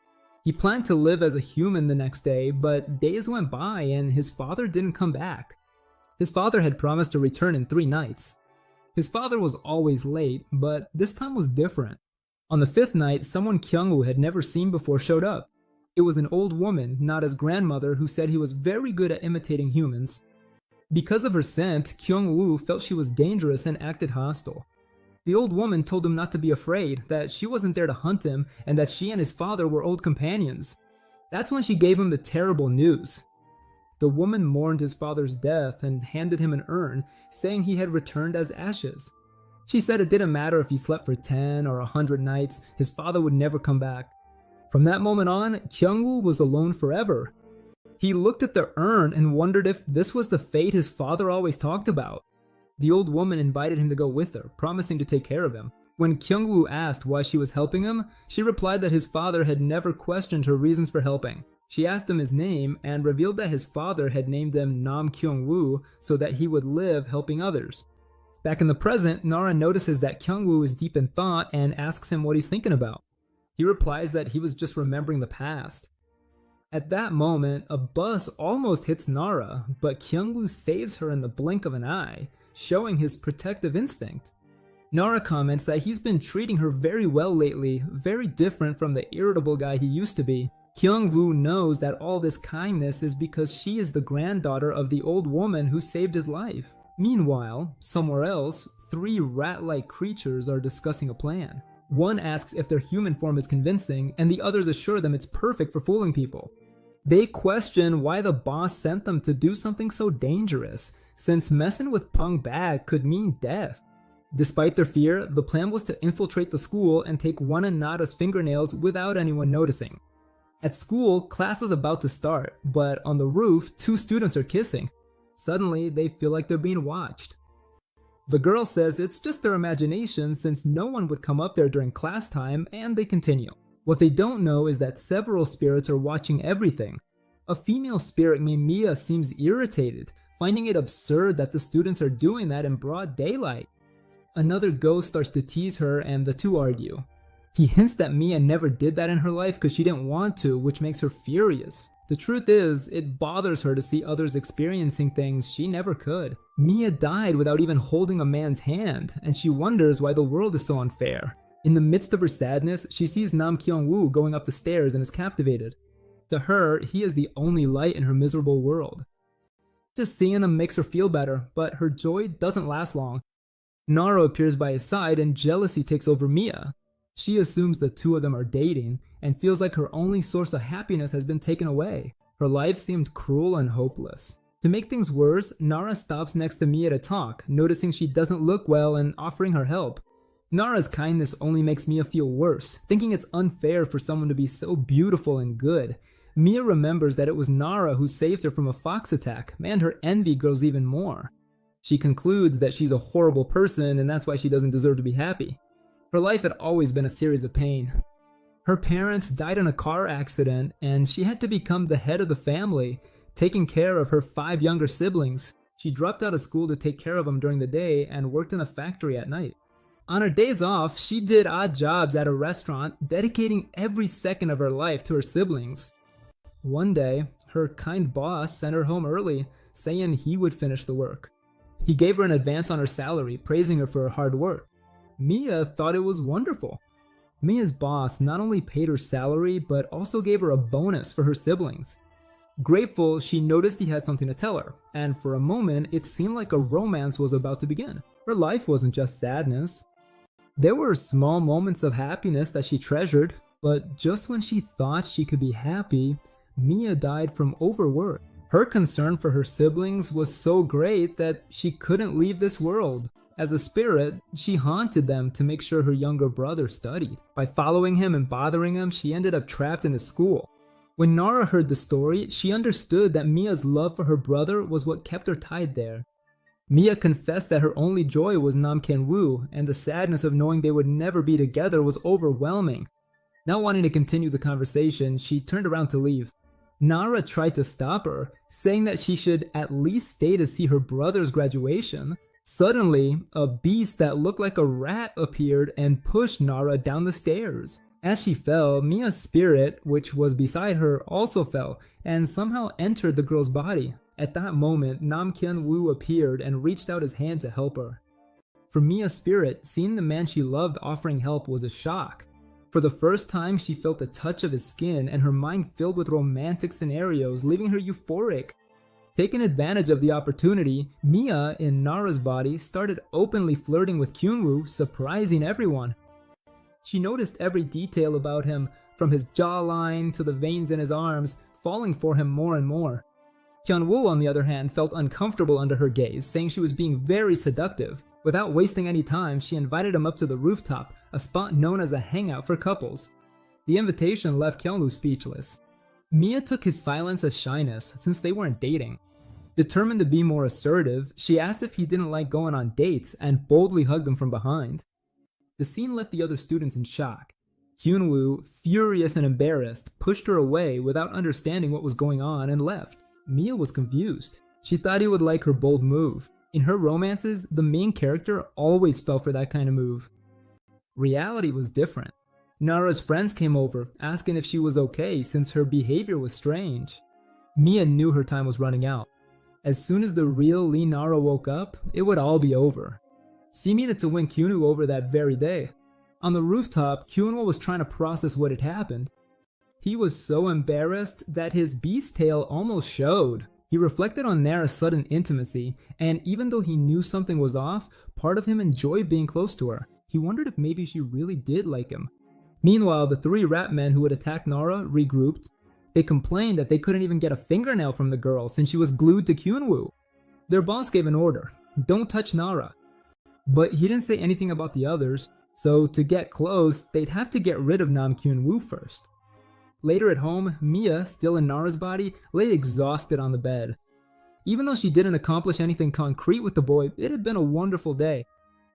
He planned to live as a human the next day, but days went by and his father didn't come back. His father had promised to return in 3 nights. His father was always late, but this time was different. On the 5th night, someone Kyung-woo had never seen before showed up. It was an old woman, not his grandmother, who said he was very good at imitating humans. Because of her scent, Kyung-woo felt she was dangerous and acted hostile. The old woman told him not to be afraid, that she wasn't there to hunt him, and that she and his father were old companions. That's when she gave him the terrible news. The woman mourned his father's death and handed him an urn, saying he had returned as ashes. She said it didn't matter if he slept for 10 or 100 nights, his father would never come back. From that moment on, Kyung-woo was alone forever. He looked at the urn and wondered if this was the fate his father always talked about. The old woman invited him to go with her, promising to take care of him. When Kyung-woo asked why she was helping him, she replied that his father had never questioned her reasons for helping. She asked him his name and revealed that his father had named him Nam Kyung-woo so that he would live helping others. Back in the present, Nara notices that Kyung-woo is deep in thought and asks him what he's thinking about. He replies that he was just remembering the past. At that moment, a bus almost hits Nara, but Kyung-woo saves her in the blink of an eye, showing his protective instinct. Nara comments that he's been treating her very well lately, very different from the irritable guy he used to be. Kyung-woo knows that all this kindness is because she is the granddaughter of the old woman who saved his life. Meanwhile, somewhere else, 3 rat-like creatures are discussing a plan. One asks if their human form is convincing, and the others assure them it's perfect for fooling people. They question why the boss sent them to do something so dangerous, since messing with Pung Bag could mean death. Despite their fear, the plan was to infiltrate the school and take one of Nada's fingernails without anyone noticing. At school, class is about to start, but on the roof, 2 students are kissing. Suddenly, they feel like they're being watched. The girl says it's just their imagination since no one would come up there during class time, and they continue. What they don't know is that several spirits are watching everything. A female spirit named Mia seems irritated, finding it absurd that the students are doing that in broad daylight. Another ghost starts to tease her and the 2 argue. He hints that Mia never did that in her life because she didn't want to, which makes her furious. The truth is, it bothers her to see others experiencing things she never could. Mia died without even holding a man's hand, and she wonders why the world is so unfair. In the midst of her sadness, she sees Nam Kyung-woo going up the stairs and is captivated. To her, he is the only light in her miserable world. Just seeing him makes her feel better, but her joy doesn't last long. Nara appears by his side and jealousy takes over Mia. She assumes the 2 of them are dating and feels like her only source of happiness has been taken away. Her life seemed cruel and hopeless. To make things worse, Nara stops next to Mia to talk, noticing she doesn't look well and offering her help. Nara's kindness only makes Mia feel worse, thinking it's unfair for someone to be so beautiful and good. Mia remembers that it was Nara who saved her from a fox attack, and her envy grows even more. She concludes that she's a horrible person and that's why she doesn't deserve to be happy. Her life had always been a series of pain. Her parents died in a car accident and she had to become the head of the family, taking care of her 5 younger siblings. She dropped out of school to take care of them during the day and worked in a factory at night. On her days off, she did odd jobs at a restaurant, dedicating every second of her life to her siblings. One day, her kind boss sent her home early, saying he would finish the work. He gave her an advance on her salary, praising her for her hard work. Mia thought it was wonderful. Mia's boss not only paid her salary, but also gave her a bonus for her siblings. Grateful, she noticed he had something to tell her, and for a moment, it seemed like a romance was about to begin. Her life wasn't just sadness. There were small moments of happiness that she treasured, but just when she thought she could be happy, Mia died from overwork. Her concern for her siblings was so great that she couldn't leave this world. As a spirit, she haunted them to make sure her younger brother studied. By following him and bothering him, she ended up trapped in his school. When Nara heard the story, she understood that Mia's love for her brother was what kept her tied there. Mia confessed that her only joy was Namkien-woo, and the sadness of knowing they would never be together was overwhelming. Not wanting to continue the conversation, she turned around to leave. Nara tried to stop her, saying that she should at least stay to see her brother's graduation. Suddenly, a beast that looked like a rat appeared and pushed Nara down the stairs. As she fell, Mia's spirit, which was beside her, also fell and somehow entered the girl's body. At that moment, Namkien-woo appeared and reached out his hand to help her. For Mia's spirit, seeing the man she loved offering help was a shock. For the first time, she felt the touch of his skin and her mind filled with romantic scenarios, leaving her euphoric. Taking advantage of the opportunity, Mia, in Nara's body, started openly flirting with Kyunwoo, surprising everyone. She noticed every detail about him, from his jawline to the veins in his arms, falling for him more and more. Kyunwoo, on the other hand, felt uncomfortable under her gaze, saying she was being very seductive. Without wasting any time, she invited him up to the rooftop, a spot known as a hangout for couples. The invitation left Kyunwoo speechless. Mia took his silence as shyness, since they weren't dating. Determined to be more assertive, she asked if he didn't like going on dates and boldly hugged him from behind. The scene left the other students in shock. Kyunwoo, furious and embarrassed, pushed her away without understanding what was going on and left. Mia was confused. She thought he would like her bold move. In her romances, the main character always fell for that kind of move. Reality was different. Nara's friends came over, asking if she was okay since her behavior was strange. Mia knew her time was running out. As soon as the real Lee Nara woke up, it would all be over. She needed to win Kyunwoo over that very day. On the rooftop, Kyunwoo was trying to process what had happened. He was so embarrassed that his beast tail almost showed. He reflected on Nara's sudden intimacy, and even though he knew something was off, part of him enjoyed being close to her. He wondered if maybe she really did like him. Meanwhile, the three rat men who had attacked Nara regrouped. They complained that they couldn't even get a fingernail from the girl since she was glued to Kyunwoo. Their boss gave an order, don't touch Nara. But he didn't say anything about the others, so to get close, they'd have to get rid of Namkien-woo first. Later at home, Mia, still in Nara's body, lay exhausted on the bed. Even though she didn't accomplish anything concrete with the boy, it had been a wonderful day.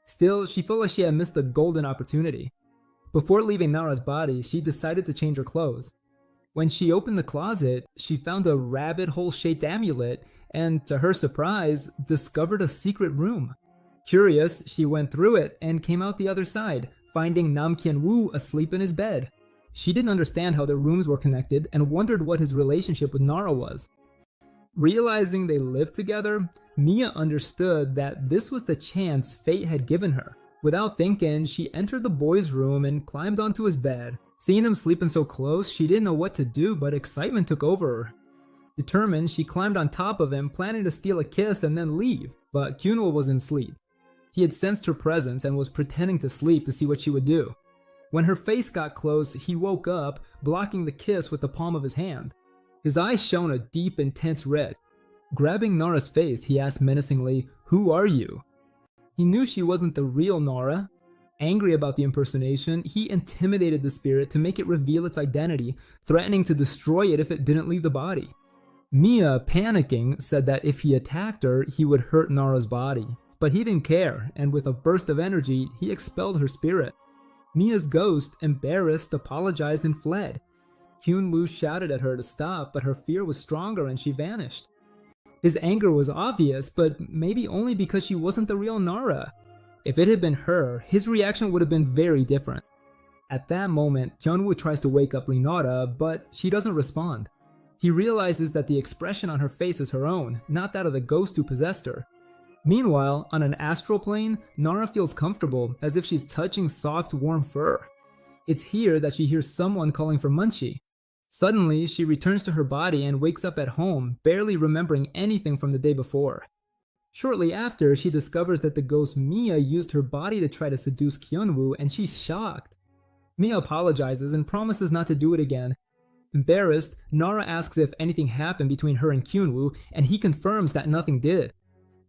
Still, she felt like she had missed a golden opportunity. Before leaving Nara's body, she decided to change her clothes. When she opened the closet, she found a rabbit hole-shaped amulet and, to her surprise, discovered a secret room. Curious, she went through it and came out the other side, finding Namkien-woo asleep in his bed. She didn't understand how their rooms were connected and wondered what his relationship with Nara was. Realizing they lived together, Mia understood that this was the chance fate had given her. Without thinking, she entered the boy's room and climbed onto his bed. Seeing him sleeping so close, she didn't know what to do, but excitement took over her. Determined, she climbed on top of him, planning to steal a kiss and then leave, but Kyunwoo was in sleep. He had sensed her presence and was pretending to sleep to see what she would do. When her face got close, he woke up, blocking the kiss with the palm of his hand. His eyes shone a deep, intense red. Grabbing Nara's face, he asked menacingly, "Who are you?" He knew she wasn't the real Nara. Angry about the impersonation, he intimidated the spirit to make it reveal its identity, threatening to destroy it if it didn't leave the body. Mia, panicking, said that if he attacked her, he would hurt Nara's body. But he didn't care, and with a burst of energy, he expelled her spirit. Mia's ghost, embarrassed, apologized and fled. Kyunwoo shouted at her to stop, but her fear was stronger and she vanished. His anger was obvious, but maybe only because she wasn't the real Nara. If it had been her, his reaction would have been very different. At that moment, Kyunwoo tries to wake up Nara, but she doesn't respond. He realizes that the expression on her face is her own, not that of the ghost who possessed her. Meanwhile, on an astral plane, Nara feels comfortable, as if she's touching soft, warm fur. It's here that she hears someone calling for Munchie. Suddenly, she returns to her body and wakes up at home, barely remembering anything from the day before. Shortly after, she discovers that the ghost Mia used her body to try to seduce Kyunwoo, and she's shocked. Mia apologizes and promises not to do it again. Embarrassed, Nara asks if anything happened between her and Kyunwoo, and he confirms that nothing did.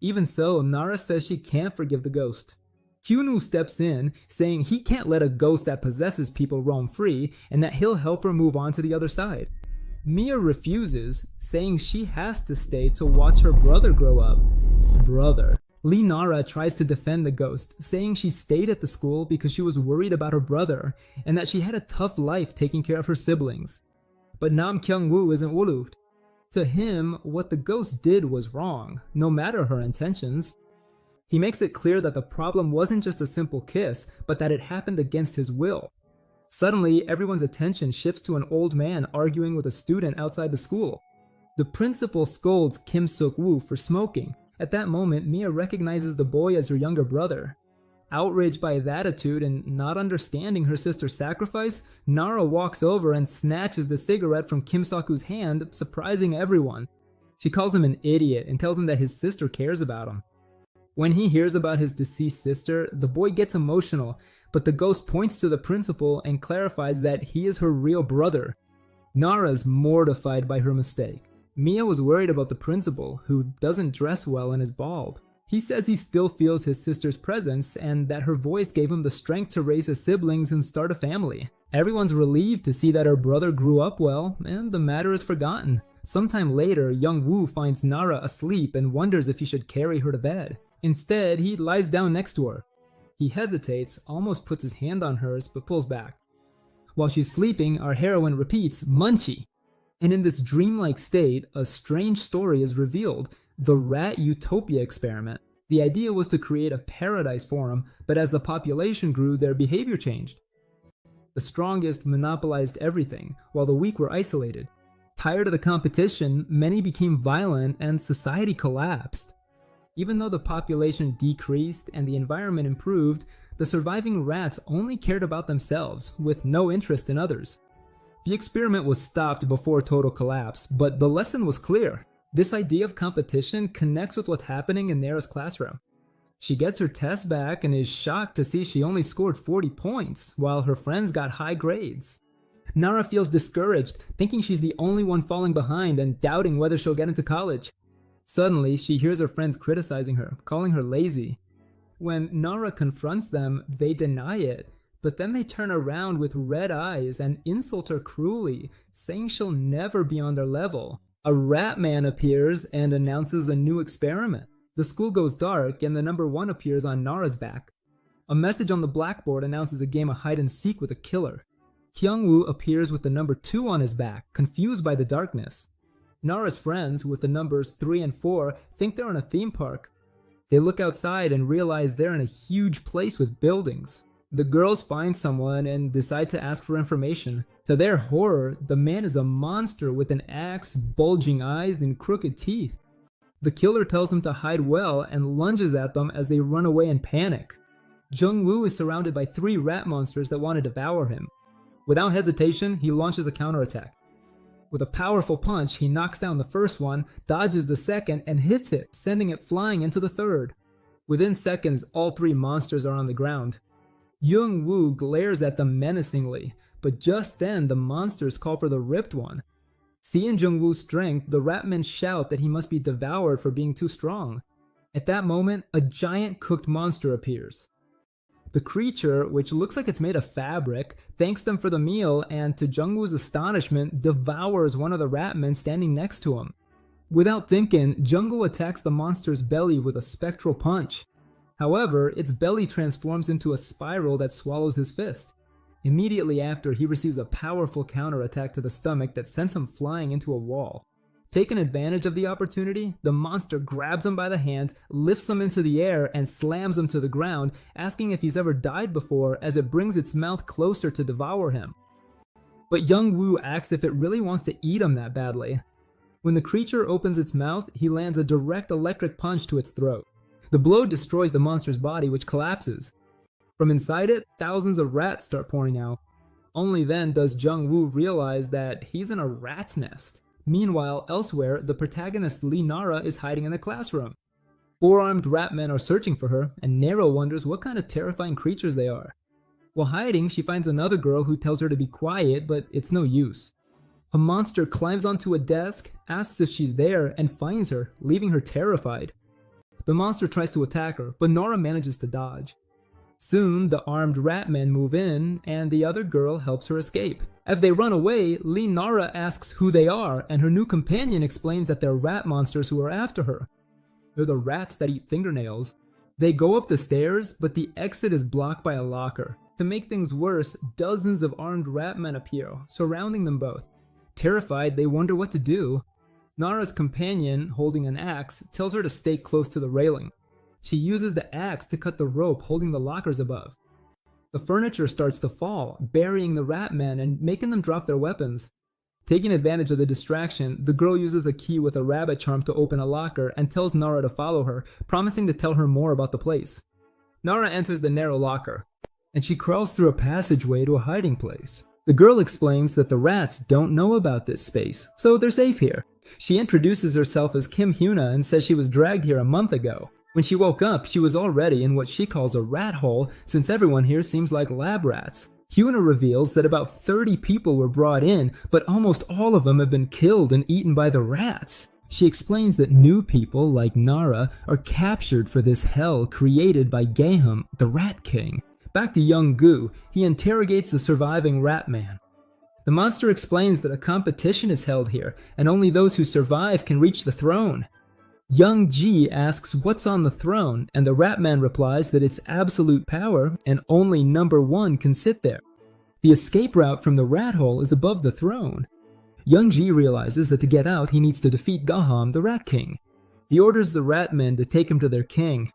Even so, Nara says she can't forgive the ghost. Kyunwoo steps in, saying he can't let a ghost that possesses people roam free, and that he'll help her move on to the other side. Mia refuses, saying she has to stay to watch her brother grow up. Brother. Lee Nara tries to defend the ghost, saying she stayed at the school because she was worried about her brother, and that she had a tough life taking care of her siblings. But Nam Kyung-woo isn't wooled. To him, what the ghost did was wrong, no matter her intentions. He makes it clear that the problem wasn't just a simple kiss, but that it happened against his will. Suddenly, everyone's attention shifts to an old man arguing with a student outside the school. The principal scolds Kim Suk-woo for smoking. At that moment, Mia recognizes the boy as her younger brother. Outraged by that attitude and not understanding her sister's sacrifice, Nara walks over and snatches the cigarette from Kim Suk-woo's hand, surprising everyone. She calls him an idiot and tells him that his sister cares about him. When he hears about his deceased sister, the boy gets emotional, but the ghost points to the principal and clarifies that he is her real brother. Nara's mortified by her mistake. Mia was worried about the principal, who doesn't dress well and is bald. He says he still feels his sister's presence and that her voice gave him the strength to raise his siblings and start a family. Everyone's relieved to see that her brother grew up well, and the matter is forgotten. Sometime later, young Woo finds Nara asleep and wonders if he should carry her to bed. Instead, he lies down next to her. He hesitates, almost puts his hand on hers, but pulls back. While she's sleeping, our heroine repeats, "Munchie!" And in this dreamlike state, a strange story is revealed, the Rat Utopia experiment. The idea was to create a paradise for them, but as the population grew, their behavior changed. The strongest monopolized everything, while the weak were isolated. Tired of the competition, many became violent and society collapsed. Even though the population decreased and the environment improved, the surviving rats only cared about themselves, with no interest in others. The experiment was stopped before total collapse, but the lesson was clear. This idea of competition connects with what's happening in Nara's classroom. She gets her test back and is shocked to see she only scored 40 points, while her friends got high grades. Nara feels discouraged, thinking she's the only one falling behind and doubting whether she'll get into college. Suddenly, she hears her friends criticizing her, calling her lazy. When Nara confronts them, they deny it, but then they turn around with red eyes and insult her cruelly, saying she'll never be on their level. A rat man appears and announces a new experiment. The school goes dark and the number 1 appears on Nara's back. A message on the blackboard announces a game of hide and seek with a killer. Kyung-woo appears with the number 2 on his back, confused by the darkness. Nara's friends, with the numbers 3 and 4, think they're in a theme park. They look outside and realize they're in a huge place with buildings. The girls find someone and decide to ask for information. To their horror, the man is a monster with an axe, bulging eyes, and crooked teeth. The killer tells them to hide well and lunges at them as they run away in panic. Jung-woo is surrounded by 3 rat monsters that want to devour him. Without hesitation, he launches a counterattack. With a powerful punch, he knocks down the first one, dodges the second, and hits it, sending it flying into the third. Within seconds, all 3 monsters are on the ground. Jung-woo glares at them menacingly, but just then the monsters call for the ripped one. Seeing Jung-woo's strength, the ratmen shout that he must be devoured for being too strong. At that moment, a giant cooked monster appears. The creature, which looks like it's made of fabric, thanks them for the meal and, to Jung-woo's astonishment, devours one of the ratmen standing next to him. Without thinking, Jung-woo attacks the monster's belly with a spectral punch. However, its belly transforms into a spiral that swallows his fist. Immediately after, he receives a powerful counterattack to the stomach that sends him flying into a wall. Taking advantage of the opportunity, the monster grabs him by the hand, lifts him into the air, and slams him to the ground, asking if he's ever died before as it brings its mouth closer to devour him. But Jung-woo acts if it really wants to eat him that badly. When the creature opens its mouth, he lands a direct electric punch to its throat. The blow destroys the monster's body, which collapses. From inside it, thousands of rats start pouring out. Only then does Jung-woo realize that he's in a rat's nest. Meanwhile, elsewhere, the protagonist Lee Nara is hiding in the classroom. 4 armed ratmen are searching for her, and Nara wonders what kind of terrifying creatures they are. While hiding, she finds another girl who tells her to be quiet, but it's no use. A monster climbs onto a desk, asks if she's there, and finds her, leaving her terrified. The monster tries to attack her, but Nora manages to dodge. Soon, the armed rat men move in, and the other girl helps her escape. As they run away, Nara asks who they are, and her new companion explains that they're rat monsters who are after her. They're the rats that eat fingernails. They go up the stairs, but the exit is blocked by a locker. To make things worse, dozens of armed rat men appear, surrounding them both. Terrified, they wonder what to do. Nara's companion, holding an axe, tells her to stay close to the railing. She uses the axe to cut the rope holding the lockers above. The furniture starts to fall, burying the rat men and making them drop their weapons. Taking advantage of the distraction, the girl uses a key with a rabbit charm to open a locker and tells Nara to follow her, promising to tell her more about the place. Nara enters the narrow locker, and she crawls through a passageway to a hiding place. The girl explains that the rats don't know about this space, so they're safe here. She introduces herself as Kim Hyuna and says she was dragged here a month ago. When she woke up, she was already in what she calls a rat hole, since everyone here seems like lab rats. Hyuna reveals that about 30 people were brought in, but almost all of them have been killed and eaten by the rats. She explains that new people, like Nara, are captured for this hell created by Gaham, the Rat King. Back to Young Gu, he interrogates the surviving rat man. The monster explains that a competition is held here, and only those who survive can reach the throne. Young Ji asks what's on the throne, and the rat man replies that it's absolute power and only number 1 can sit there. The escape route from the rat hole is above the throne. Young Ji realizes that to get out he needs to defeat Gaham, the Rat King. He orders the rat men to take him to their king.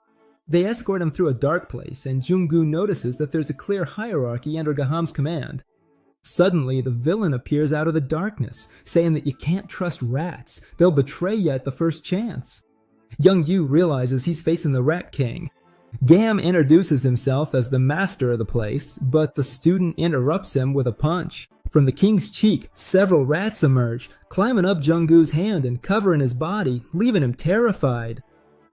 They escort him through a dark place, and Jung-gu notices that there's a clear hierarchy under Gaham's command. Suddenly, the villain appears out of the darkness, saying that you can't trust rats, they'll betray you at the first chance. Young Yu realizes he's facing the Rat King. Gam introduces himself as the master of the place, but the student interrupts him with a punch. From the king's cheek, several rats emerge, climbing up Jung-gu's hand and covering his body, leaving him terrified.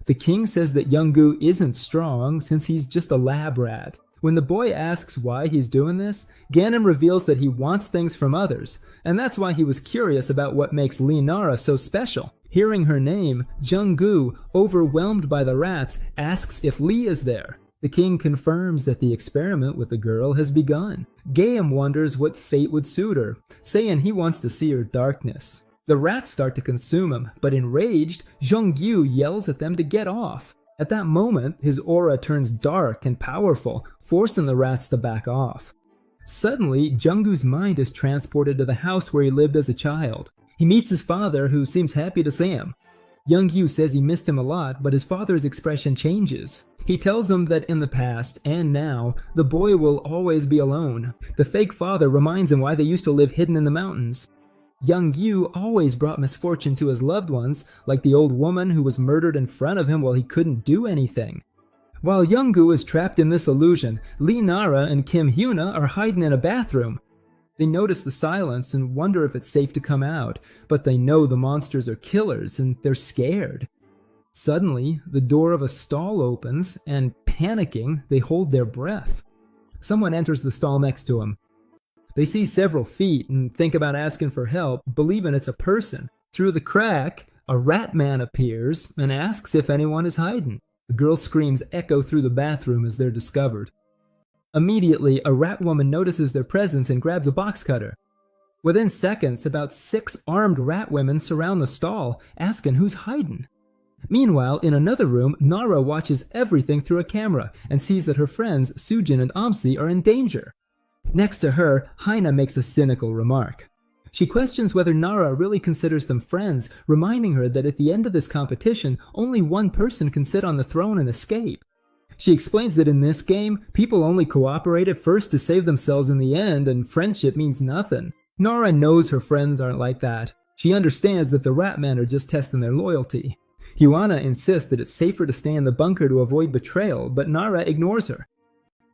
The king says that Young-gu isn't strong since he's just a lab rat. When the boy asks why he's doing this, Ganem reveals that he wants things from others, and that's why he was curious about what makes Nara so special. Hearing her name, Jung-gu, overwhelmed by the rats, asks if Lee is there. The king confirms that the experiment with the girl has begun. Gaem wonders what fate would suit her, saying he wants to see her darkness. The rats start to consume him, but enraged, Jung-gu yells at them to get off. At that moment, his aura turns dark and powerful, forcing the rats to back off. Suddenly, Jung-gu's mind is transported to the house where he lived as a child. He meets his father, who seems happy to see him. Young-gu says he missed him a lot, but his father's expression changes. He tells him that in the past, and now, the boy will always be alone. The fake father reminds him why they used to live hidden in the mountains. Young-gu always brought misfortune to his loved ones, like the old woman who was murdered in front of him while he couldn't do anything. While Young-gu is trapped in this illusion, Nara and Kim Hyuna are hiding in a bathroom. They notice the silence and wonder if it's safe to come out, but they know the monsters are killers and they're scared. Suddenly, the door of a stall opens, and panicking, they hold their breath. Someone enters the stall next to him. They see several feet and think about asking for help, believing it's a person. Through the crack, a rat man appears and asks if anyone is hiding. The girls' screams echo through the bathroom as they're discovered. Immediately, a rat woman notices their presence and grabs a box cutter. Within seconds, about 6 armed rat women surround the stall, asking who's hiding. Meanwhile, in another room, Nara watches everything through a camera and sees that her friends Sujin and Amsi are in danger. Next to her, Haina makes a cynical remark. She questions whether Nara really considers them friends, reminding her that at the end of this competition, only one person can sit on the throne and escape. She explains that in this game, people only cooperate at first to save themselves in the end, and friendship means nothing. Nara knows her friends aren't like that. She understands that the rat men are just testing their loyalty. Hyuna insists that it's safer to stay in the bunker to avoid betrayal, but Nara ignores her.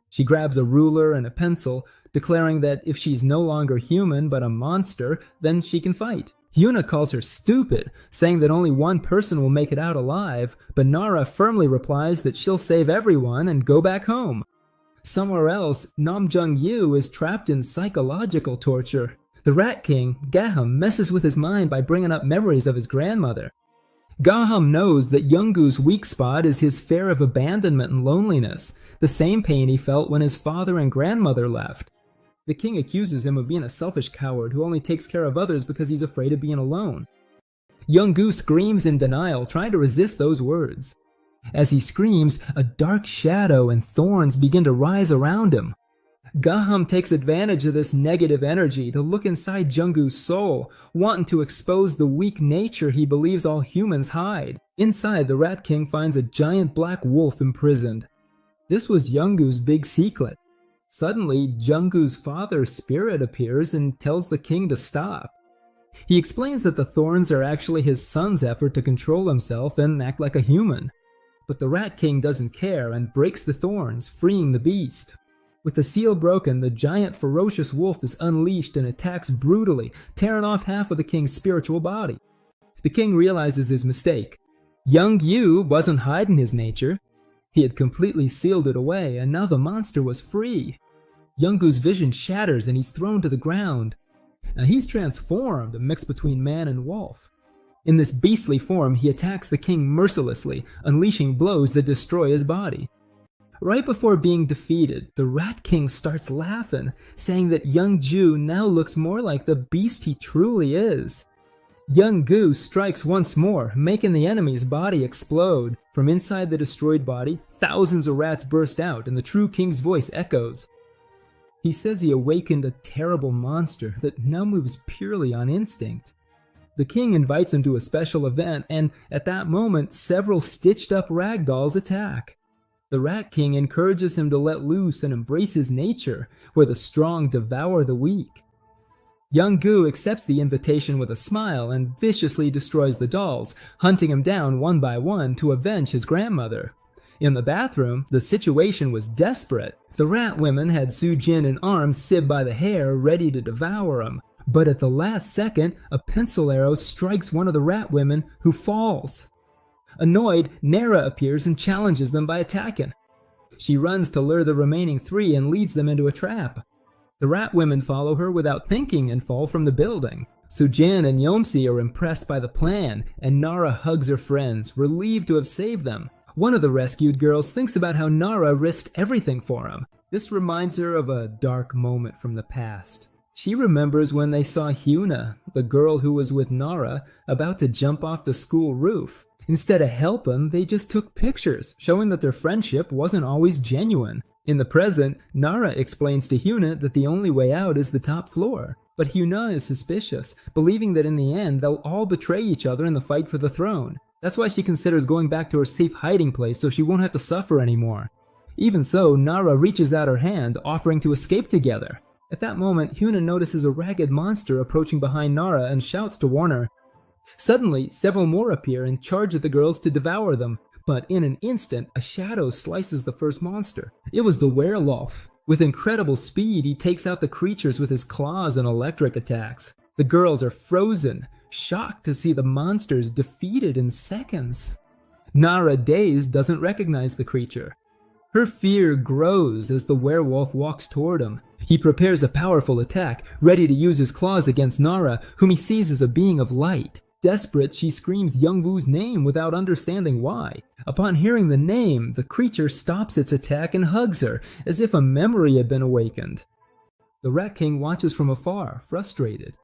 She grabs a ruler and a pencil, declaring that if she's no longer human but a monster, then she can fight. Hyuna calls her stupid, saying that only one person will make it out alive, but Nara firmly replies that she'll save everyone and go back home. Somewhere else, Nam Jung-yu is trapped in psychological torture. The Rat King, Gaham, messes with his mind by bringing up memories of his grandmother. Gaham knows that Youngoo's weak spot is his fear of abandonment and loneliness, the same pain he felt when his father and grandmother left. The king accuses him of being a selfish coward who only takes care of others because he's afraid of being alone. Youngoo screams in denial, trying to resist those words. As he screams, a dark shadow and thorns begin to rise around him. Gaham takes advantage of this negative energy to look inside Jungoo's soul, wanting to expose the weak nature he believes all humans hide. Inside, the Rat King finds a giant black wolf imprisoned. This was Youngoo's big secret. Suddenly, Jungoo's father's spirit appears and tells the king to stop. He explains that the thorns are actually his son's effort to control himself and act like a human. But the Rat King doesn't care and breaks the thorns, freeing the beast. With the seal broken, the giant ferocious wolf is unleashed and attacks brutally, tearing off half of the king's spiritual body. The king realizes his mistake. Youngoo wasn't hiding his nature. He had completely sealed it away, and now the monster was free. Youngoo's vision shatters and he's thrown to the ground. Now he's transformed, a mix between man and wolf. In this beastly form, he attacks the king mercilessly, unleashing blows that destroy his body. Right before being defeated, the Rat King starts laughing, saying that Youngoo now looks more like the beast he truly is. Youngoo strikes once more, making the enemy's body explode. From inside the destroyed body, thousands of rats burst out and the true king's voice echoes. He says he awakened a terrible monster that now moves purely on instinct. The king invites him to a special event, and at that moment, several stitched-up ragdolls attack. The Rat King encourages him to let loose and embrace his nature, where the strong devour the weak. Youngoo accepts the invitation with a smile and viciously destroys the dolls, hunting him down one by one to avenge his grandmother. In the bathroom, the situation was desperate. The rat women had Sujin in arms, Sib by the hair, ready to devour him. But at the last second, a pencil arrow strikes one of the rat women, who falls. Annoyed, Nara appears and challenges them by attacking. She runs to lure the remaining three and leads them into a trap. The rat women follow her without thinking and fall from the building. Sujin and Yomsi are impressed by the plan, and Nara hugs her friends, relieved to have saved them. One of the rescued girls thinks about how Nara risked everything for him. This reminds her of a dark moment from the past. She remembers when they saw Hyuna, the girl who was with Nara, about to jump off the school roof. Instead of helping, they just took pictures, showing that their friendship wasn't always genuine. In the present, Nara explains to Hyuna that the only way out is the top floor. But Hyuna is suspicious, believing that in the end they'll all betray each other in the fight for the throne. That's why she considers going back to her safe hiding place so she won't have to suffer anymore. Even so, Nara reaches out her hand, offering to escape together. At that moment, Hyuna notices a ragged monster approaching behind Nara and shouts to warn her. Suddenly, several more appear and charge at the girls to devour them, but in an instant, a shadow slices the first monster. It was the werewolf. With incredible speed, he takes out the creatures with his claws and electric attacks. The girls are frozen, shocked to see the monsters defeated in seconds. Nara, dazed, doesn't recognize the creature. Her fear grows as the werewolf walks toward him. He prepares a powerful attack, ready to use his claws against Nara, whom he sees as a being of light. Desperate, she screams Youngwoo's name without understanding why. Upon hearing the name, the creature stops its attack and hugs her, as if a memory had been awakened. The Rat King watches from afar, frustrated.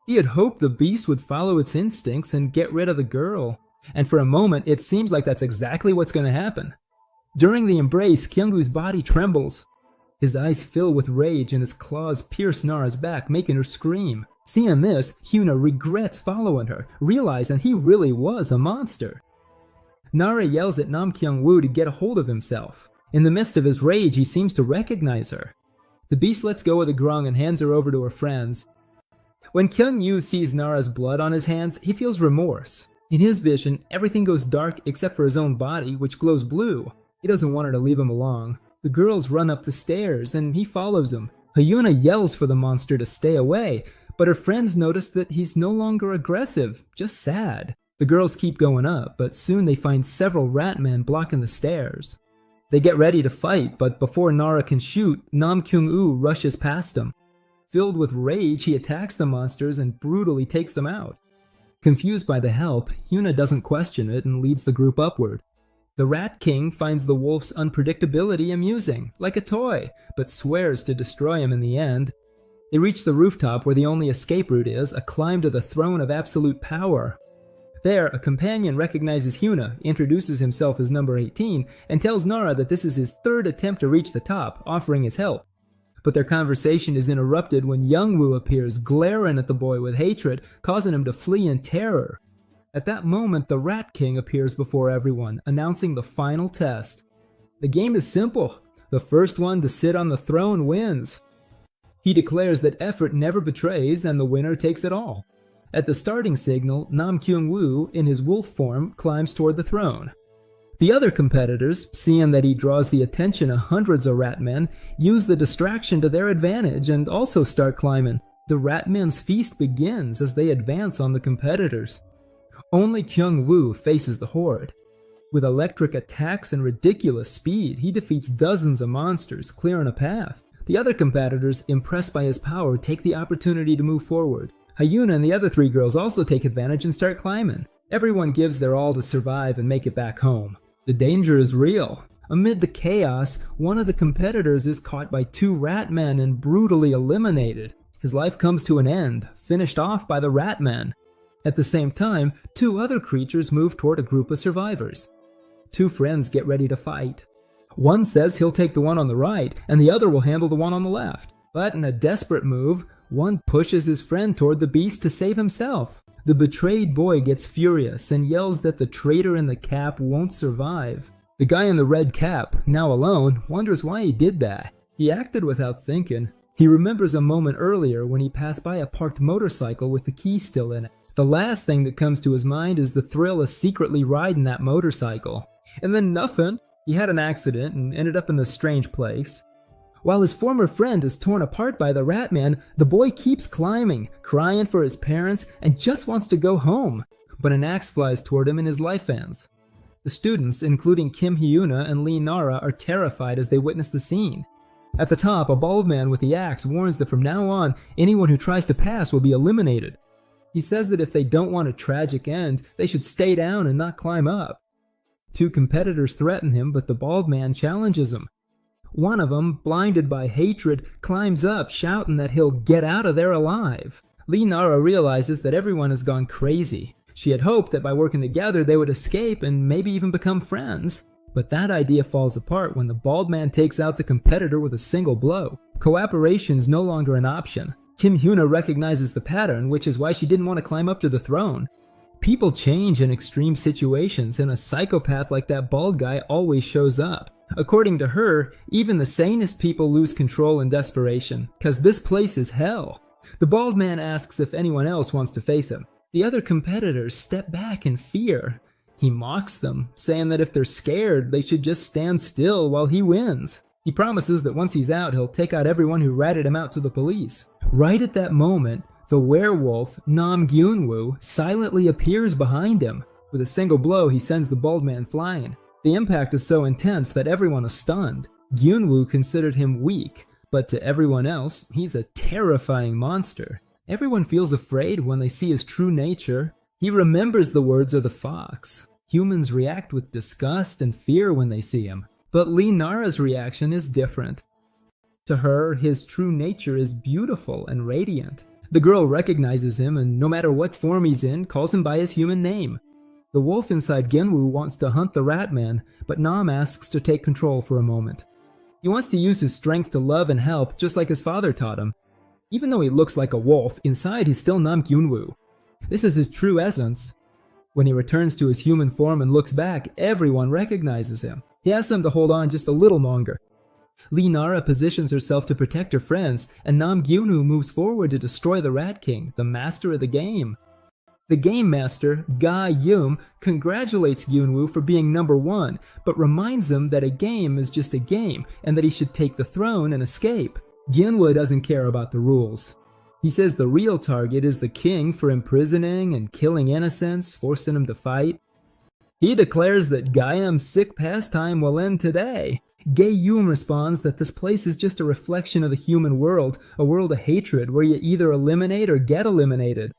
He had hoped the beast would follow its instincts and get rid of the girl. And for a moment, it seems like that's exactly what's going to happen. During the embrace, Kyungwoo's body trembles. His eyes fill with rage and his claws pierce Nara's back, making her scream. Seeing this, Hyuna regrets following her, realizing he really was a monster. Nara yells at Nam Kyungwoo to get a hold of himself. In the midst of his rage, he seems to recognize her. The beast lets go of the grung and hands her over to her friends. When Kyungwoo sees Nara's blood on his hands, he feels remorse. In his vision, everything goes dark except for his own body, which glows blue. He doesn't want her to leave him alone. The girls run up the stairs, and he follows them. Hyuna yells for the monster to stay away, but her friends notice that he's no longer aggressive, just sad. The girls keep going up, but soon they find several rat men blocking the stairs. They get ready to fight, but before Nara can shoot, Nam Kyung-woo rushes past him. Filled with rage, he attacks the monsters and brutally takes them out. Confused by the help, Hyuna doesn't question it and leads the group upward. The Rat King finds the wolf's unpredictability amusing, like a toy, but swears to destroy him in the end. They reach the rooftop where the only escape route is, a climb to the throne of absolute power. There, a companion recognizes Hyuna, introduces himself as number 18, and tells Nara that this is his third attempt to reach the top, offering his help. But their conversation is interrupted when Youngwoo appears, glaring at the boy with hatred, causing him to flee in terror. At that moment, the Rat King appears before everyone, announcing the final test. The game is simple. The first one to sit on the throne wins. He declares that effort never betrays and the winner takes it all. At the starting signal, Nam Kyung-woo, in his wolf form, climbs toward the throne. The other competitors, seeing that he draws the attention of hundreds of Ratmen, use the distraction to their advantage and also start climbing. The Ratmen's feast begins as they advance on the competitors. Only Kyung-woo faces the horde. With electric attacks and ridiculous speed, he defeats dozens of monsters, clearing a path. The other competitors, impressed by his power, take the opportunity to move forward. Hyuna and the other three girls also take advantage and start climbing. Everyone gives their all to survive and make it back home. The danger is real. Amid the chaos, one of the competitors is caught by two Ratmen and brutally eliminated. His life comes to an end, finished off by the Ratmen. At the same time, two other creatures move toward a group of survivors. Two friends get ready to fight. One says he'll take the one on the right, and the other will handle the one on the left. But in a desperate move, one pushes his friend toward the beast to save himself. The betrayed boy gets furious and yells that the traitor in the cap won't survive. The guy in the red cap, now alone, wonders why he did that. He acted without thinking. He remembers a moment earlier when he passed by a parked motorcycle with the key still in it. The last thing that comes to his mind is the thrill of secretly riding that motorcycle. And then nothing. He had an accident and ended up in this strange place. While his former friend is torn apart by the Ratman, the boy keeps climbing, crying for his parents, and just wants to go home. But an axe flies toward him and his life ends. The students, including Kim Hyuna and Lee Nara, are terrified as they witness the scene. At the top, a bald man with the axe warns that from now on, anyone who tries to pass will be eliminated. He says that if they don't want a tragic end, they should stay down and not climb up. Two competitors threaten him, but the bald man challenges him. One of them, blinded by hatred, climbs up, shouting that he'll get out of there alive. Lee Nara realizes that everyone has gone crazy. She had hoped that by working together they would escape and maybe even become friends. But that idea falls apart when the bald man takes out the competitor with a single blow. Cooperation is no longer an option. Kim Hyuna recognizes the pattern, which is why she didn't want to climb up to the throne. People change in extreme situations, and a psychopath like that bald guy always shows up. According to her, even the sanest people lose control in desperation, cause this place is hell. The bald man asks if anyone else wants to face him. The other competitors step back in fear. He mocks them, saying that if they're scared, they should just stand still while he wins. He promises that once he's out, he'll take out everyone who ratted him out to the police. Right at that moment, the werewolf, Nam Kyung-woo, silently appears behind him. With a single blow, he sends the bald man flying. The impact is so intense that everyone is stunned. Kyung-woo considered him weak, but to everyone else, he's a terrifying monster. Everyone feels afraid when they see his true nature. He remembers the words of the fox. Humans react with disgust and fear when they see him. But Lee Nara's reaction is different. To her, his true nature is beautiful and radiant. The girl recognizes him and no matter what form he's in, calls him by his human name. The wolf inside Genwoo wants to hunt the Ratman, but Nam asks to take control for a moment. He wants to use his strength to love and help, just like his father taught him. Even though he looks like a wolf, inside he's still Nam Kyung-woo. This is his true essence. When he returns to his human form and looks back, everyone recognizes him. He asks them to hold on just a little longer. Lee Nara positions herself to protect her friends, and Nam Kyung-woo moves forward to destroy the Rat King, the master of the game. The game master, Ga Yum, congratulates Kyung-woo for being number one, but reminds him that a game is just a game, and that he should take the throne and escape. Kyung-woo doesn't care about the rules. He says the real target is the king for imprisoning and killing innocents, forcing him to fight. He declares that Gayam's sick pastime will end today. Gae-yoon responds that this place is just a reflection of the human world, a world of hatred where you either eliminate or get eliminated.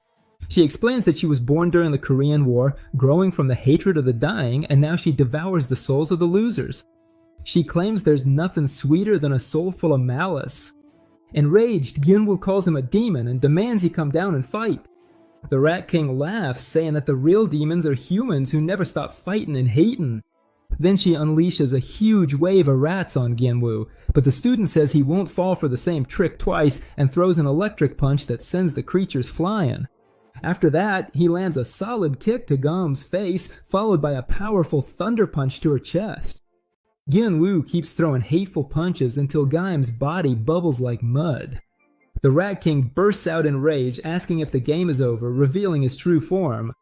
She explains that she was born during the Korean War, growing from the hatred of the dying, and now she devours the souls of the losers. She claims there's nothing sweeter than a soul full of malice. Enraged, Gyunwoo calls him a demon and demands he come down and fight. The Rat King laughs, saying that the real demons are humans who never stop fighting and hating. Then she unleashes a huge wave of rats on Gyunwoo, but the student says he won't fall for the same trick twice and throws an electric punch that sends the creatures flying. After that, he lands a solid kick to Gam's face, followed by a powerful thunder punch to her chest. Gyunwoo keeps throwing hateful punches until Gam's body bubbles like mud. The Rat King bursts out in rage, asking if the game is over, revealing his true form.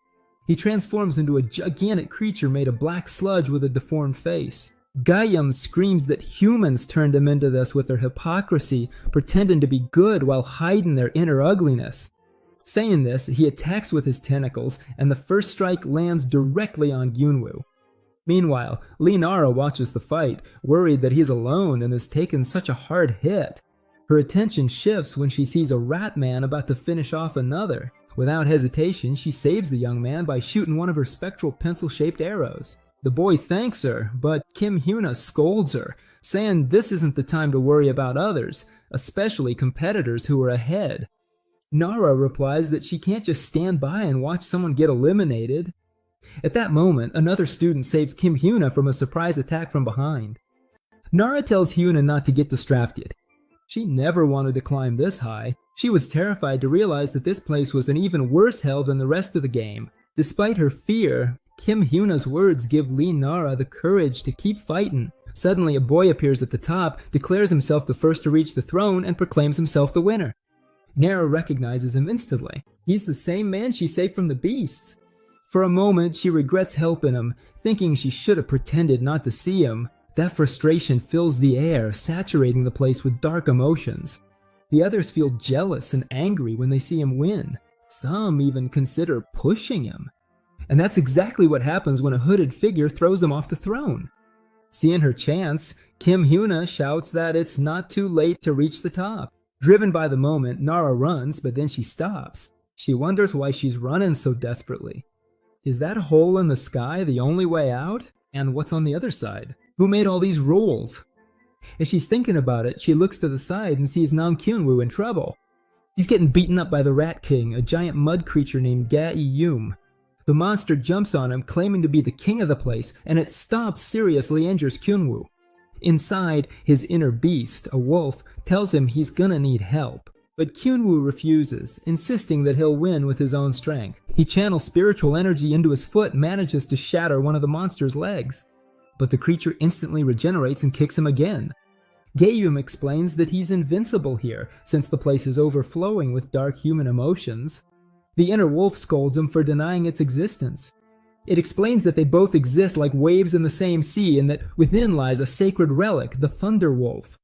He transforms into a gigantic creature made of black sludge with a deformed face. Gaeum screams that humans turned him into this with their hypocrisy, pretending to be good while hiding their inner ugliness. Saying this, he attacks with his tentacles, and the first strike lands directly on Gyunwoo. Meanwhile, Lee Nara watches the fight, worried that he's alone and has taken such a hard hit. Her attention shifts when she sees a rat man about to finish off another. Without hesitation, she saves the young man by shooting one of her spectral pencil-shaped arrows. The boy thanks her, but Kim Hyuna scolds her, saying this isn't the time to worry about others, especially competitors who are ahead. Nara replies that she can't just stand by and watch someone get eliminated. At that moment, another student saves Kim Hyuna from a surprise attack from behind. Nara tells Hyuna not to get distracted. She never wanted to climb this high. She was terrified to realize that this place was an even worse hell than the rest of the game. Despite her fear, Kim Hyuna's words give Lee Nara the courage to keep fighting. Suddenly, a boy appears at the top, declares himself the first to reach the throne, and proclaims himself the winner. Nara recognizes him instantly. He's the same man she saved from the beasts. For a moment, she regrets helping him, thinking she should have pretended not to see him. That frustration fills the air, saturating the place with dark emotions. The others feel jealous and angry when they see him win. Some even consider pushing him. And that's exactly what happens when a hooded figure throws him off the throne. Seeing her chance, Kim Hyuna shouts that it's not too late to reach the top. Driven by the moment, Nara runs, but then she stops. She wonders why she's running so desperately. Is that hole in the sky the only way out? And what's on the other side? Who made all these rules? As she's thinking about it, she looks to the side and sees Nam Kyunwoo in trouble. He's getting beaten up by the Rat King, a giant mud creature named Gae-yoon. The monster jumps on him, claiming to be the king of the place, and it stomps seriously injures Kyunwoo. Inside, his inner beast, a wolf, tells him he's gonna need help. But Kyunwoo refuses, insisting that he'll win with his own strength. He channels spiritual energy into his foot and manages to shatter one of the monster's legs. But the creature instantly regenerates and kicks him again. Gaeum explains that he's invincible here, since the place is overflowing with dark human emotions. The inner wolf scolds him for denying its existence. It explains that they both exist like waves in the same sea and that within lies a sacred relic, the Thunder Wolf.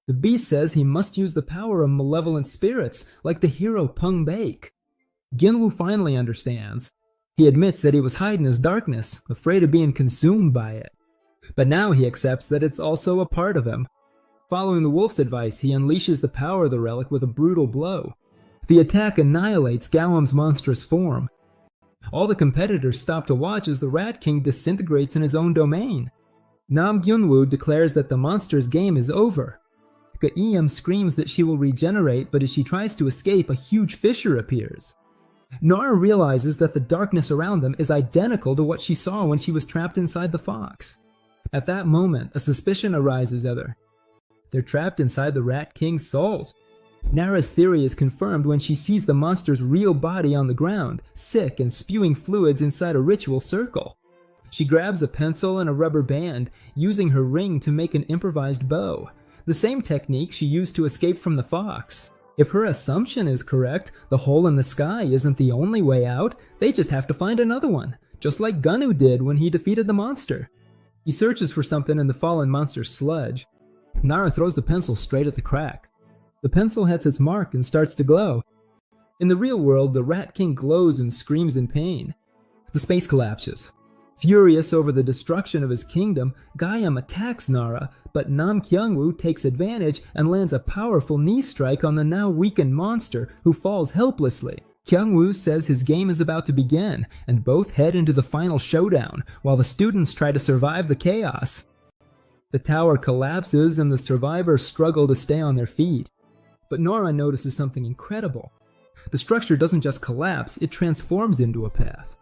The beast says he must use the power of malevolent spirits, like the hero Pung Baek. Gyunwoo finally understands. He admits that he was hiding his darkness, afraid of being consumed by it. But now he accepts that it's also a part of him. Following the wolf's advice, he unleashes the power of the relic with a brutal blow. The attack annihilates Gaeum's monstrous form. All the competitors stop to watch as the Rat King disintegrates in his own domain. Nam Gyunwoo declares that the monster's game is over. Gaeum screams that she will regenerate, but as she tries to escape, a huge fissure appears. Nara realizes that the darkness around them is identical to what she saw when she was trapped inside the fox. At that moment, a suspicion arises of her. They're trapped inside the Rat King's souls. Nara's theory is confirmed when she sees the monster's real body on the ground, sick and spewing fluids inside a ritual circle. She grabs a pencil and a rubber band, using her ring to make an improvised bow, the same technique she used to escape from the fox. If her assumption is correct, the hole in the sky isn't the only way out, they just have to find another one, just like Gunnu did when he defeated the monster. He searches for something in the fallen monster's sludge. Nara throws the pencil straight at the crack. The pencil hits its mark and starts to glow. In the real world, the Rat King glows and screams in pain. The space collapses. Furious over the destruction of his kingdom, Gayam attacks Nara, but Nam Kyung-woo takes advantage and lands a powerful knee strike on the now weakened monster, who falls helplessly. Kyung-woo says his game is about to begin, and both head into the final showdown, while the students try to survive the chaos. The tower collapses and the survivors struggle to stay on their feet. But Nora notices something incredible. The structure doesn't just collapse, it transforms into a path.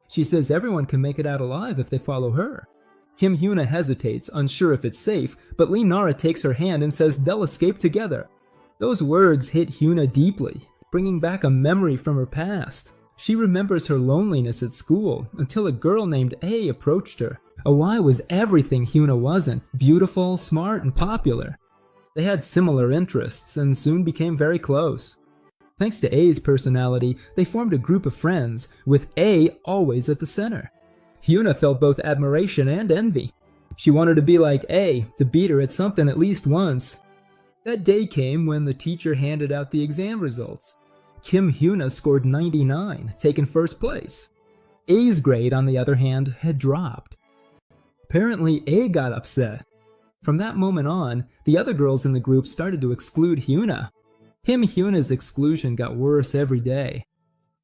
She says everyone can make it out alive if they follow her. Kim Hyuna hesitates, unsure if it's safe, but Lee Nara takes her hand and says they'll escape together. Those words hit Hyuna deeply, bringing back a memory from her past. She remembers her loneliness at school until a girl named A approached her. A was everything Hyuna wasn't: beautiful, smart, and popular. They had similar interests and soon became very close. Thanks to A's personality, they formed a group of friends, with A always at the center. Hyuna felt both admiration and envy. She wanted to be like A, to beat her at something at least once. That day came when the teacher handed out the exam results. Kim Hyuna scored 99, taking first place. A's grade, on the other hand, had dropped. Apparently, A got upset. From that moment on, the other girls in the group started to exclude Hyuna. Kim Hyuna's exclusion got worse every day.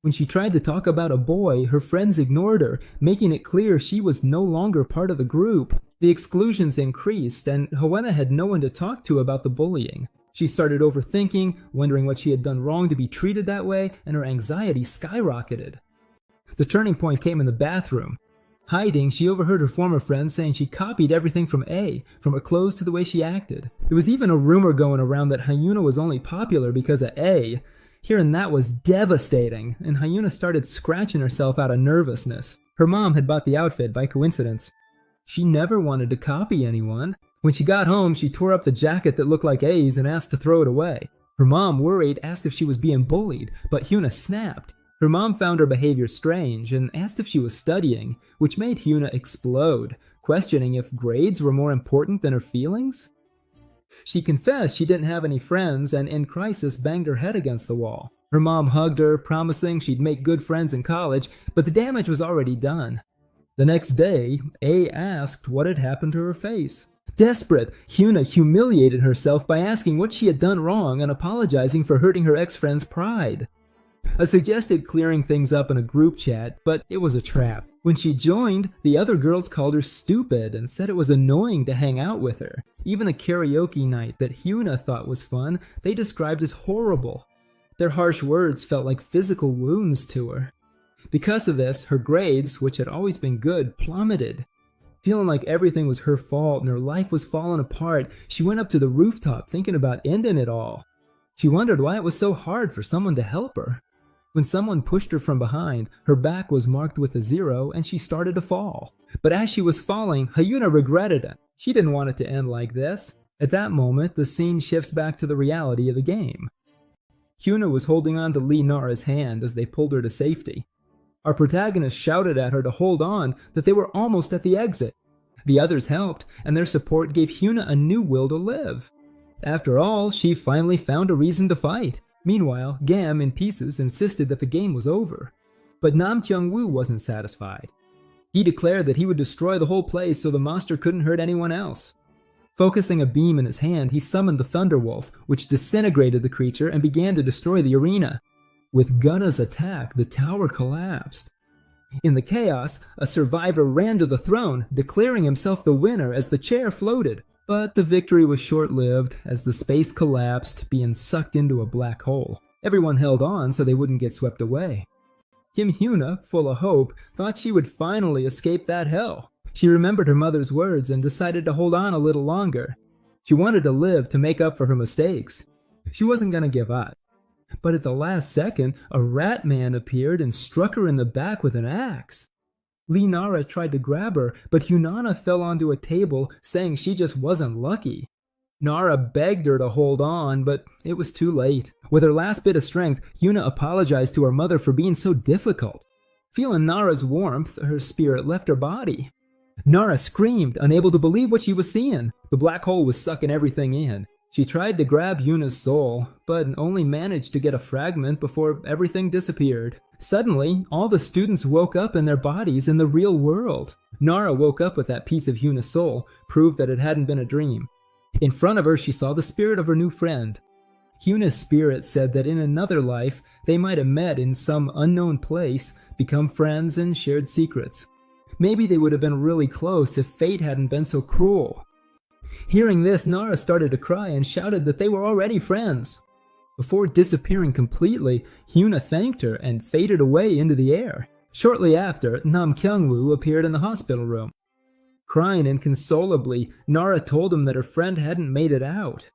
When she tried to talk about a boy, her friends ignored her, making it clear she was no longer part of the group. The exclusions increased, and Hoena had no one to talk to about the bullying. She started overthinking, wondering what she had done wrong to be treated that way, and her anxiety skyrocketed. The turning point came in the bathroom. Hiding, she overheard her former friends saying she copied everything from A, from her clothes to the way she acted. There was even a rumor going around that Hyuna was only popular because of A. Hearing that was devastating, and Hyuna started scratching herself out of nervousness. Her mom had bought the outfit by coincidence. She never wanted to copy anyone. When she got home, she tore up the jacket that looked like A's and asked to throw it away. Her mom, worried, asked if she was being bullied, but Hyuna snapped. Her mom found her behavior strange and asked if she was studying, which made Hyuna explode, questioning if grades were more important than her feelings. She confessed she didn't have any friends and in crisis banged her head against the wall. Her mom hugged her, promising she'd make good friends in college, but the damage was already done. The next day, A asked what had happened to her face. Desperate, Hyuna humiliated herself by asking what she had done wrong and apologizing for hurting her ex-friend's pride. I suggested clearing things up in a group chat, but it was a trap. When she joined, the other girls called her stupid and said it was annoying to hang out with her. Even the karaoke night that Hyuna thought was fun, they described as horrible. Their harsh words felt like physical wounds to her. Because of this, her grades, which had always been good, plummeted. Feeling like everything was her fault and her life was falling apart, she went up to the rooftop thinking about ending it all. She wondered why it was so hard for someone to help her. When someone pushed her from behind, her back was marked with a 0 and she started to fall. But as she was falling, Hyuna regretted it. She didn't want it to end like this. At that moment, the scene shifts back to the reality of the game. Hyuna was holding on to Lee Nara's hand as they pulled her to safety. Our protagonist shouted at her to hold on, that they were almost at the exit. The others helped, and their support gave Hyuna a new will to live. After all, she finally found a reason to fight. Meanwhile, Gam, in pieces, insisted that the game was over. But Nam Kyung-woo wasn't satisfied. He declared that he would destroy the whole place so the monster couldn't hurt anyone else. Focusing a beam in his hand, he summoned the Thunderwolf, which disintegrated the creature and began to destroy the arena. With Gunna's attack, the tower collapsed. In the chaos, a survivor ran to the throne, declaring himself the winner as the chair floated. But the victory was short-lived as the space collapsed, being sucked into a black hole. Everyone held on so they wouldn't get swept away. Kim Hyuna, full of hope, thought she would finally escape that hell. She remembered her mother's words and decided to hold on a little longer. She wanted to live to make up for her mistakes. She wasn't going to give up. But at the last second, a rat man appeared and struck her in the back with an axe. Lee Nara tried to grab her, but Hunana fell onto a table, saying she just wasn't lucky. Nara begged her to hold on, but it was too late. With her last bit of strength, Hyuna apologized to her mother for being so difficult. Feeling Nara's warmth, her spirit left her body. Nara screamed, unable to believe what she was seeing. The black hole was sucking everything in. She tried to grab Yuna's soul, but only managed to get a fragment before everything disappeared. Suddenly, all the students woke up in their bodies in the real world. Nara woke up with that piece of Yuna's soul, proved that it hadn't been a dream. In front of her, she saw the spirit of her new friend. Yuna's spirit said that in another life, they might have met in some unknown place, become friends, and shared secrets. Maybe they would have been really close if fate hadn't been so cruel. Hearing this, Nara started to cry and shouted that they were already friends. Before disappearing completely, Hyuna thanked her and faded away into the air. Shortly after, Nam Kyungwoo appeared in the hospital room. Crying inconsolably, Nara told him that her friend hadn't made it out.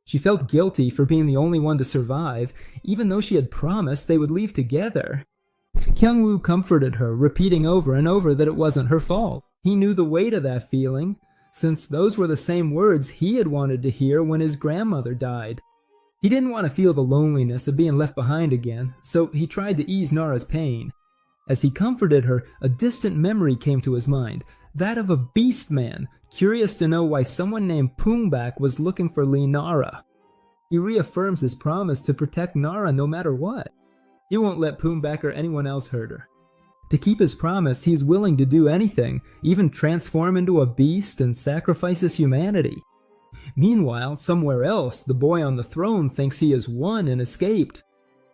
She felt guilty for being the only one to survive, even though she had promised they would leave together. Kyungwoo comforted her, repeating over and over that it wasn't her fault. He knew the weight of that feeling, since those were the same words he had wanted to hear when his grandmother died. He didn't want to feel the loneliness of being left behind again, so he tried to ease Nara's pain. As he comforted her, a distant memory came to his mind, that of a beast man, curious to know why someone named Poongbak was looking for Lee Nara. He reaffirms his promise to protect Nara no matter what. He won't let Poongbak or anyone else hurt her. To keep his promise, he's willing to do anything, even transform into a beast and sacrifice his humanity. Meanwhile, somewhere else, the boy on the throne thinks he has won and escaped.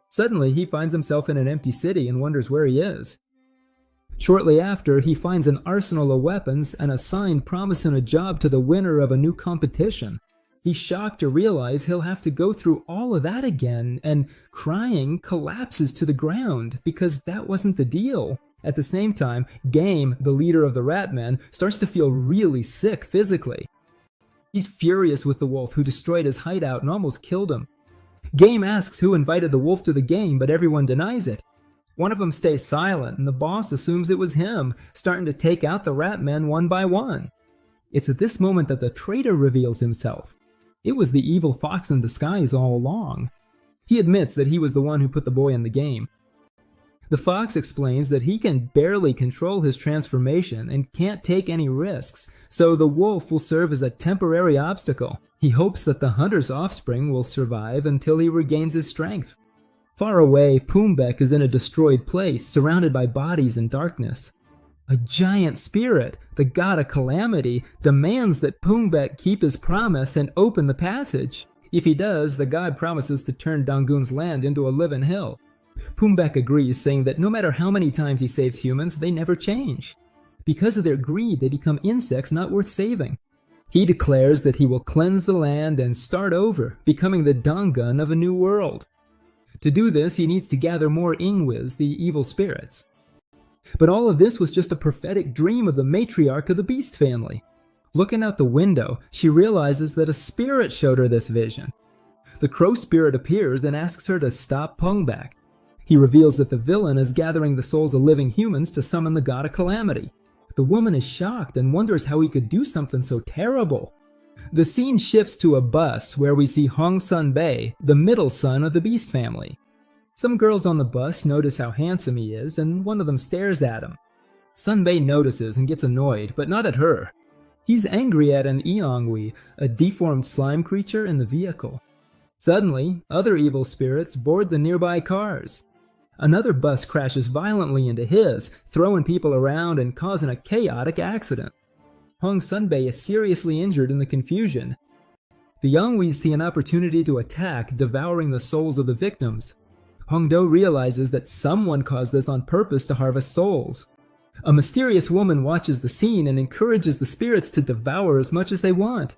Suddenly, he finds himself in an empty city and wonders where he is. Shortly after, he finds an arsenal of weapons and a sign promising a job to the winner of a new competition. He's shocked to realize he'll have to go through all of that again, and crying, collapses to the ground because that wasn't the deal. At the same time, Game, the leader of the Ratmen, starts to feel really sick physically. He's furious with the wolf who destroyed his hideout and almost killed him. Game asks who invited the wolf to the game, but everyone denies it. One of them stays silent, and the boss assumes it was him, starting to take out the Ratmen one by one. It's at this moment that the traitor reveals himself. It was the evil fox in disguise all along. He admits that he was the one who put the boy in the game. The fox explains that he can barely control his transformation and can't take any risks, so the wolf will serve as a temporary obstacle. He hopes that the hunter's offspring will survive until he regains his strength. Far away, Poongbak is in a destroyed place, surrounded by bodies and darkness. A giant spirit, the god of calamity, demands that Poongbak keep his promise and open the passage. If he does, the god promises to turn Dangun's land into a living hill. Poongbak agrees, saying that no matter how many times he saves humans, they never change. Because of their greed, they become insects not worth saving. He declares that he will cleanse the land and start over, becoming the Dangun of a new world. To do this, he needs to gather more Ingwiz, the evil spirits. But all of this was just a prophetic dream of the matriarch of the beast family. Looking out the window, she realizes that a spirit showed her this vision. The crow spirit appears and asks her to stop Poongbak. He reveals that the villain is gathering the souls of living humans to summon the god of calamity. The woman is shocked and wonders how he could do something so terrible. The scene shifts to a bus where we see Hong Sun-bae, the middle son of the beast family. Some girls on the bus notice how handsome he is, and one of them stares at him. Sun-bae notices and gets annoyed, but not at her. He's angry at an Eongwi, a deformed slime creature in the vehicle. Suddenly, other evil spirits board the nearby cars. Another bus crashes violently into his, throwing people around and causing a chaotic accident. Hong Sun-bae is seriously injured in the confusion. The Eongwis see an opportunity to attack, devouring the souls of the victims. Hongdo realizes that someone caused this on purpose to harvest souls. A mysterious woman watches the scene and encourages the spirits to devour as much as they want.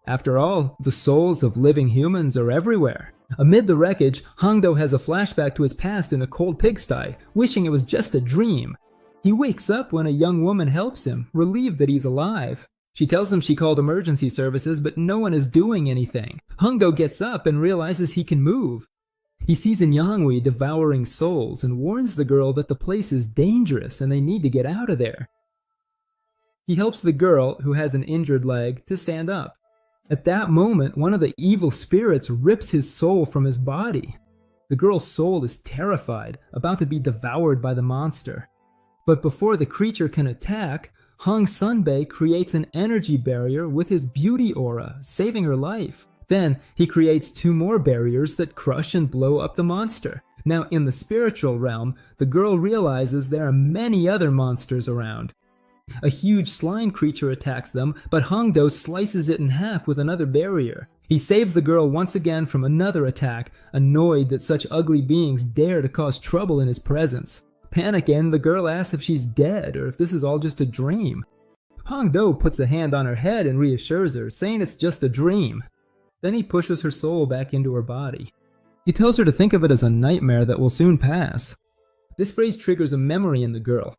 After all, the souls of living humans are everywhere. Amid the wreckage, Hongdo has a flashback to his past in a cold pigsty, wishing it was just a dream. He wakes up when a young woman helps him, relieved that he's alive. She tells him she called emergency services, but no one is doing anything. Hongdo gets up and realizes he can move. He sees an Eongwi devouring souls and warns the girl that the place is dangerous and they need to get out of there. He helps the girl, who has an injured leg, to stand up. At that moment, one of the evil spirits rips his soul from his body. The girl's soul is terrified, about to be devoured by the monster. But before the creature can attack, Hong Sun-bae creates an energy barrier with his beauty aura, saving her life. Then he creates 2 more barriers that crush and blow up the monster. Now, in the spiritual realm, the girl realizes there are many other monsters around. A huge slime creature attacks them, but Hongdo slices it in half with another barrier. He saves the girl once again from another attack, annoyed that such ugly beings dare to cause trouble in his presence. Panicking, the girl asks if she's dead or if this is all just a dream. Hongdo puts a hand on her head and reassures her, saying it's just a dream. Then he pushes her soul back into her body. He tells her to think of it as a nightmare that will soon pass. This phrase triggers a memory in the girl.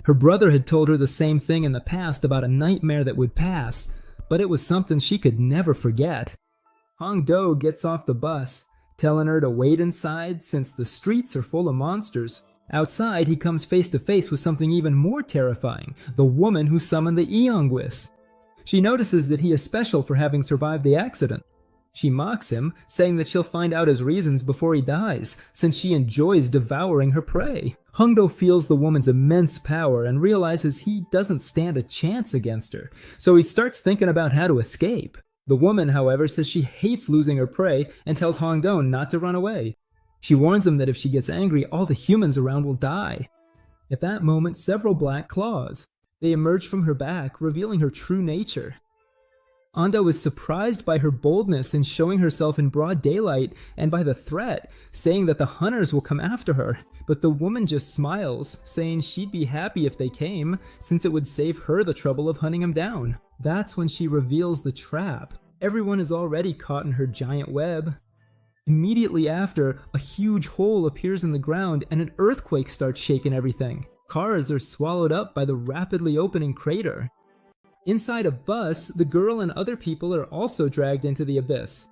Her brother had told her the same thing in the past about a nightmare that would pass, but it was something she could never forget. Hongdo gets off the bus, telling her to wait inside since the streets are full of monsters. Outside, he comes face to face with something even more terrifying, the woman who summoned the Eongwis. She notices that he is special for having survived the accident. She mocks him, saying that she'll find out his reasons before he dies, since she enjoys devouring her prey. Hongdo feels the woman's immense power and realizes he doesn't stand a chance against her, so he starts thinking about how to escape. The woman, however, says she hates losing her prey and tells Hongdo not to run away. She warns him that if she gets angry, all the humans around will die. At that moment, several black claws. They emerge from her back, revealing her true nature. Ando is surprised by her boldness in showing herself in broad daylight and by the threat, saying that the hunters will come after her, but the woman just smiles, saying she'd be happy if they came, since it would save her the trouble of hunting him down. That's when she reveals the trap. Everyone is already caught in her giant web. Immediately after, a huge hole appears in the ground and an earthquake starts shaking everything. Cars are swallowed up by the rapidly opening crater. Inside a bus, the girl and other people are also dragged into the abyss.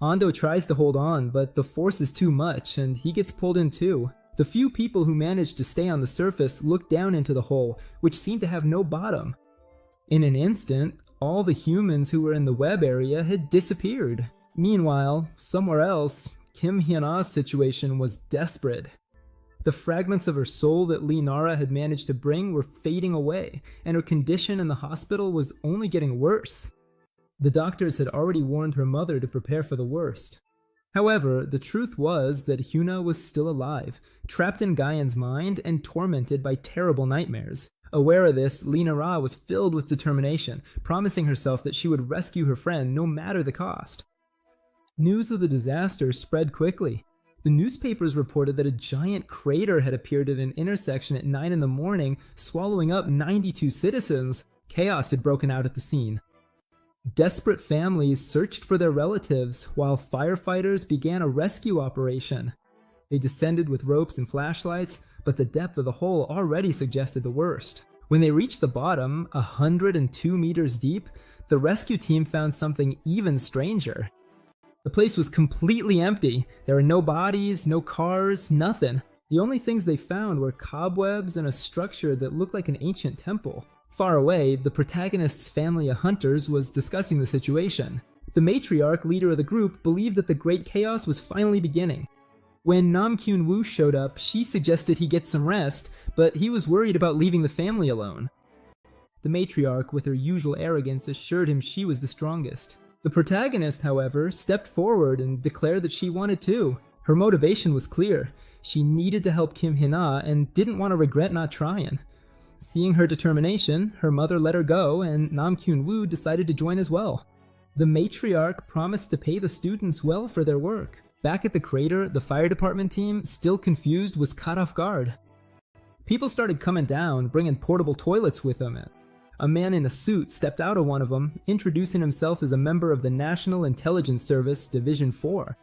Ando tries to hold on, but the force is too much, and he gets pulled in too. The few people who manage to stay on the surface look down into the hole, which seemed to have no bottom. In an instant, all the humans who were in the web area had disappeared. Meanwhile, somewhere else, Kim Hyun-ah's situation was desperate. The fragments of her soul that Lee Nara had managed to bring were fading away, and her condition in the hospital was only getting worse. The doctors had already warned her mother to prepare for the worst. However, the truth was that Hyuna was still alive, trapped in Gaian's mind and tormented by terrible nightmares. Aware of this, Lee Nara was filled with determination, promising herself that she would rescue her friend no matter the cost. News of the disaster spread quickly. The newspapers reported that a giant crater had appeared at an intersection at 9 in the morning, swallowing up 92 citizens. Chaos had broken out at the scene. Desperate families searched for their relatives, while firefighters began a rescue operation. They descended with ropes and flashlights, but the depth of the hole already suggested the worst. When they reached the bottom, 102 meters deep, the rescue team found something even stranger. The place was completely empty. There were no bodies, no cars, nothing. The only things they found were cobwebs and a structure that looked like an ancient temple. Far away, the protagonist's family of hunters was discussing the situation. The matriarch, leader of the group, believed that the great chaos was finally beginning. When Nam Kyun-woo showed up, she suggested he get some rest, but he was worried about leaving the family alone. The matriarch, with her usual arrogance, assured him she was the strongest. The protagonist, however, stepped forward and declared that she wanted to. Her motivation was clear. She needed to help Kim Hyun-ah and didn't want to regret not trying. Seeing her determination, her mother let her go, and Nam Kyun-woo decided to join as well. The matriarch promised to pay the students well for their work. Back at the crater, the fire department team, still confused, was caught off guard. People started coming down, bringing portable toilets with them. A man in a suit stepped out of one of them, introducing himself as a member of the National Intelligence Service Division 4.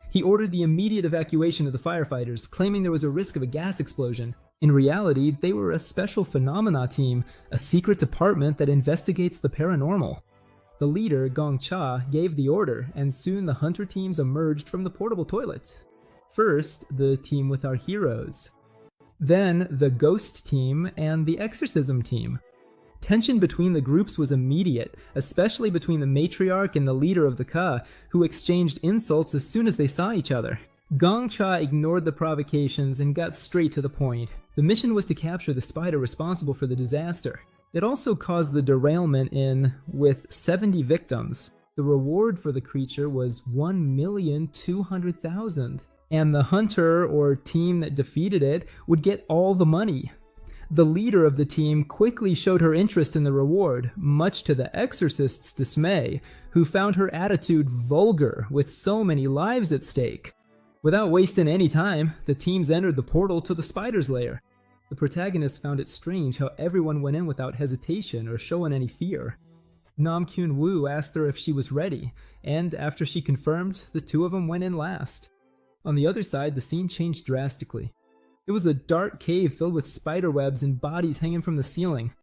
He ordered the immediate evacuation of the firefighters, claiming there was a risk of a gas explosion. In reality, they were a special phenomena team, a secret department that investigates the paranormal. The leader, Gong Cha, gave the order, and soon the hunter teams emerged from the portable toilets. First, the team with our heroes. Then, the ghost team and the exorcism team. Tension between the groups was immediate, especially between the matriarch and the leader of the Ka, who exchanged insults as soon as they saw each other. Gong Cha ignored the provocations and got straight to the point. The mission was to capture the spider responsible for the disaster. It also caused the derailment with 70 victims. The reward for the creature was 1,200,000, and the hunter or team that defeated it would get all the money. The leader of the team quickly showed her interest in the reward, much to the exorcist's dismay, who found her attitude vulgar with so many lives at stake. Without wasting any time, the teams entered the portal to the spider's lair. The protagonist found it strange how everyone went in without hesitation or showing any fear. Nam Kyun-woo asked her if she was ready, and after she confirmed, the two of them went in last. On the other side, the scene changed drastically. It was a dark cave filled with spider webs and bodies hanging from the ceiling.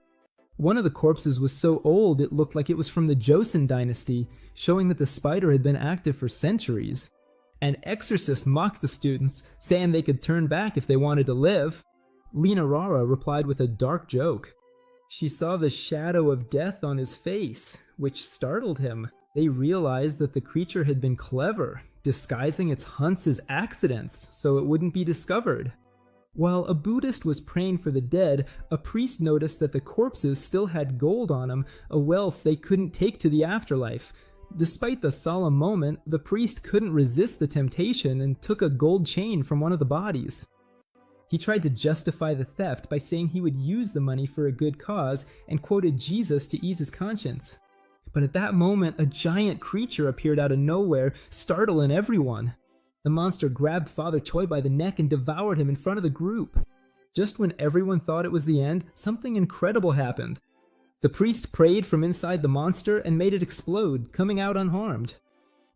One of the corpses was so old it looked like it was from the Joseon dynasty, showing that the spider had been active for centuries. An exorcist mocked the students, saying they could turn back if they wanted to live. Lena Rara replied with a dark joke. She saw the shadow of death on his face, which startled him. They realized that the creature had been clever, disguising its hunts as accidents so it wouldn't be discovered. While a Buddhist was praying for the dead, a priest noticed that the corpses still had gold on them, a wealth they couldn't take to the afterlife. Despite the solemn moment, the priest couldn't resist the temptation and took a gold chain from one of the bodies. He tried to justify the theft by saying he would use the money for a good cause and quoted Jesus to ease his conscience. But at that moment, a giant creature appeared out of nowhere, startling everyone. The monster grabbed Father Choi by the neck and devoured him in front of the group. Just when everyone thought it was the end, something incredible happened. The priest prayed from inside the monster and made it explode, coming out unharmed.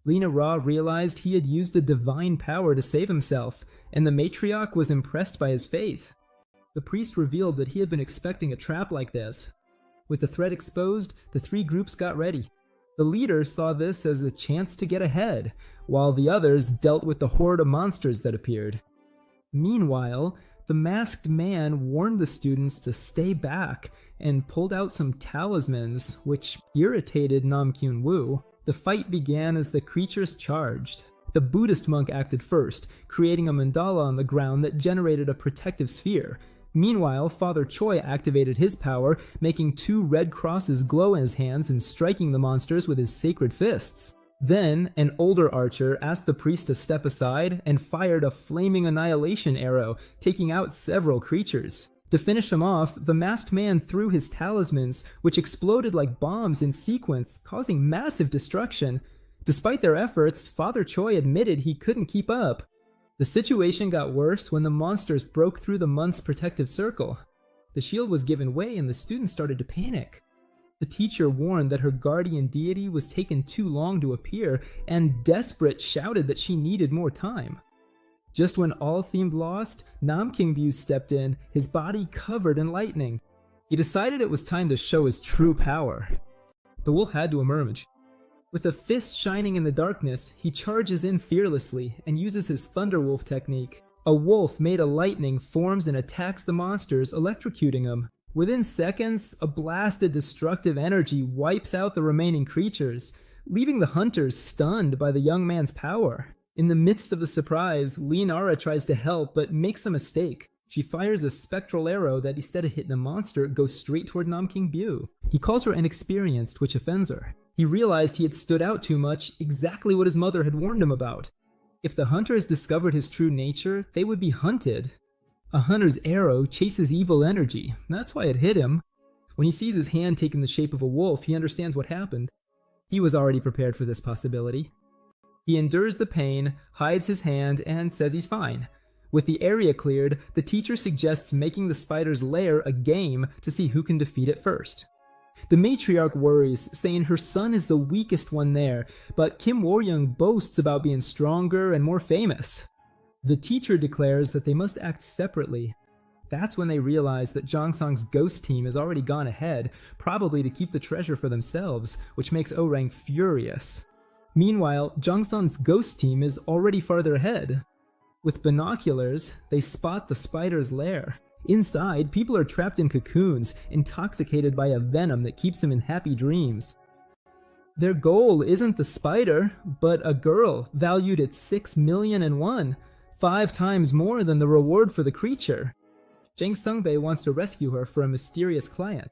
Lena Ra realized he had used a divine power to save himself, and the matriarch was impressed by his faith. The priest revealed that he had been expecting a trap like this. With the threat exposed, the three groups got ready. The leader saw this as a chance to get ahead, while the others dealt with the horde of monsters that appeared. Meanwhile, the masked man warned the students to stay back and pulled out some talismans, which irritated Nam Kyun-woo. The fight began as the creatures charged. The Buddhist monk acted first, creating a mandala on the ground that generated a protective sphere. Meanwhile, Father Choi activated his power, making 2 red crosses glow in his hands and striking the monsters with his sacred fists. Then, an older archer asked the priest to step aside and fired a flaming annihilation arrow, taking out several creatures. To finish him off, the masked man threw his talismans, which exploded like bombs in sequence, causing massive destruction. Despite their efforts, Father Choi admitted he couldn't keep up. The situation got worse when the monsters broke through the month's protective circle. The shield was given way and the students started to panic. The teacher warned that her guardian deity was taking too long to appear, and desperate shouted that she needed more time. Just when all seemed lost, Nam Kyung-byu stepped in, his body covered in lightning. He decided it was time to show his true power. The wolf had to emerge. With a fist shining in the darkness, he charges in fearlessly and uses his Thunderwolf technique. A wolf made of lightning forms and attacks the monsters, electrocuting them. Within seconds, a blast of destructive energy wipes out the remaining creatures, leaving the hunters stunned by the young man's power. In the midst of the surprise, Leonara tries to help but makes a mistake. She fires a spectral arrow that instead of hitting the monster, goes straight toward Nam Kyung-byu. He calls her inexperienced, which offends her. He realized he had stood out too much, exactly what his mother had warned him about. If the hunters discovered his true nature, they would be hunted. A hunter's arrow chases evil energy, that's why it hit him. When he sees his hand taking the shape of a wolf, he understands what happened. He was already prepared for this possibility. He endures the pain, hides his hand, and says he's fine. With the area cleared, the teacher suggests making the spider's lair a game to see who can defeat it first. The matriarch worries, saying her son is the weakest one there, but Kim Woo-young boasts about being stronger and more famous. The teacher declares that they must act separately. That's when they realize that Jong-sung's ghost team has already gone ahead, probably to keep the treasure for themselves, which makes Oh-rang furious. Meanwhile, Jong-sung's ghost team is already farther ahead. With binoculars, they spot the spider's lair. Inside, people are trapped in cocoons, intoxicated by a venom that keeps them in happy dreams. Their goal isn't the spider, but a girl valued at 6,000,001, 5 times more than the reward for the creature. Jang Sung-bae wants to rescue her from a mysterious client.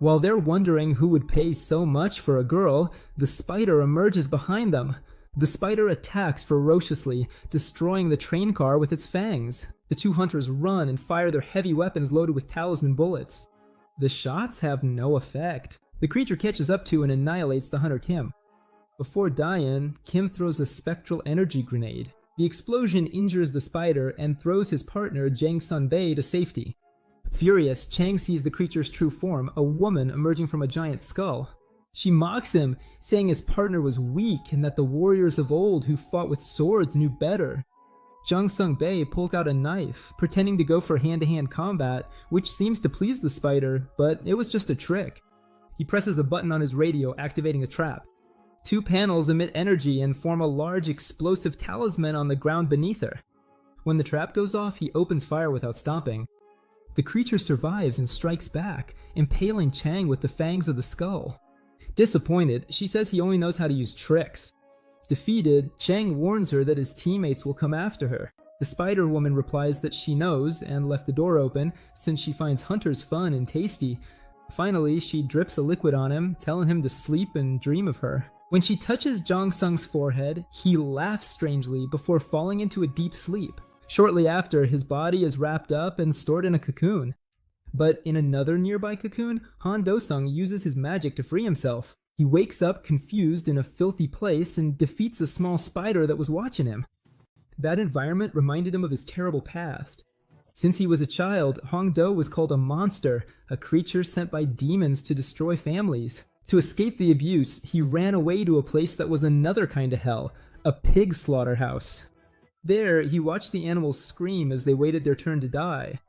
While they're wondering who would pay so much for a girl, the spider emerges behind them. The spider attacks ferociously, destroying the train car with its fangs. The two hunters run and fire their heavy weapons loaded with talisman bullets. The shots have no effect. The creature catches up to and annihilates the hunter Kim. Before dying, Kim throws a spectral energy grenade. The explosion injures the spider and throws his partner Jang Sun-bae to safety. Furious, Chang sees the creature's true form, a woman emerging from a giant skull. She mocks him, saying his partner was weak and that the warriors of old who fought with swords knew better. Jang Sun-bae pulled out a knife, pretending to go for hand-to-hand combat, which seems to please the spider, but it was just a trick. He presses a button on his radio, activating a trap. Two panels emit energy and form a large explosive talisman on the ground beneath her. When the trap goes off, he opens fire without stopping. The creature survives and strikes back, impaling Chang with the fangs of the skull. Disappointed, she says he only knows how to use tricks. Defeated, Chang warns her that his teammates will come after her. The spider woman replies that she knows and left the door open since she finds hunters fun and tasty. Finally, she drips a liquid on him, telling him to sleep and dream of her. When she touches Jang Sung's forehead, he laughs strangely before falling into a deep sleep. Shortly after, his body is wrapped up and stored in a cocoon. But in another nearby cocoon, Han Do-sung uses his magic to free himself. He wakes up confused in a filthy place and defeats a small spider that was watching him. That environment reminded him of his terrible past. Since he was a child, Hong Do was called a monster, a creature sent by demons to destroy families. To escape the abuse, he ran away to a place that was another kind of hell, a pig slaughterhouse. There, he watched the animals scream as they waited their turn to die.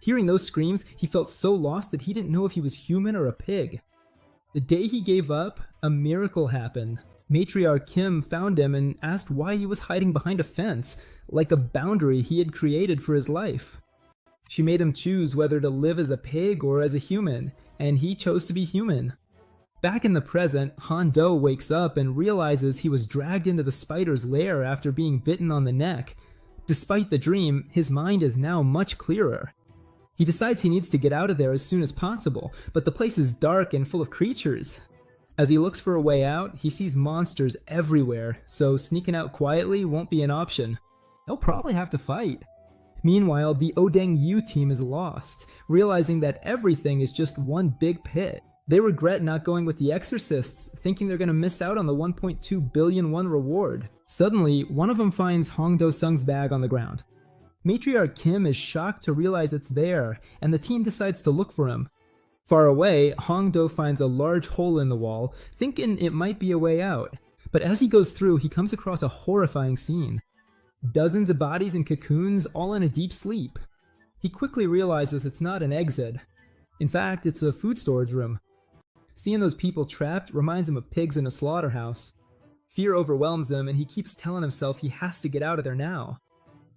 Hearing those screams, he felt so lost that he didn't know if he was human or a pig. The day he gave up, a miracle happened. Matriarch Kim found him and asked why he was hiding behind a fence, like a boundary he had created for his life. She made him choose whether to live as a pig or as a human, and he chose to be human. Back in the present, Han Do wakes up and realizes he was dragged into the spider's lair after being bitten on the neck. Despite the dream, his mind is now much clearer. He decides he needs to get out of there as soon as possible, but the place is dark and full of creatures. As he looks for a way out, he sees monsters everywhere, so sneaking out quietly won't be an option. He'll probably have to fight. Meanwhile, the Odeng Yu team is lost, realizing that everything is just one big pit. They regret not going with the exorcists, thinking they're going to miss out on the 1.2 billion won reward. Suddenly, one of them finds Hong Do-sung's bag on the ground. Matriarch Kim is shocked to realize it's there, and the team decides to look for him. Far away, Hong Do finds a large hole in the wall, thinking it might be a way out. But as he goes through, he comes across a horrifying scene. Dozens of bodies in cocoons, all in a deep sleep. He quickly realizes it's not an exit. In fact, it's a food storage room. Seeing those people trapped reminds him of pigs in a slaughterhouse. Fear overwhelms him and he keeps telling himself he has to get out of there now.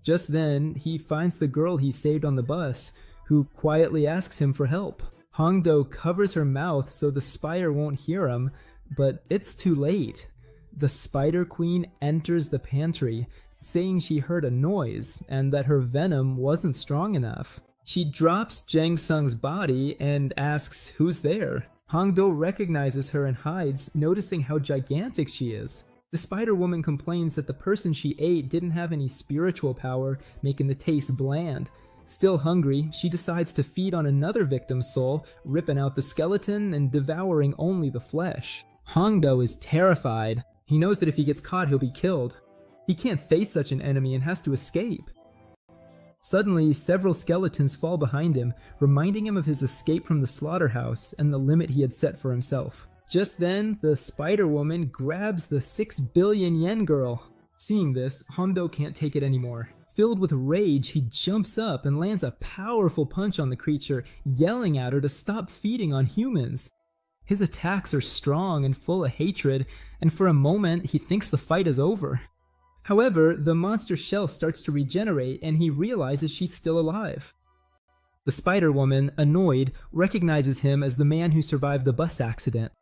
Just then, he finds the girl he saved on the bus, who quietly asks him for help. Hong Do covers her mouth so the spider won't hear him, but it's too late. The Spider Queen enters the pantry, saying she heard a noise and that her venom wasn't strong enough. She drops Jang Sung's body and asks who's there. Hong Do recognizes her and hides, noticing how gigantic she is. The Spider Woman complains that the person she ate didn't have any spiritual power, making the taste bland. Still hungry, she decides to feed on another victim's soul, ripping out the skeleton and devouring only the flesh. Hong Do is terrified. He knows that if he gets caught, he'll be killed. He can't face such an enemy and has to escape. Suddenly, several skeletons fall behind him, reminding him of his escape from the slaughterhouse and the limit he had set for himself. Just then, the Spider Woman grabs the 6 billion yen girl. Seeing this, Hong Do can't take it anymore. Filled with rage, he jumps up and lands a powerful punch on the creature, yelling at her to stop feeding on humans. His attacks are strong and full of hatred, and for a moment, he thinks the fight is over. However, the monster shell starts to regenerate and he realizes she's still alive. The Spider Woman, annoyed, recognizes him as the man who survived the bus accident.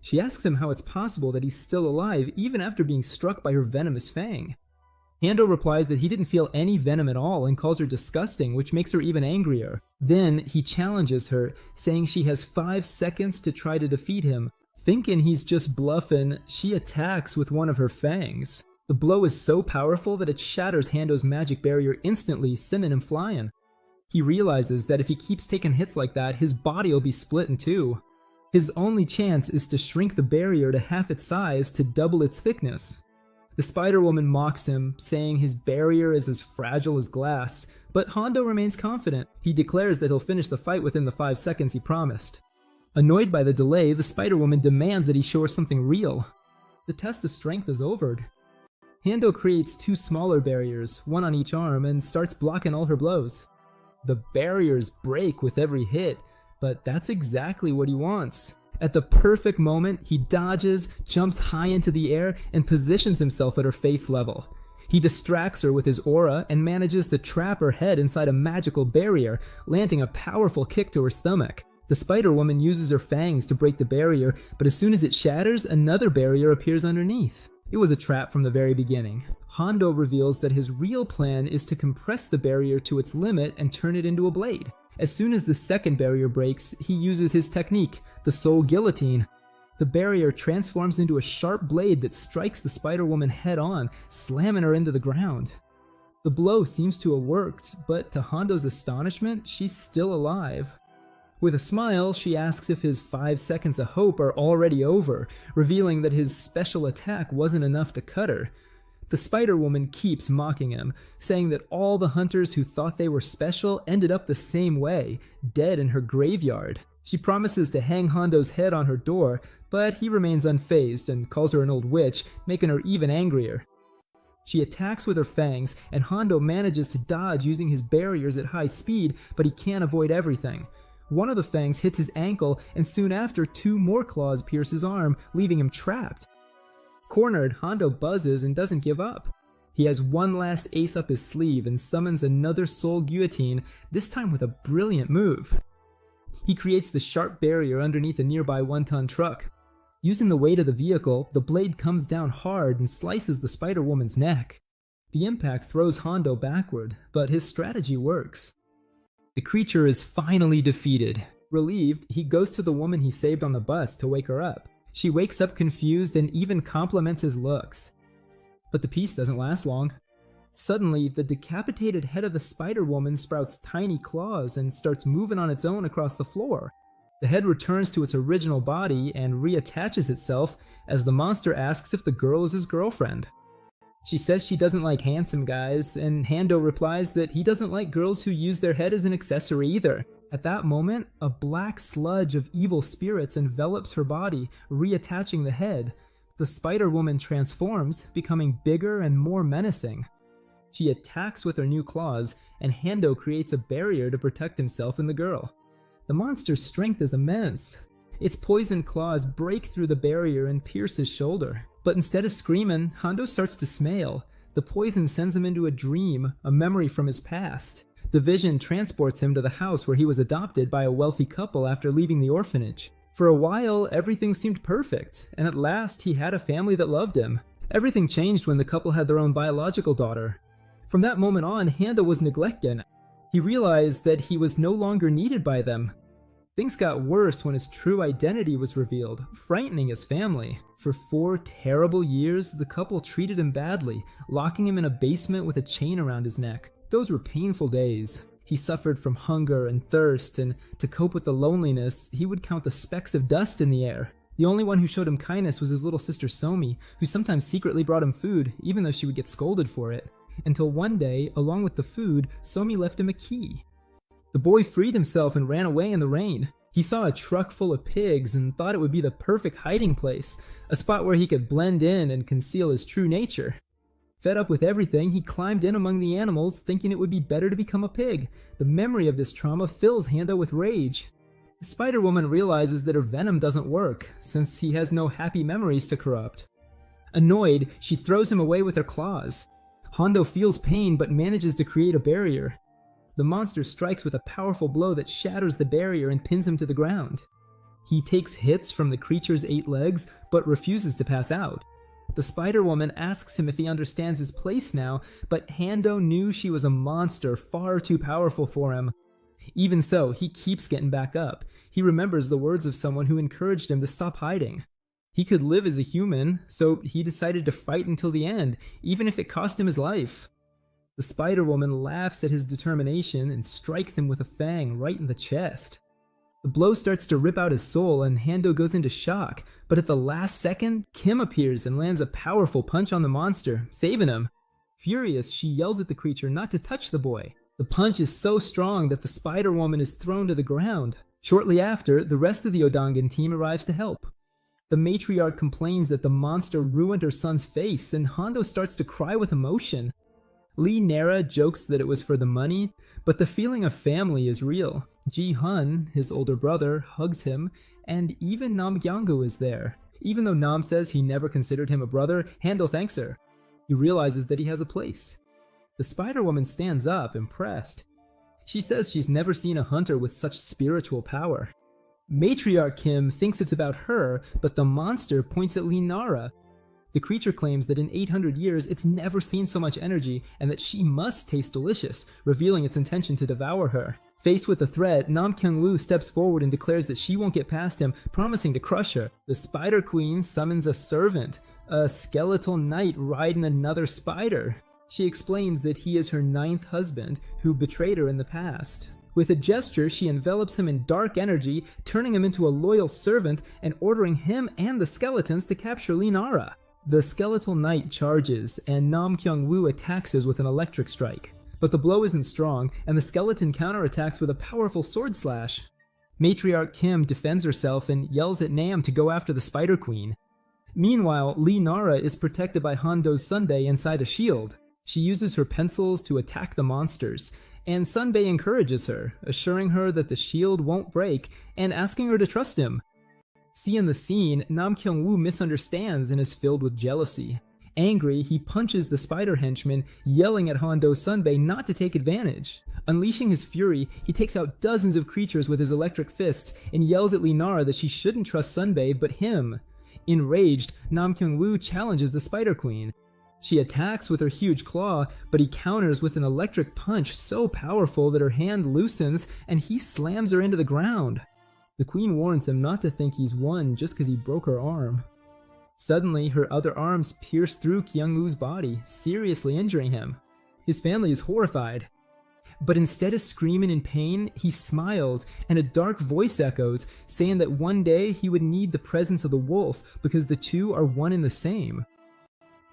She asks him how it's possible that he's still alive even after being struck by her venomous fang. Hando replies that he didn't feel any venom at all and calls her disgusting, which makes her even angrier. Then he challenges her, saying she has 5 seconds to try to defeat him. Thinking he's just bluffing, she attacks with one of her fangs. The blow is so powerful that it shatters Hando's magic barrier instantly, sending him flying. He realizes that if he keeps taking hits like that, his body will be split in two. His only chance is to shrink the barrier to half its size to double its thickness. The Spider-Woman mocks him, saying his barrier is as fragile as glass, but Hondo remains confident. He declares that he'll finish the fight within the 5 seconds he promised. Annoyed by the delay, the Spider-Woman demands that he show her something real. The test of strength is over. Hando creates 2 smaller barriers, one on each arm, and starts blocking all her blows. The barriers break with every hit, but that's exactly what he wants. At the perfect moment, he dodges, jumps high into the air, and positions himself at her face level. He distracts her with his aura and manages to trap her head inside a magical barrier, landing a powerful kick to her stomach. The Spider-Woman uses her fangs to break the barrier, but as soon as it shatters, another barrier appears underneath. It was a trap from the very beginning. Hondo reveals that his real plan is to compress the barrier to its limit and turn it into a blade. As soon as the second barrier breaks, he uses his technique, the Soul Guillotine. The barrier transforms into a sharp blade that strikes the Spider-Woman head-on, slamming her into the ground. The blow seems to have worked, but to Hondo's astonishment, she's still alive. With a smile, she asks if his 5 seconds of hope are already over, revealing that his special attack wasn't enough to cut her. The Spider-Woman keeps mocking him, saying that all the hunters who thought they were special ended up the same way, dead in her graveyard. She promises to hang Hondo's head on her door, but he remains unfazed and calls her an old witch, making her even angrier. She attacks with her fangs, and Hondo manages to dodge using his barriers at high speed, but he can't avoid everything. One of the fangs hits his ankle, and soon after 2 more claws pierce his arm, leaving him trapped. Cornered, Hondo buzzes and doesn't give up. He has one last ace up his sleeve and summons another Soul Guillotine, this time with a brilliant move. He creates the sharp barrier underneath a nearby 1-ton truck. Using the weight of the vehicle, the blade comes down hard and slices the Spider-Woman's neck. The impact throws Hondo backward, but his strategy works. The creature is finally defeated. Relieved, he goes to the woman he saved on the bus to wake her up. She wakes up confused and even compliments his looks. But the peace doesn't last long. Suddenly, the decapitated head of the Spider-Woman sprouts tiny claws and starts moving on its own across the floor. The head returns to its original body and reattaches itself as the monster asks if the girl is his girlfriend. She says she doesn't like handsome guys, and Hando replies that he doesn't like girls who use their head as an accessory either. At that moment, a black sludge of evil spirits envelops her body, reattaching the head. The Spider-Woman transforms, becoming bigger and more menacing. She attacks with her new claws, and Hando creates a barrier to protect himself and the girl. The monster's strength is immense. Its poisoned claws break through the barrier and pierce his shoulder. But instead of screaming, Hondo starts to smile. The poison sends him into a dream, a memory from his past. The vision transports him to the house where he was adopted by a wealthy couple after leaving the orphanage. For a while, everything seemed perfect, and at last he had a family that loved him. Everything changed when the couple had their own biological daughter. From that moment on, Hando was neglected. He realized that he was no longer needed by them. Things got worse when his true identity was revealed, frightening his family. For 4 terrible years, the couple treated him badly, locking him in a basement with a chain around his neck. Those were painful days. He suffered from hunger and thirst, and to cope with the loneliness, he would count the specks of dust in the air. The only one who showed him kindness was his little sister Somi, who sometimes secretly brought him food, even though she would get scolded for it. Until one day, along with the food, Somi left him a key. The boy freed himself and ran away in the rain. He saw a truck full of pigs and thought it would be the perfect hiding place, a spot where he could blend in and conceal his true nature. Fed up with everything, he climbed in among the animals, thinking it would be better to become a pig. The memory of this trauma fills Hando with rage. The Spider-Woman realizes that her venom doesn't work, since he has no happy memories to corrupt. Annoyed, she throws him away with her claws. Hondo feels pain but manages to create a barrier. The monster strikes with a powerful blow that shatters the barrier and pins him to the ground. He takes hits from the creature's 8 legs, but refuses to pass out. The Spider-Woman asks him if he understands his place now, but Hando knew she was a monster far too powerful for him. Even so, he keeps getting back up. He remembers the words of someone who encouraged him to stop hiding. He could live as a human, so he decided to fight until the end, even if it cost him his life. The Spider-Woman laughs at his determination and strikes him with a fang right in the chest. The blow starts to rip out his soul and Hando goes into shock, but at the last second, Kim appears and lands a powerful punch on the monster, saving him. Furious, she yells at the creature not to touch the boy. The punch is so strong that the Spider-Woman is thrown to the ground. Shortly after, the rest of the Odangan team arrives to help. The matriarch complains that the monster ruined her son's face, and Hondo starts to cry with emotion. Lee Nara jokes that it was for the money, but the feeling of family is real. Ji-hun, his older brother, hugs him, and even Nam Kyung-gu is there. Even though Nam says he never considered him a brother, Hando thanks her. He realizes that he has a place. The Spider-Woman stands up, impressed. She says she's never seen a hunter with such spiritual power. Matriarch Kim thinks it's about her, but the monster points at Lee Nara. The creature claims that in 800 years it's never seen so much energy and that she must taste delicious, revealing its intention to devour her. Faced with the threat, Nam Kyung-woo steps forward and declares that she won't get past him, promising to crush her. The Spider Queen summons a servant, a skeletal knight riding another spider. She explains that he is her 9th husband, who betrayed her in the past. With a gesture, she envelops him in dark energy, turning him into a loyal servant and ordering him and the skeletons to capture Lee Nara. The skeletal knight charges, and Nam Kyung-woo attacks us with an electric strike. But the blow isn't strong, and the skeleton counterattacks with a powerful sword slash. Matriarch Kim defends herself and yells at Nam to go after the Spider Queen. Meanwhile, Lee Nara is protected by Hondo's Sunbae inside a shield. She uses her pencils to attack the monsters, and Sunbae encourages her, assuring her that the shield won't break and asking her to trust him. Seeing the scene, Nam Kyung-woo misunderstands and is filled with jealousy. Angry, he punches the spider henchman, yelling at Hondo's Sunbae not to take advantage. Unleashing his fury, he takes out dozens of creatures with his electric fists and yells at Lee Nara that she shouldn't trust Sunbae but him. Enraged, Nam Kyung-woo challenges the Spider Queen. She attacks with her huge claw, but he counters with an electric punch so powerful that her hand loosens and he slams her into the ground. The queen warns him not to think he's won just because he broke her arm. Suddenly, her other arms pierce through Kyung-woo's body, seriously injuring him. His family is horrified. But instead of screaming in pain, he smiles, and a dark voice echoes, saying that one day he would need the presence of the wolf because the two are one and the same.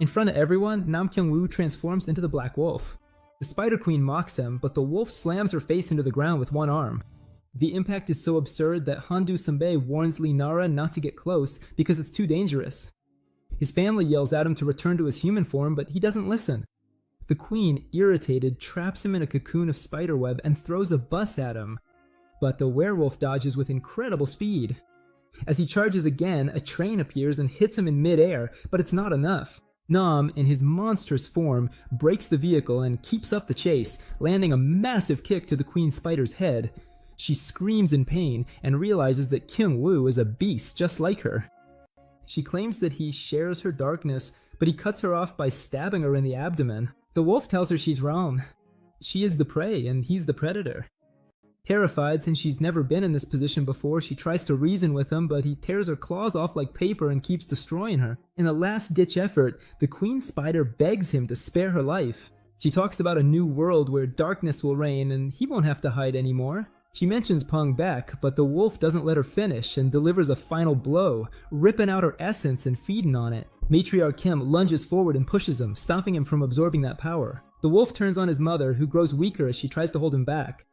In front of everyone, Nam Kyung-woo transforms into the Black Wolf. The Spider Queen mocks him, but the wolf slams her face into the ground with one arm. The impact is so absurd that Handu Sunbae warns Lee Nara not to get close because it's too dangerous. His family yells at him to return to his human form, but he doesn't listen. The queen, irritated, traps him in a cocoon of spiderweb and throws a bus at him. But the werewolf dodges with incredible speed. As he charges again, a train appears and hits him in mid-air, but it's not enough. Nam, in his monstrous form, breaks the vehicle and keeps up the chase, landing a massive kick to the queen spider's head. She screams in pain and realizes that Kyung-woo is a beast just like her. She claims that he shares her darkness, but he cuts her off by stabbing her in the abdomen. The wolf tells her she's wrong. She is the prey and he's the predator. Terrified, since she's never been in this position before, she tries to reason with him, but he tears her claws off like paper and keeps destroying her. In a last-ditch effort, the queen spider begs him to spare her life. She talks about a new world where darkness will reign and he won't have to hide anymore. She mentions Peng Bek, but the wolf doesn't let her finish and delivers a final blow, ripping out her essence and feeding on it. Matriarch Kim lunges forward and pushes him, stopping him from absorbing that power. The wolf turns on his mother, who grows weaker as she tries to hold him back.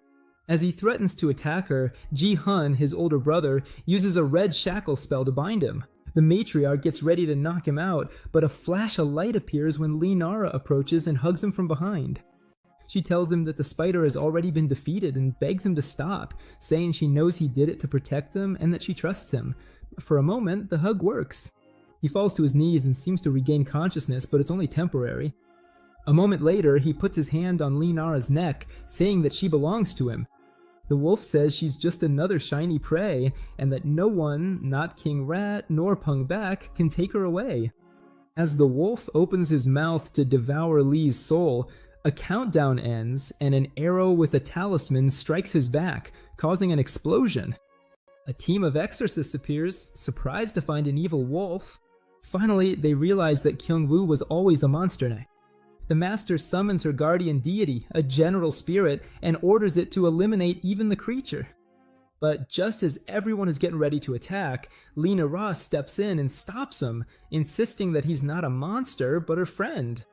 As he threatens to attack her, Ji-hun, his older brother, uses a red shackle spell to bind him. The matriarch gets ready to knock him out, but a flash of light appears when Lee Nara approaches and hugs him from behind. She tells him that the spider has already been defeated and begs him to stop, saying she knows he did it to protect them and that she trusts him. For a moment, the hug works. He falls to his knees and seems to regain consciousness, but it's only temporary. A moment later, he puts his hand on Lee Nara's neck, saying that she belongs to him. The wolf says she's just another shiny prey, and that no one, not King Rat nor Peng Bek, can take her away. As the wolf opens his mouth to devour Lee's soul, a countdown ends and an arrow with a talisman strikes his back, causing an explosion. A team of exorcists appears, surprised to find an evil wolf. Finally, they realize that Kyung-woo was always a monster. The master summons her guardian deity, a general spirit, and orders it to eliminate even the creature. But just as everyone is getting ready to attack, Lee Na-ra steps in and stops him, insisting that he's not a monster, but her friend.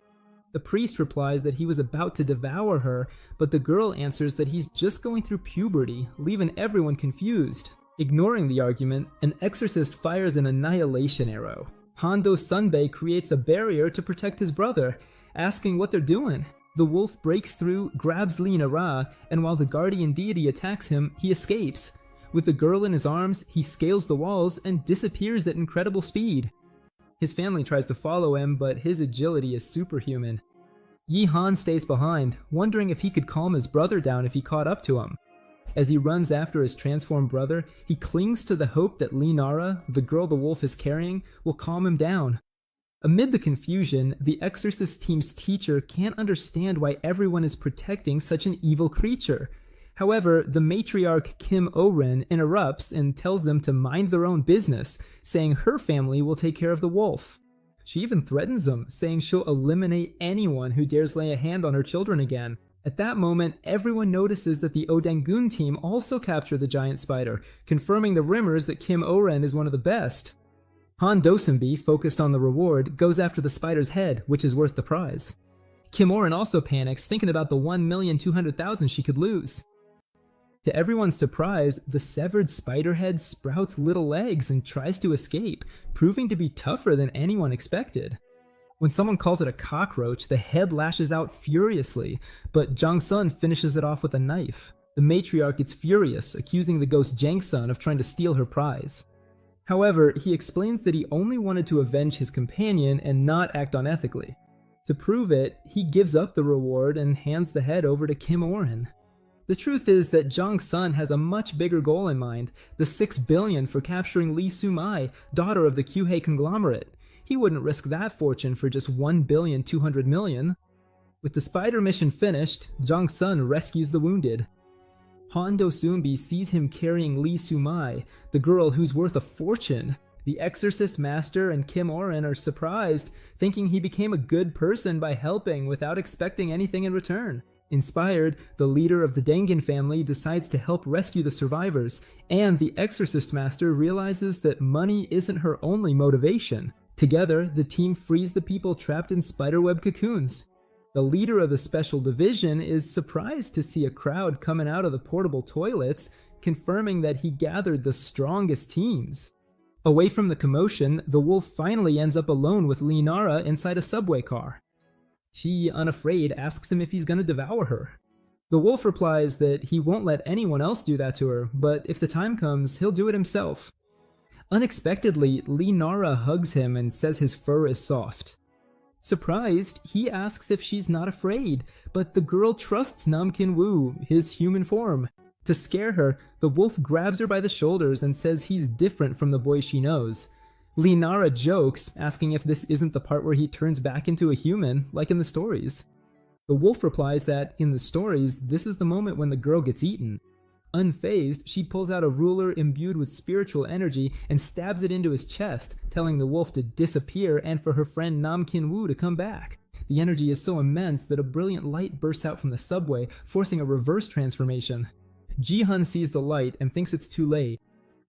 The priest replies that he was about to devour her, but the girl answers that he's just going through puberty, leaving everyone confused. Ignoring the argument, an exorcist fires an annihilation arrow. Hondo Sunbae creates a barrier to protect his brother, asking what they're doing. The wolf breaks through, grabs Lee Na-ra, and while the guardian deity attacks him, he escapes. With the girl in his arms, he scales the walls and disappears at incredible speed. His family tries to follow him, but his agility is superhuman. Yi-han stays behind, wondering if he could calm his brother down if he caught up to him. As he runs after his transformed brother, he clings to the hope that Lee Na-ra, the girl the wolf is carrying, will calm him down. Amid the confusion, the exorcist team's teacher can't understand why everyone is protecting such an evil creature. However, the matriarch Kim O-ren interrupts and tells them to mind their own business, saying her family will take care of the wolf. She even threatens them, saying she'll eliminate anyone who dares lay a hand on her children again. At that moment, everyone notices that the Odangun team also captured the giant spider, confirming the rumors that Kim O-ren is one of the best. Han Do-sunbi, focused on the reward, goes after the spider's head, which is worth the prize. Kim O-ren also panics, thinking about the 1,200,000 she could lose. To everyone's surprise, the severed spider head sprouts little legs and tries to escape, proving to be tougher than anyone expected. When someone calls it a cockroach, the head lashes out furiously, but Jang-sun finishes it off with a knife. The matriarch gets furious, accusing the ghost Jang-sun of trying to steal her prize. However, he explains that he only wanted to avenge his companion and not act unethically. To prove it, he gives up the reward and hands the head over to Kim O-ren. The truth is that Jang-sun has a much bigger goal in mind, the 6 billion for capturing Lee Soo-mai, daughter of the Kyuhei conglomerate. He wouldn't risk that fortune for just 1,200,000,000. With the spider mission finished, Jang-sun rescues the wounded. Han Do-sunbi sees him carrying Lee Soo-mai, the girl who's worth a fortune. The exorcist master and Kim O-ren are surprised, thinking he became a good person by helping without expecting anything in return. Inspired, the leader of the Dangan family decides to help rescue the survivors, and the exorcist master realizes that money isn't her only motivation. Together, the team frees the people trapped in spiderweb cocoons. The leader of the special division is surprised to see a crowd coming out of the portable toilets, confirming that he gathered the strongest teams. Away from the commotion, the wolf finally ends up alone with Lee Na-ra inside a subway car. She, unafraid, asks him if he's gonna devour her. The wolf replies that he won't let anyone else do that to her, but if the time comes, he'll do it himself. Unexpectedly, Lee Na-ra hugs him and says his fur is soft. Surprised, he asks if she's not afraid, but the girl trusts Nam Kin-woo, his human form. To scare her, the wolf grabs her by the shoulders and says he's different from the boy she knows. Lee Na-ra jokes, asking if this isn't the part where he turns back into a human, like in the stories. The wolf replies that, in the stories, this is the moment when the girl gets eaten. Unfazed, she pulls out a ruler imbued with spiritual energy and stabs it into his chest, telling the wolf to disappear and for her friend Nam Kin-woo to come back. The energy is so immense that a brilliant light bursts out from the subway, forcing a reverse transformation. Ji-hun sees the light and thinks it's too late.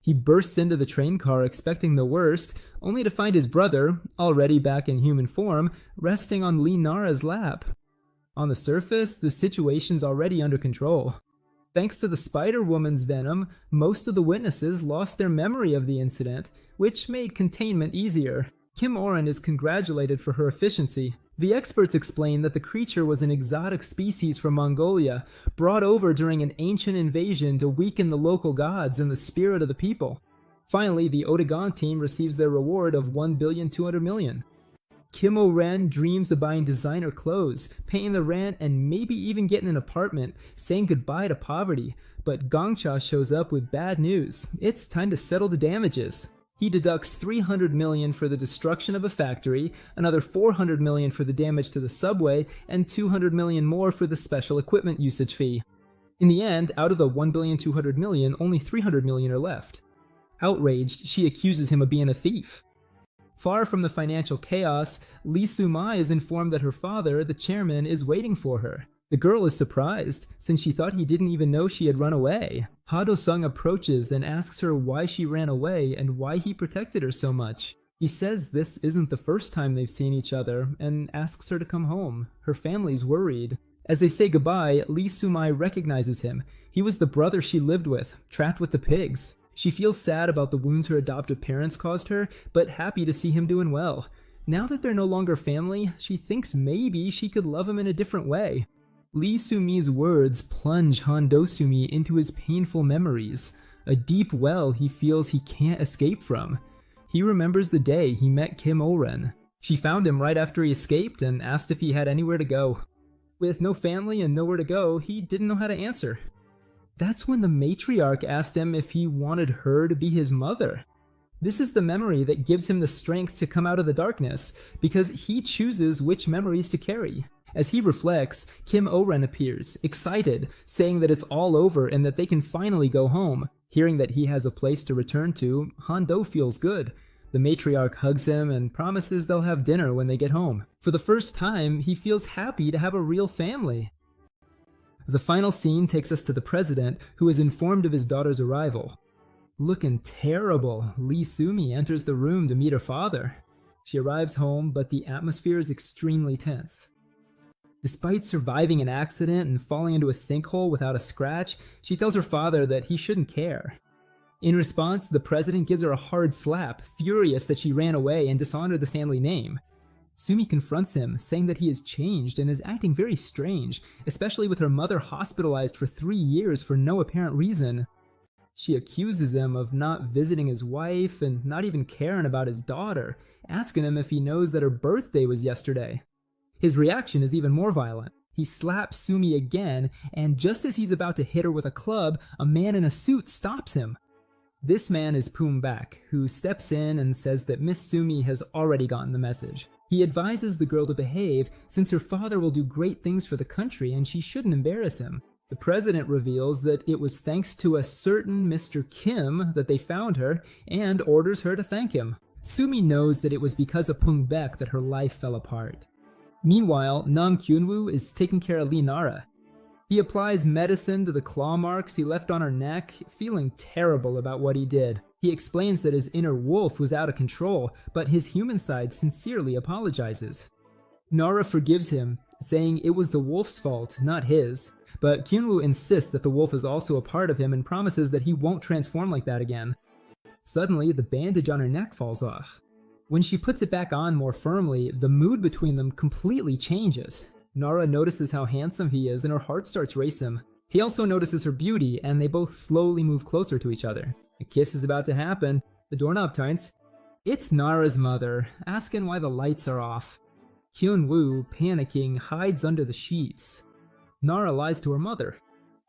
He bursts into the train car expecting the worst, only to find his brother, already back in human form, resting on Lee Na-ra's lap. On the surface, the situation's already under control. Thanks to the Spider-Woman's venom, most of the witnesses lost their memory of the incident, which made containment easier. Kim O-ren is congratulated for her efficiency. The experts explain that the creature was an exotic species from Mongolia, brought over during an ancient invasion to weaken the local gods and the spirit of the people. Finally, the Odagon team receives their reward of 1,200,000,000. Kim O-ren dreams of buying designer clothes, paying the rent, and maybe even getting an apartment, saying goodbye to poverty. But Gongcha shows up with bad news. It's time to settle the damages. He deducts 300 million for the destruction of a factory, another 400 million for the damage to the subway, and 200 million more for the special equipment usage fee. In the end, out of the 1,200 million, only 300 million are left. Outraged, she accuses him of being a thief. Far from the financial chaos, Lee Soo-mai is informed that her father, the chairman, is waiting for her. The girl is surprised, since she thought he didn't even know she had run away. Ha Do-sung approaches and asks her why she ran away and why he protected her so much. He says this isn't the first time they've seen each other, and asks her to come home. Her family's worried. As they say goodbye, Lee Soo-mai recognizes him. He was the brother she lived with, trapped with the pigs. She feels sad about the wounds her adoptive parents caused her, but happy to see him doing well. Now that they're no longer family, she thinks maybe she could love him in a different way. Lee Soo-mi's words plunge Han Do-sumi into his painful memories, a deep well he feels he can't escape from. He remembers the day he met Kim Oh-ren. She found him right after he escaped and asked if he had anywhere to go. With no family and nowhere to go, he didn't know how to answer. That's when the matriarch asked him if he wanted her to be his mother. This is the memory that gives him the strength to come out of the darkness, because he chooses which memories to carry. As he reflects, Kim Oh-ren appears, excited, saying that it's all over and that they can finally go home. Hearing that he has a place to return to, Han Do feels good. The matriarch hugs him and promises they'll have dinner when they get home. For the first time, he feels happy to have a real family. The final scene takes us to the president, who is informed of his daughter's arrival. Looking terrible, Lee Soo-mi enters the room to meet her father. She arrives home, but the atmosphere is extremely tense. Despite surviving an accident and falling into a sinkhole without a scratch, she tells her father that he shouldn't care. In response, the president gives her a hard slap, furious that she ran away and dishonored the family name. Sumi confronts him, saying that he has changed and is acting very strange, especially with her mother hospitalized for 3 years for no apparent reason. She accuses him of not visiting his wife and not even caring about his daughter, asking him if he knows that her birthday was yesterday. His reaction is even more violent. He slaps Sumi again, and just as he's about to hit her with a club, a man in a suit stops him. This man is Poom Bak, who steps in and says that Miss Sumi has already gotten the message. He advises the girl to behave, since her father will do great things for the country and she shouldn't embarrass him. The president reveals that it was thanks to a certain Mr. Kim that they found her, and orders her to thank him. Sumi knows that it was because of Poom Bak that her life fell apart. Meanwhile, Nam Kyun-woo is taking care of Lee Nara. He applies medicine to the claw marks he left on her neck, feeling terrible about what he did. He explains that his inner wolf was out of control, but his human side sincerely apologizes. Nara forgives him, saying it was the wolf's fault, not his. But Kyun-woo insists that the wolf is also a part of him and promises that he won't transform like that again. Suddenly, the bandage on her neck falls off. When she puts it back on more firmly, the mood between them completely changes. Nara notices how handsome he is and her heart starts racing. He also notices her beauty and they both slowly move closer to each other. A kiss is about to happen. The doorknob turns. It's Nara's mother, asking why the lights are off. Kyun-woo, panicking, hides under the sheets. Nara lies to her mother.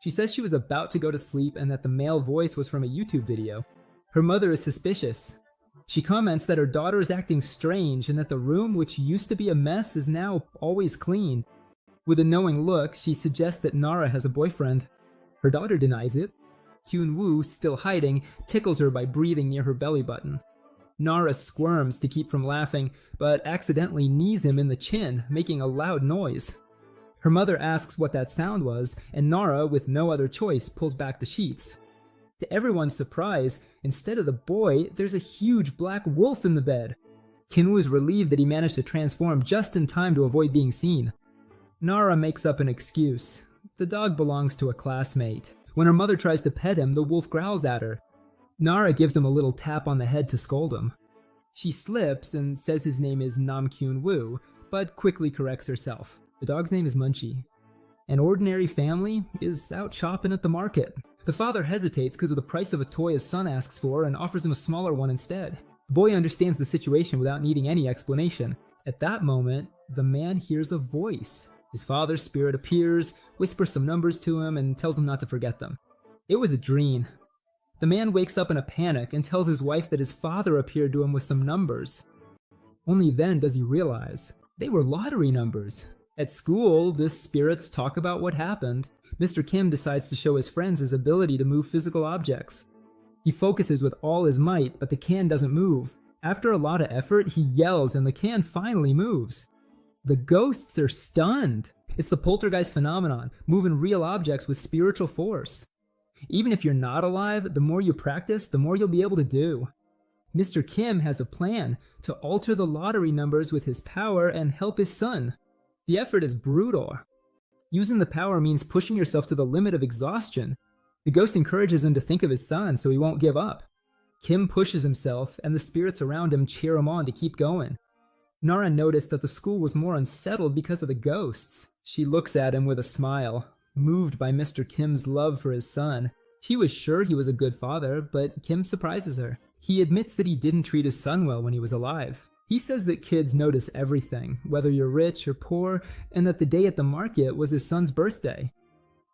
She says she was about to go to sleep and that the male voice was from a YouTube video. Her mother is suspicious. She comments that her daughter is acting strange and that the room, which used to be a mess, is now always clean. With a knowing look, she suggests that Nara has a boyfriend. Her daughter denies it. Kyun-woo, still hiding, tickles her by breathing near her belly button. Nara squirms to keep from laughing, but accidentally knees him in the chin, making a loud noise. Her mother asks what that sound was, and Nara, with no other choice, pulls back the sheets. To everyone's surprise, instead of the boy, there's a huge black wolf in the bed. Kyun-woo is relieved that he managed to transform just in time to avoid being seen. Nara makes up an excuse. The dog belongs to a classmate. When her mother tries to pet him, the wolf growls at her. Nara gives him a little tap on the head to scold him. She slips and says his name is Nam Kyun-woo, but quickly corrects herself. The dog's name is Munchie. An ordinary family is out shopping at the market. The father hesitates because of the price of a toy his son asks for and offers him a smaller one instead. The boy understands the situation without needing any explanation. At that moment, the man hears a voice. His father's spirit appears, whispers some numbers to him, and tells him not to forget them. It was a dream. The The man wakes up in a panic and tells his wife that his father appeared to him with some numbers. Only then does he realize they were lottery numbers. At school, the spirits talk about what happened. Mr. Kim decides to show his friends his ability to move physical objects. He focuses with all his might, but the can doesn't move. After a lot of effort, he yells and the can finally moves. The ghosts are stunned. It's the poltergeist phenomenon, moving real objects with spiritual force. Even if you're not alive, the more you practice, the more you'll be able to do. Mr. Kim has a plan to alter the lottery numbers with his power and help his son. The effort is brutal. Using the power means pushing yourself to the limit of exhaustion. The ghost encourages him to think of his son so he won't give up. Kim pushes himself, and the spirits around him cheer him on to keep going. Nara noticed that the school was more unsettled because of the ghosts. She looks at him with a smile, moved by Mr. Kim's love for his son. She was sure he was a good father, but Kim surprises her. He admits that he didn't treat his son well when he was alive. He says that kids notice everything, whether you're rich or poor, and that the day at the market was his son's birthday.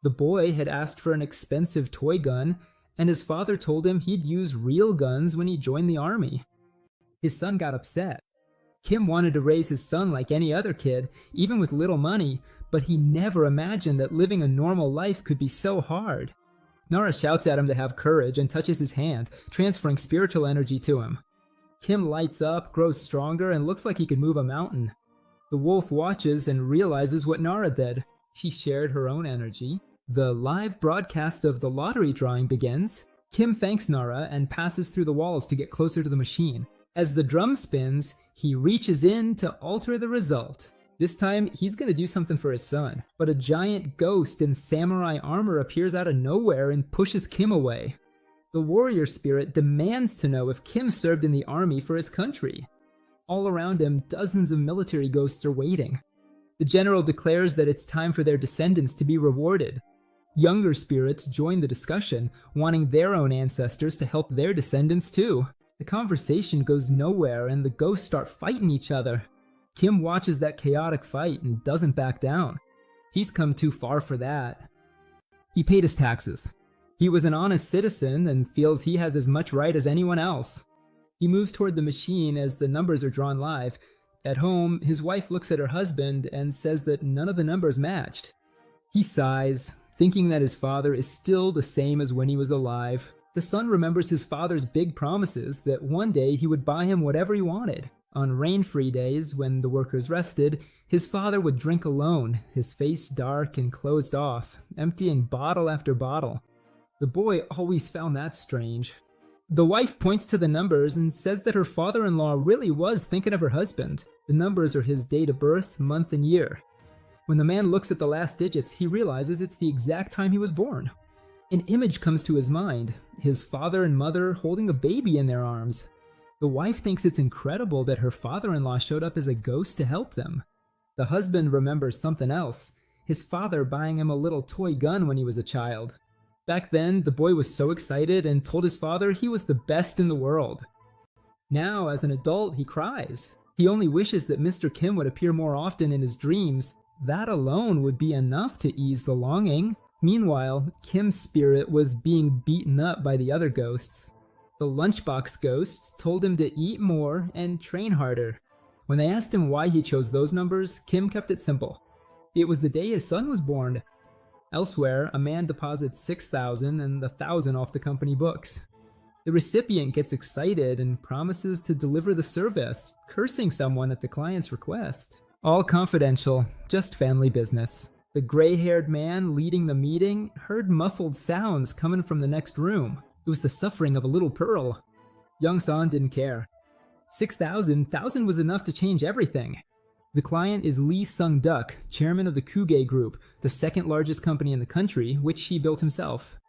The boy had asked for an expensive toy gun, and his father told him he'd use real guns when he joined the army. His son got upset. Kim wanted to raise his son like any other kid, even with little money, but he never imagined that living a normal life could be so hard. Nara shouts at him to have courage and touches his hand, transferring spiritual energy to him. Kim lights up, grows stronger, and looks like he could move a mountain. The wolf watches and realizes what Nara did. She shared her own energy. The live broadcast of the lottery drawing begins. Kim thanks Nara and passes through the walls to get closer to the machine. As the drum spins, he reaches in to alter the result. This time, he's gonna do something for his son, but a giant ghost in samurai armor appears out of nowhere and pushes Kim away. The warrior spirit demands to know if Kim served in the army for his country. All around him, dozens of military ghosts are waiting. The general declares that it's time for their descendants to be rewarded. Younger spirits join the discussion, wanting their own ancestors to help their descendants too. The conversation goes nowhere and the ghosts start fighting each other. Kim watches that chaotic fight and doesn't back down. He's come too far for that. He paid his taxes. He was an honest citizen and feels he has as much right as anyone else. He moves toward the machine as the numbers are drawn live. At home, his wife looks at her husband and says that none of the numbers matched. He sighs, thinking that his father is still the same as when he was alive. The son remembers his father's big promises that one day he would buy him whatever he wanted. On rain-free days, when the workers rested, his father would drink alone, his face dark and closed off, emptying bottle after bottle. The boy always found that strange. The wife points to the numbers and says that her father-in-law really was thinking of her husband. The numbers are his date of birth, month, and year. When the man looks at the last digits, he realizes it's the exact time he was born. An image comes to his mind, his father and mother holding a baby in their arms. The wife thinks it's incredible that her father-in-law showed up as a ghost to help them. The husband remembers something else, his father buying him a little toy gun when he was a child. Back then, the boy was so excited and told his father he was the best in the world. Now, as an adult, he cries. He only wishes that Mr. Kim would appear more often in his dreams. That alone would be enough to ease the longing. Meanwhile, Kim's spirit was being beaten up by the other ghosts. The lunchbox ghost told him to eat more and train harder. When they asked him why he chose those numbers, Kim kept it simple. It was the day his son was born. Elsewhere, a man deposits $6,000 and $1,000 off the company books. The recipient gets excited and promises to deliver the service, cursing someone at the client's request. All confidential, just family business. The gray-haired man leading the meeting heard muffled sounds coming from the next room. It was the suffering of a little pearl. Young-san didn't care. 1,000 was enough to change everything. The client is Lee Sung-duk, chairman of the Kuge Group, the second largest company in the country, which he built himself.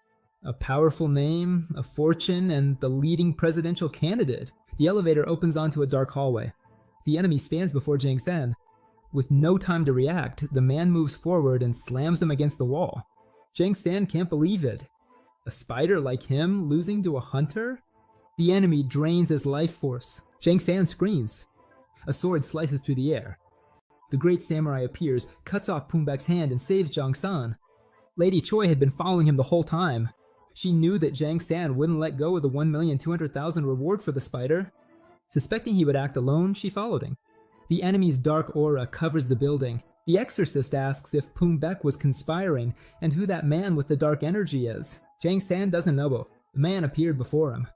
A powerful name, a fortune, and the leading presidential candidate. The elevator opens onto a dark hallway. The enemy stands before Jang San. With no time to react, the man moves forward and slams him against the wall. Jang San can't believe it. A spider like him losing to a hunter? The enemy drains his life force. Jang San screams. A sword slices through the air. The great samurai appears, cuts off Poonback's hand, and saves Jang San. Lady Choi had been following him the whole time. She knew that Zhang San wouldn't let go of the 1,200,000 reward for the spider. Suspecting he would act alone, she followed him. The enemy's dark aura covers the building. The exorcist asks if Pung Bek was conspiring and who that man with the dark energy is. Zhang San doesn't know. The man appeared before him.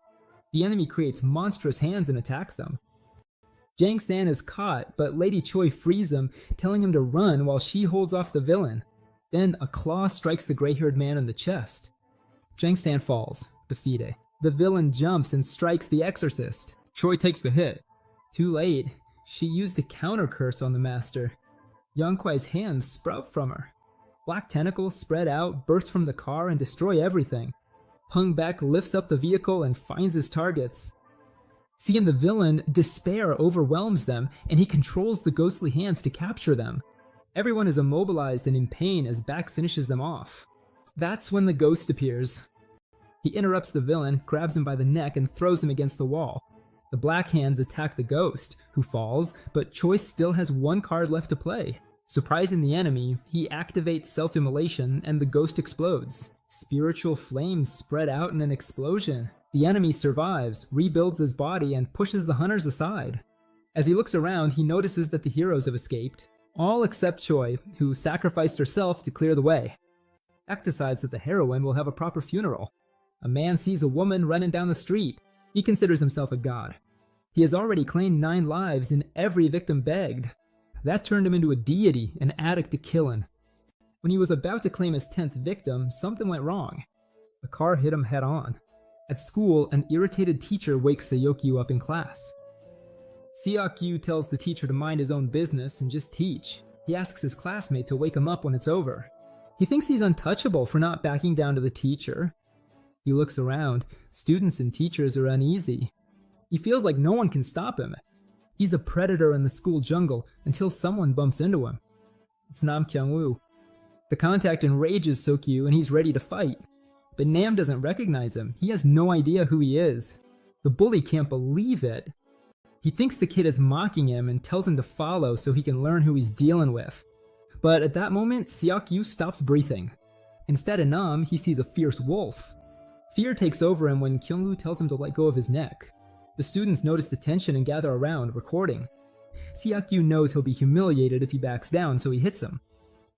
The enemy creates monstrous hands and attacks them. Zhang San is caught, but Lady Choi frees him, telling him to run while she holds off the villain. Then a claw strikes the gray-haired man in the chest. Zhang San falls, defeated. The villain jumps and strikes the exorcist. Choi takes the hit. Too late. She used a counter curse on the master. Yang Kuai's hands sprout from her. Black tentacles spread out, burst from the car, and destroy everything. Pung Bek lifts up the vehicle and finds his targets. Seeing the villain, despair overwhelms them, and he controls the ghostly hands to capture them. Everyone is immobilized and in pain as Bek finishes them off. That's when the ghost appears. He interrupts the villain, grabs him by the neck, and throws him against the wall. The black hands attack the ghost, who falls, but Choi still has one card left to play. Surprising the enemy, he activates self-immolation and the ghost explodes. Spiritual flames spread out in an explosion. The enemy survives, rebuilds his body, and pushes the hunters aside. As he looks around, he notices that the heroes have escaped. All except Choi, who sacrificed herself to clear the way. Ek decides that the heroine will have a proper funeral. A man sees a woman running down the street. He considers himself a god. He has already claimed 9 lives and every victim begged. That turned him into a deity, an addict to killing. When he was about to claim his 10th victim, something went wrong. A car hit him head on. At school, an irritated teacher wakes Seokyu up in class. Seokyu tells the teacher to mind his own business and just teach. He asks his classmate to wake him up when it's over. He thinks he's untouchable for not backing down to the teacher. He looks around. Students and teachers are uneasy. He feels like no one can stop him. He's a predator in the school jungle until someone bumps into him. It's Nam Kyung-woo. The contact enrages Seokyu and he's ready to fight. But Nam doesn't recognize him. He has no idea who he is. The bully can't believe it. He thinks the kid is mocking him and tells him to follow so he can learn who he's dealing with. But at that moment, Seokyu stops breathing. Instead of Nam, he sees a fierce wolf. Fear takes over him when Kyung-woo tells him to let go of his neck. The students notice the tension and gather around, recording. Seokyu knows he'll be humiliated if he backs down, so he hits him.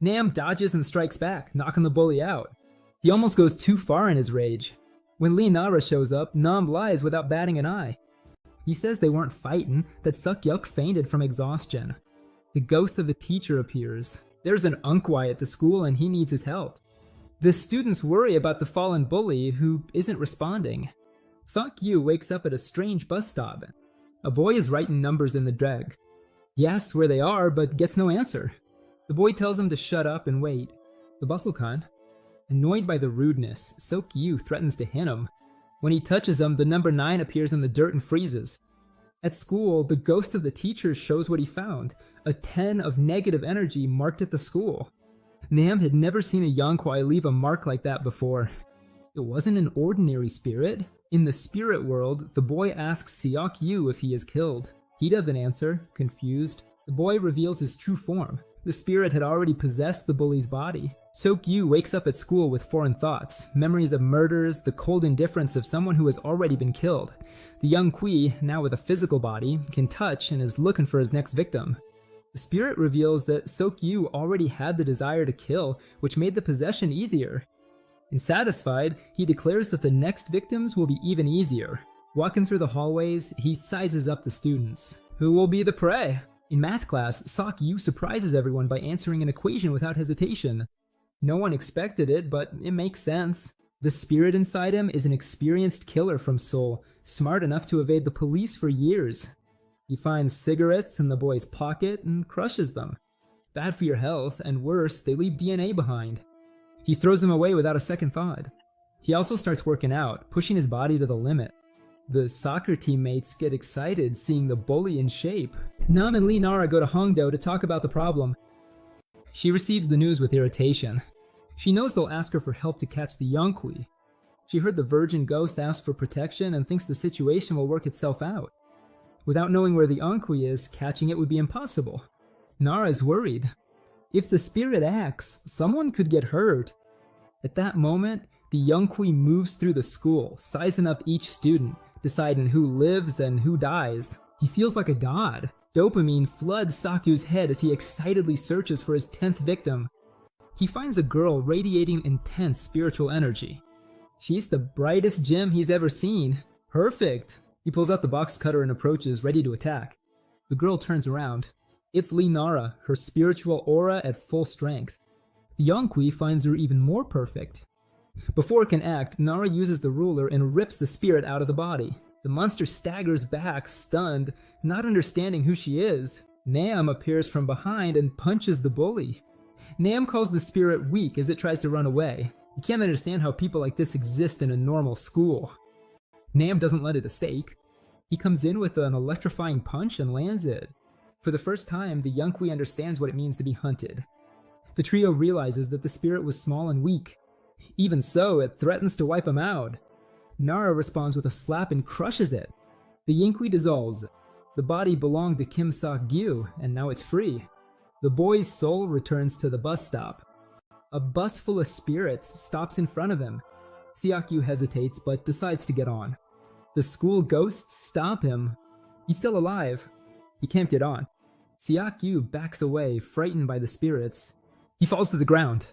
Nam dodges and strikes back, knocking the bully out. He almost goes too far in his rage. When Lee Nara shows up, Nam lies without batting an eye. He says they weren't fighting, that Suk-yuk fainted from exhaustion. The ghost of the teacher appears. There's an Unkwai at the school and he needs his help. The students worry about the fallen bully who isn't responding. Suk-yu wakes up at a strange bus stop. A boy is writing numbers in the dreg. He asks where they are but gets no answer. The boy tells him to shut up and wait. The bus will come. Annoyed by the rudeness, Suk-yu threatens to hit him. When he touches him, the number 9 appears in the dirt and freezes. At school, the ghost of the teacher shows what he found, a 10 of negative energy marked at the school. Nam had never seen a Yonkwai leave a mark like that before. It wasn't an ordinary spirit. In the spirit world, the boy asks Seok-yu if he is killed. He doesn't answer, confused. The boy reveals his true form. The spirit had already possessed the bully's body. Sok-yu wakes up at school with foreign thoughts, memories of murders, the cold indifference of someone who has already been killed. The young Kui, now with a physical body, can touch and is looking for his next victim. The spirit reveals that Sok-yu already had the desire to kill, which made the possession easier. And satisfied, he declares that the next victims will be even easier. Walking through the hallways, he sizes up the students. Who will be the prey? In math class, Sok-yu surprises everyone by answering an equation without hesitation. No one expected it, but it makes sense. The spirit inside him is an experienced killer from Seoul, smart enough to evade the police for years. He finds cigarettes in the boy's pocket and crushes them. Bad for your health, and worse, they leave DNA behind. He throws them away without a second thought. He also starts working out, pushing his body to the limit. The soccer teammates get excited seeing the bully in shape. Nam and Lee Nara go to Hongdo to talk about the problem. She receives the news with irritation. She knows they'll ask her for help to catch the Yongkui. She heard the virgin ghost ask for protection and thinks the situation will work itself out. Without knowing where the Yongkui is, catching it would be impossible. Nara is worried. If the spirit acts, someone could get hurt. At that moment, The Youngkui moves through the school, sizing up each student, deciding who lives and who dies. He feels like a god. Dopamine floods Sakyu's head as he excitedly searches for his 10th victim. He finds a girl radiating intense spiritual energy. She's the brightest gem he's ever seen. Perfect! He pulls out the box cutter and approaches, ready to attack. The girl turns around. It's Lee Nara, her spiritual aura at full strength. The Youngkui finds her even more perfect. Before it can act, Nara uses the ruler and rips the spirit out of the body. The monster staggers back, stunned, not understanding who she is. Nam appears from behind and punches the bully. Nam calls the spirit weak as it tries to run away. He can't understand how people like this exist in a normal school. Nam doesn't let it escape. He comes in with an electrifying punch and lands it. For the first time, the Youngkui understands what it means to be hunted. The trio realizes that the spirit was small and weak. Even so, it threatens to wipe him out. Nara responds with a slap and crushes it. The Youngkui dissolves. The body belonged to Kim Sak-gyu, and now it's free. The boy's soul returns to the bus stop. A bus full of spirits stops in front of him. Siakyu hesitates, but decides to get on. The school ghosts stop him. He's still alive. He can't get on. Siakyu backs away, frightened by the spirits. He falls to the ground.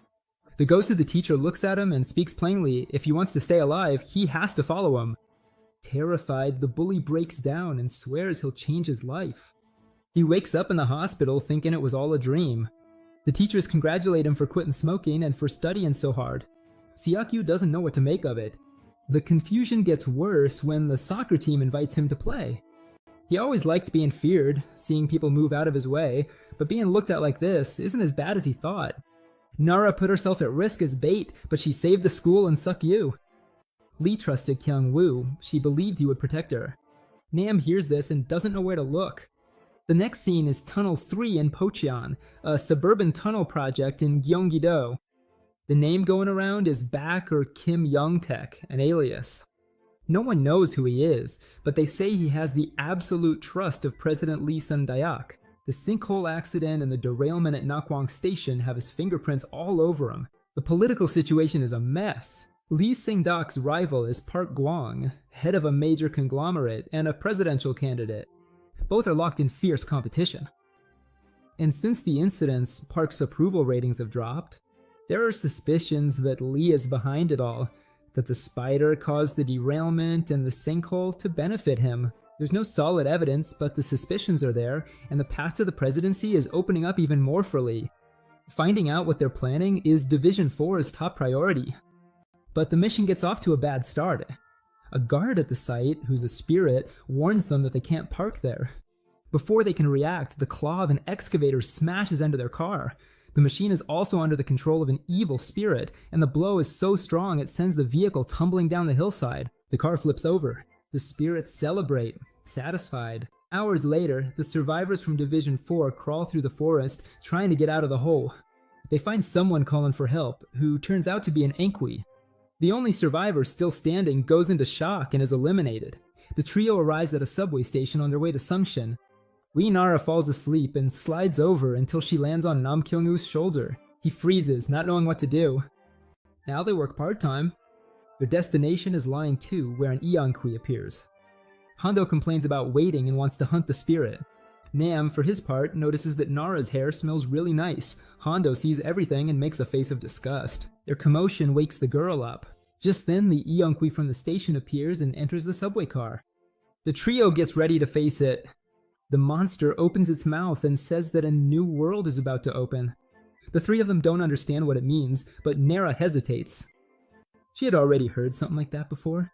The ghost of the teacher looks at him and speaks plainly. If he wants to stay alive, he has to follow him. Terrified, the bully breaks down and swears he'll change his life. He wakes up in the hospital thinking it was all a dream. The teachers congratulate him for quitting smoking and for studying so hard. Siakyu doesn't know what to make of it. The confusion gets worse when the soccer team invites him to play. He always liked being feared, seeing people move out of his way, but being looked at like this isn't as bad as he thought. Nara put herself at risk as bait, but she saved the school and Suk-yu. Lee trusted Kyung-woo. She believed he would protect her. Nam hears this and doesn't know where to look. The next scene is Tunnel 3 in Pocheon, a suburban tunnel project in Gyeonggi-do. The name going around is Bak or Kim Young-taek, an alias. No one knows who he is, but they say he has the absolute trust of President Lee Sun-dayak. The sinkhole accident and the derailment at Nakwang Station have his fingerprints all over him. The political situation is a mess. Lee Sing-dak's rival is Park Gwang, head of a major conglomerate and a presidential candidate. Both are locked in fierce competition. And since the incidents, Park's approval ratings have dropped. There are suspicions that Lee is behind it all, that the spider caused the derailment and the sinkhole to benefit him. There's no solid evidence, but the suspicions are there, and the path to the presidency is opening up even more for Lee. Finding out what they're planning is Division 4's top priority. But the mission gets off to a bad start. A guard at the site, who's a spirit, warns them that they can't park there. Before they can react, the claw of an excavator smashes into their car. The machine is also under the control of an evil spirit, and the blow is so strong it sends the vehicle tumbling down the hillside. The car flips over. The spirits celebrate, satisfied. Hours later, the survivors from Division 4 crawl through the forest, trying to get out of the hole. They find someone calling for help, who turns out to be an Enkwi. The only survivor still standing goes into shock and is eliminated. The trio arrives at a subway station on their way to Sungshin. Lee Nara falls asleep and slides over until she lands on Nam Kyung-woo's shoulder. He freezes, not knowing what to do. Now they work part-time. Their destination is Line 2, where an Eonkui appears. Hondo complains about waiting and wants to hunt the spirit. Nam, for his part, notices that Nara's hair smells really nice. Hondo sees everything and makes a face of disgust. Their commotion wakes the girl up. Just then, the Eonkui from the station appears and enters the subway car. The trio gets ready to face it. The monster opens its mouth and says that a new world is about to open. The three of them don't understand what it means, but Nara hesitates. She had already heard something like that before.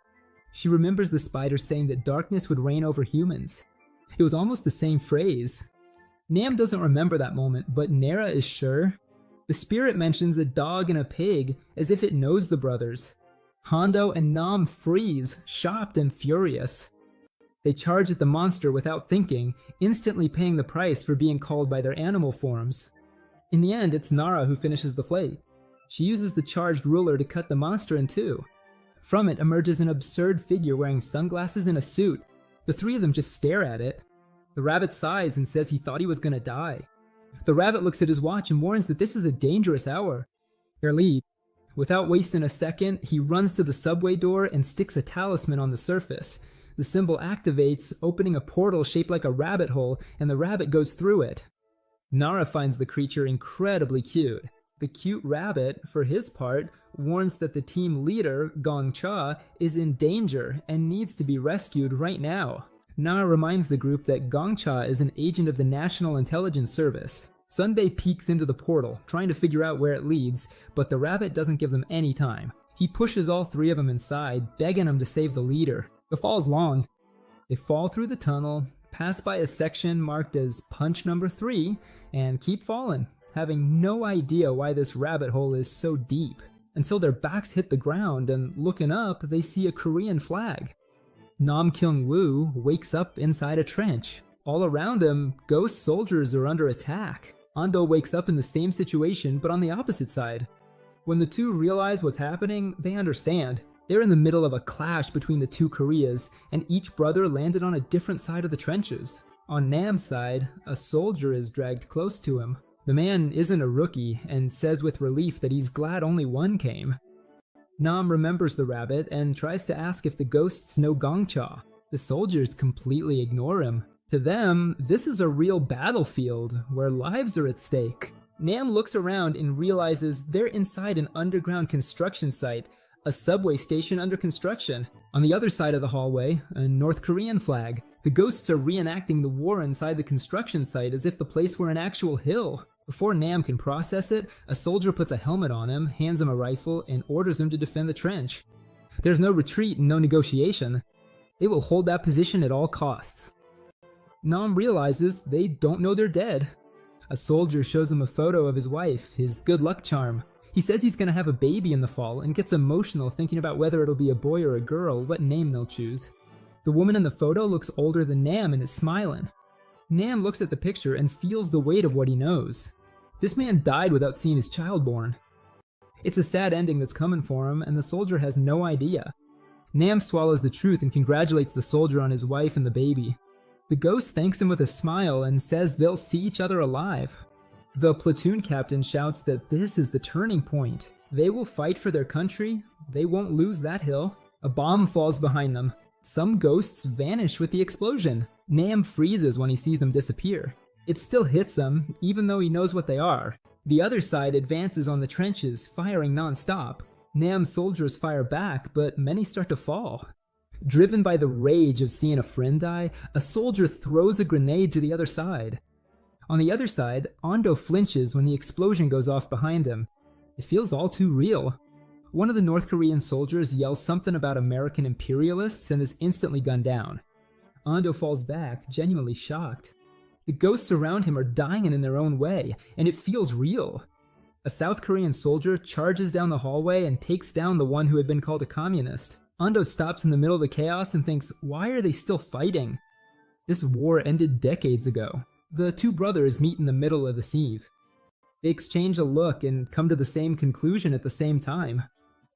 She remembers the spider saying that darkness would reign over humans. It was almost the same phrase. Nam doesn't remember that moment, but Nara is sure. The spirit mentions a dog and a pig, as if it knows the brothers. Hondo and Nam freeze, shocked and furious. They charge at the monster without thinking, instantly paying the price for being called by their animal forms. In the end, it's Nara who finishes the fight. She uses the charged ruler to cut the monster in two. From it emerges an absurd figure wearing sunglasses and a suit. The three of them just stare at it. The rabbit sighs and says he thought he was gonna die. The rabbit looks at his watch and warns that this is a dangerous hour. Their lead, Without wasting a second, he runs to the subway door and sticks a talisman on the surface. The symbol activates, opening a portal shaped like a rabbit hole, and the rabbit goes through it. Nara finds the creature incredibly cute. The cute rabbit, for his part, warns that the team leader, Gong Cha, is in danger and needs to be rescued right now. Nara reminds the group that Gong Cha is an agent of the National Intelligence Service. Sunbae peeks into the portal, trying to figure out where it leads, but the rabbit doesn't give them any time. He pushes all three of them inside, begging them to save the leader. The fall's long. They fall through the tunnel, pass by a section marked as punch number 3, and keep falling, having no idea why this rabbit hole is so deep, until their backs hit the ground and looking up, they see a Korean flag. Nam Kyung-woo wakes up inside a trench. All around him, ghost soldiers are under attack. Ando wakes up in the same situation, but on the opposite side. When the two realize what's happening, they understand. They're in the middle of a clash between the two Koreas, and each brother landed on a different side of the trenches. On Nam's side, a soldier is dragged close to him. The man isn't a rookie, and says with relief that he's glad only one came. Nam remembers the rabbit and tries to ask if the ghosts know Gong Cha. The soldiers completely ignore him. To them, this is a real battlefield, where lives are at stake. Nam looks around and realizes they're inside an underground construction site, a subway station under construction. On the other side of the hallway, a North Korean flag. The ghosts are reenacting the war inside the construction site as if the place were an actual hill. Before Nam can process it, a soldier puts a helmet on him, hands him a rifle, and orders him to defend the trench. There's no retreat and no negotiation. They will hold that position at all costs. Nam realizes they don't know they're dead. A soldier shows him a photo of his wife, his good luck charm. He says he's gonna have a baby in the fall and gets emotional thinking about whether it'll be a boy or a girl, what name they'll choose. The woman in the photo looks older than Nam and is smiling. Nam looks at the picture and feels the weight of what he knows. This man died without seeing his child born. It's a sad ending that's coming for him, and the soldier has no idea. Nam swallows the truth and congratulates the soldier on his wife and the baby. The ghost thanks him with a smile and says they'll see each other alive. The platoon captain shouts that this is the turning point. They will fight for their country. They won't lose that hill. A bomb falls behind them. Some ghosts vanish with the explosion. Nam freezes when he sees them disappear. It still hits him, even though he knows what they are. The other side advances on the trenches, firing non-stop. Nam's soldiers fire back, but many start to fall. Driven by the rage of seeing a friend die, a soldier throws a grenade to the other side. On the other side, Ando flinches when the explosion goes off behind him. It feels all too real. One of the North Korean soldiers yells something about American imperialists and is instantly gunned down. Ando falls back, genuinely shocked. The ghosts around him are dying in their own way, and it feels real. A South Korean soldier charges down the hallway and takes down the one who had been called a communist. Ando stops in the middle of the chaos and thinks, why are they still fighting? This war ended decades ago. The two brothers meet in the middle of the sieve. They exchange a look and come to the same conclusion at the same time.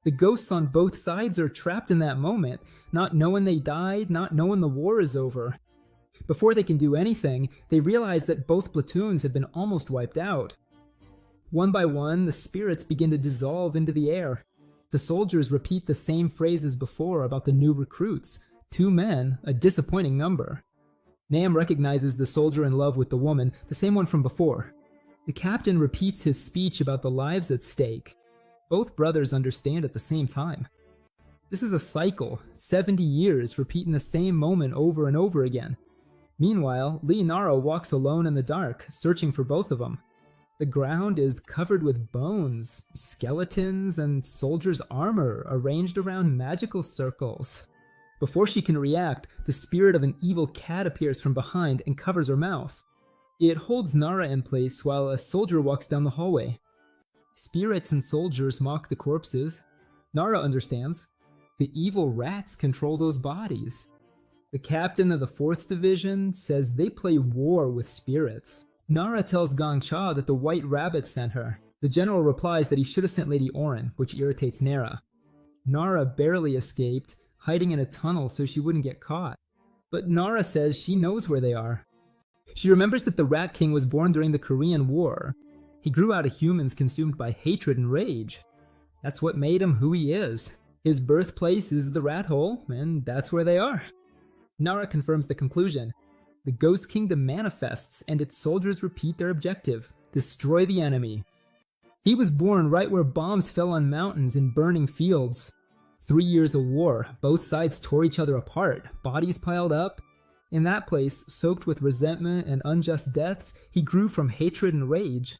The ghosts on both sides are trapped in that moment, not knowing they died, not knowing the war is over. Before they can do anything, they realize that both platoons have been almost wiped out. One by one, the spirits begin to dissolve into the air. The soldiers repeat the same phrase as before about the new recruits. 2 men, a disappointing number. Nam recognizes the soldier in love with the woman, the same one from before. The captain repeats his speech about the lives at stake. Both brothers understand at the same time. This is a cycle, 70 years repeating the same moment over and over again. Meanwhile, Leonardo walks alone in the dark, searching for both of them. The ground is covered with bones, skeletons, and soldiers' armor arranged around magical circles. Before she can react, the spirit of an evil cat appears from behind and covers her mouth. It holds Nara in place while a soldier walks down the hallway. Spirits and soldiers mock the corpses. Nara understands. The evil rats control those bodies. The captain of the 4th Division says they play war with spirits. Nara tells Gong Cha that the White Rabbit sent her. The general replies that he should have sent Lady Orin, which irritates Nara. Nara barely escaped, hiding in a tunnel so she wouldn't get caught. But Nara says she knows where they are. She remembers that the Rat King was born during the Korean War. He grew out of humans consumed by hatred and rage. That's what made him who he is. His birthplace is the rat hole, and that's where they are. Nara confirms the conclusion. The Ghost Kingdom manifests, and its soldiers repeat their objective: destroy the enemy. He was born right where bombs fell on mountains and burning fields. 3 years of war, both sides tore each other apart, bodies piled up. In that place, soaked with resentment and unjust deaths, he grew from hatred and rage.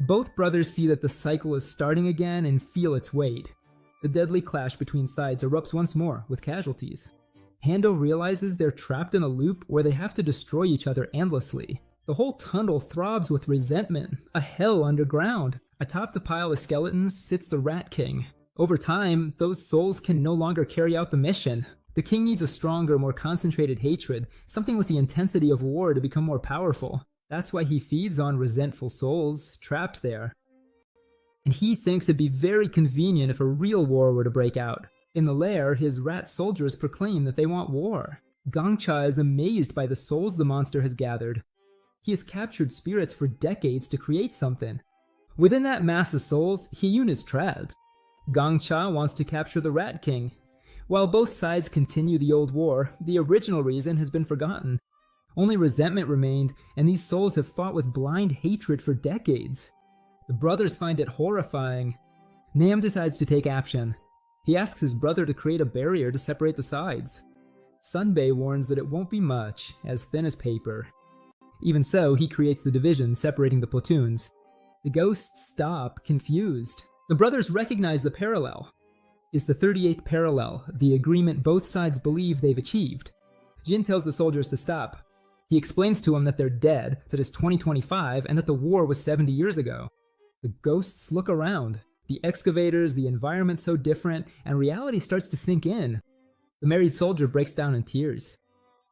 Both brothers see that the cycle is starting again and feel its weight. The deadly clash between sides erupts once more, with casualties. Hando realizes they're trapped in a loop where they have to destroy each other endlessly. The whole tunnel throbs with resentment, a hell underground. Atop the pile of skeletons sits the Rat King. Over time, those souls can no longer carry out the mission. The king needs a stronger, more concentrated hatred, something with the intensity of war to become more powerful. That's why he feeds on resentful souls, trapped there. And he thinks it'd be very convenient if a real war were to break out. In the lair, his rat soldiers proclaim that they want war. Gongcha is amazed by the souls the monster has gathered. He has captured spirits for decades to create something. Within that mass of souls, Hiyun is trapped. Gongcha wants to capture the Rat King. While both sides continue the old war, the original reason has been forgotten. Only resentment remained, and these souls have fought with blind hatred for decades. The brothers find it horrifying. Nam decides to take action. He asks his brother to create a barrier to separate the sides. Sunbei warns that it won't be much, as thin as paper. Even so, he creates the division separating the platoons. The ghosts stop, confused. The brothers recognize the parallel. It's the 38th parallel, the agreement both sides believe they've achieved. Jin tells the soldiers to stop. He explains to them that they're dead, that it's 2025, and that the war was 70 years ago. The ghosts look around. The excavators, the environment so different, and reality starts to sink in. The married soldier breaks down in tears.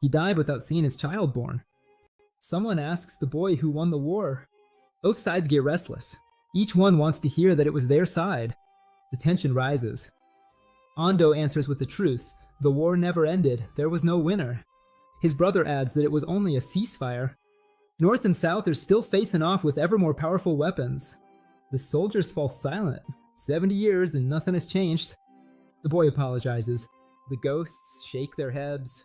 He died without seeing his child born. Someone asks the boy who won the war. Both sides get restless. Each one wants to hear that it was their side. The tension rises. Ando answers with the truth. The war never ended. There was no winner. His brother adds that it was only a ceasefire. North and South are still facing off with ever more powerful weapons. The soldiers fall silent. 70 years and nothing has changed. The boy apologizes. The ghosts shake their heads.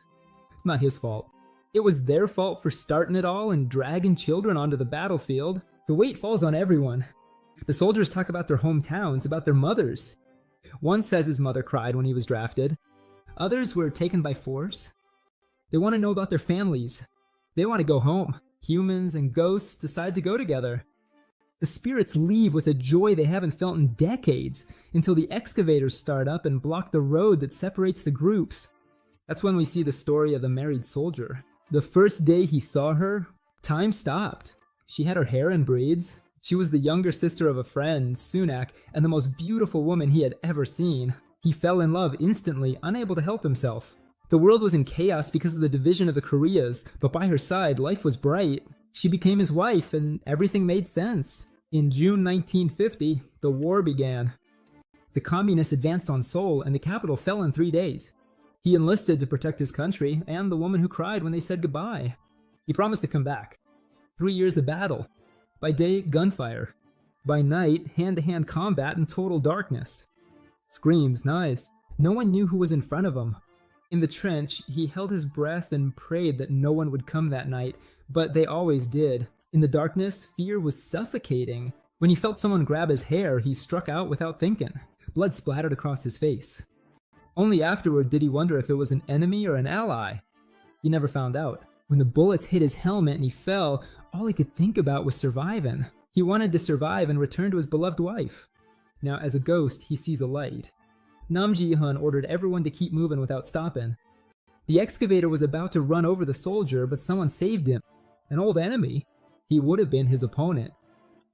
It's not his fault. It was their fault for starting it all and dragging children onto the battlefield. The weight falls on everyone. The soldiers talk about their hometowns, about their mothers. One says his mother cried when he was drafted. Others were taken by force. They want to know about their families. They want to go home. Humans and ghosts decide to go together. The spirits leave with a joy they haven't felt in decades, until the excavators start up and block the road that separates the groups. That's when we see the story of the married soldier. The first day he saw her, time stopped. She had her hair in braids. She was the younger sister of a friend, Sunak, and the most beautiful woman he had ever seen. He fell in love instantly, unable to help himself. The world was in chaos because of the division of the Koreas, but by her side, life was bright. She became his wife, and everything made sense. In June 1950, the war began. The communists advanced on Seoul, and the capital fell in 3 days. He enlisted to protect his country, and the woman who cried when they said goodbye. He promised to come back. 3 years of battle. By day, gunfire. By night, hand-to-hand combat in total darkness. Screams, nice. No one knew who was in front of him. In the trench, he held his breath and prayed that no one would come that night, but they always did. In the darkness, fear was suffocating. When he felt someone grab his hair, he struck out without thinking. Blood splattered across his face. Only afterward did he wonder if it was an enemy or an ally. He never found out. When the bullets hit his helmet and he fell, all he could think about was surviving. He wanted to survive and return to his beloved wife. Now, as a ghost, he sees a light. Nam Ji-hun ordered everyone to keep moving without stopping. The excavator was about to run over the soldier, but someone saved him. An old enemy. He would have been his opponent.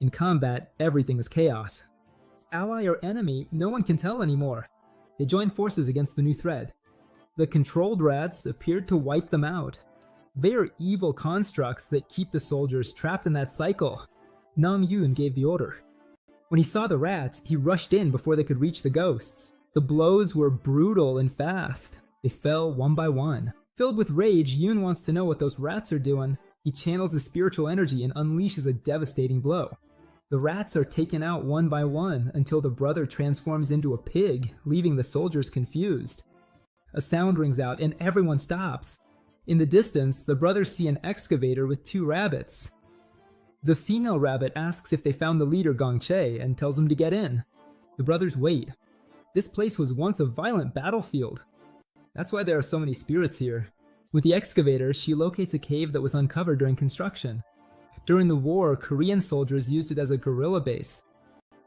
In combat, everything is chaos. Ally or enemy, no one can tell anymore. They joined forces against the new threat. The controlled rats appeared to wipe them out. They are evil constructs that keep the soldiers trapped in that cycle. Nam Yoon gave the order. When he saw the rats, he rushed in before they could reach the ghosts. The blows were brutal and fast. They fell one by one. Filled with rage, Yoon wants to know what those rats are doing. He channels his spiritual energy and unleashes a devastating blow. The rats are taken out one by one until the brother transforms into a pig, leaving the soldiers confused. A sound rings out and everyone stops. In the distance, the brothers see an excavator with 2 rabbits. The female rabbit asks if they found the leader Gongche and tells them to get in. The brothers wait. This place was once a violent battlefield. That's why there are so many spirits here. With the excavator, she locates a cave that was uncovered during construction. During the war, Korean soldiers used it as a guerrilla base.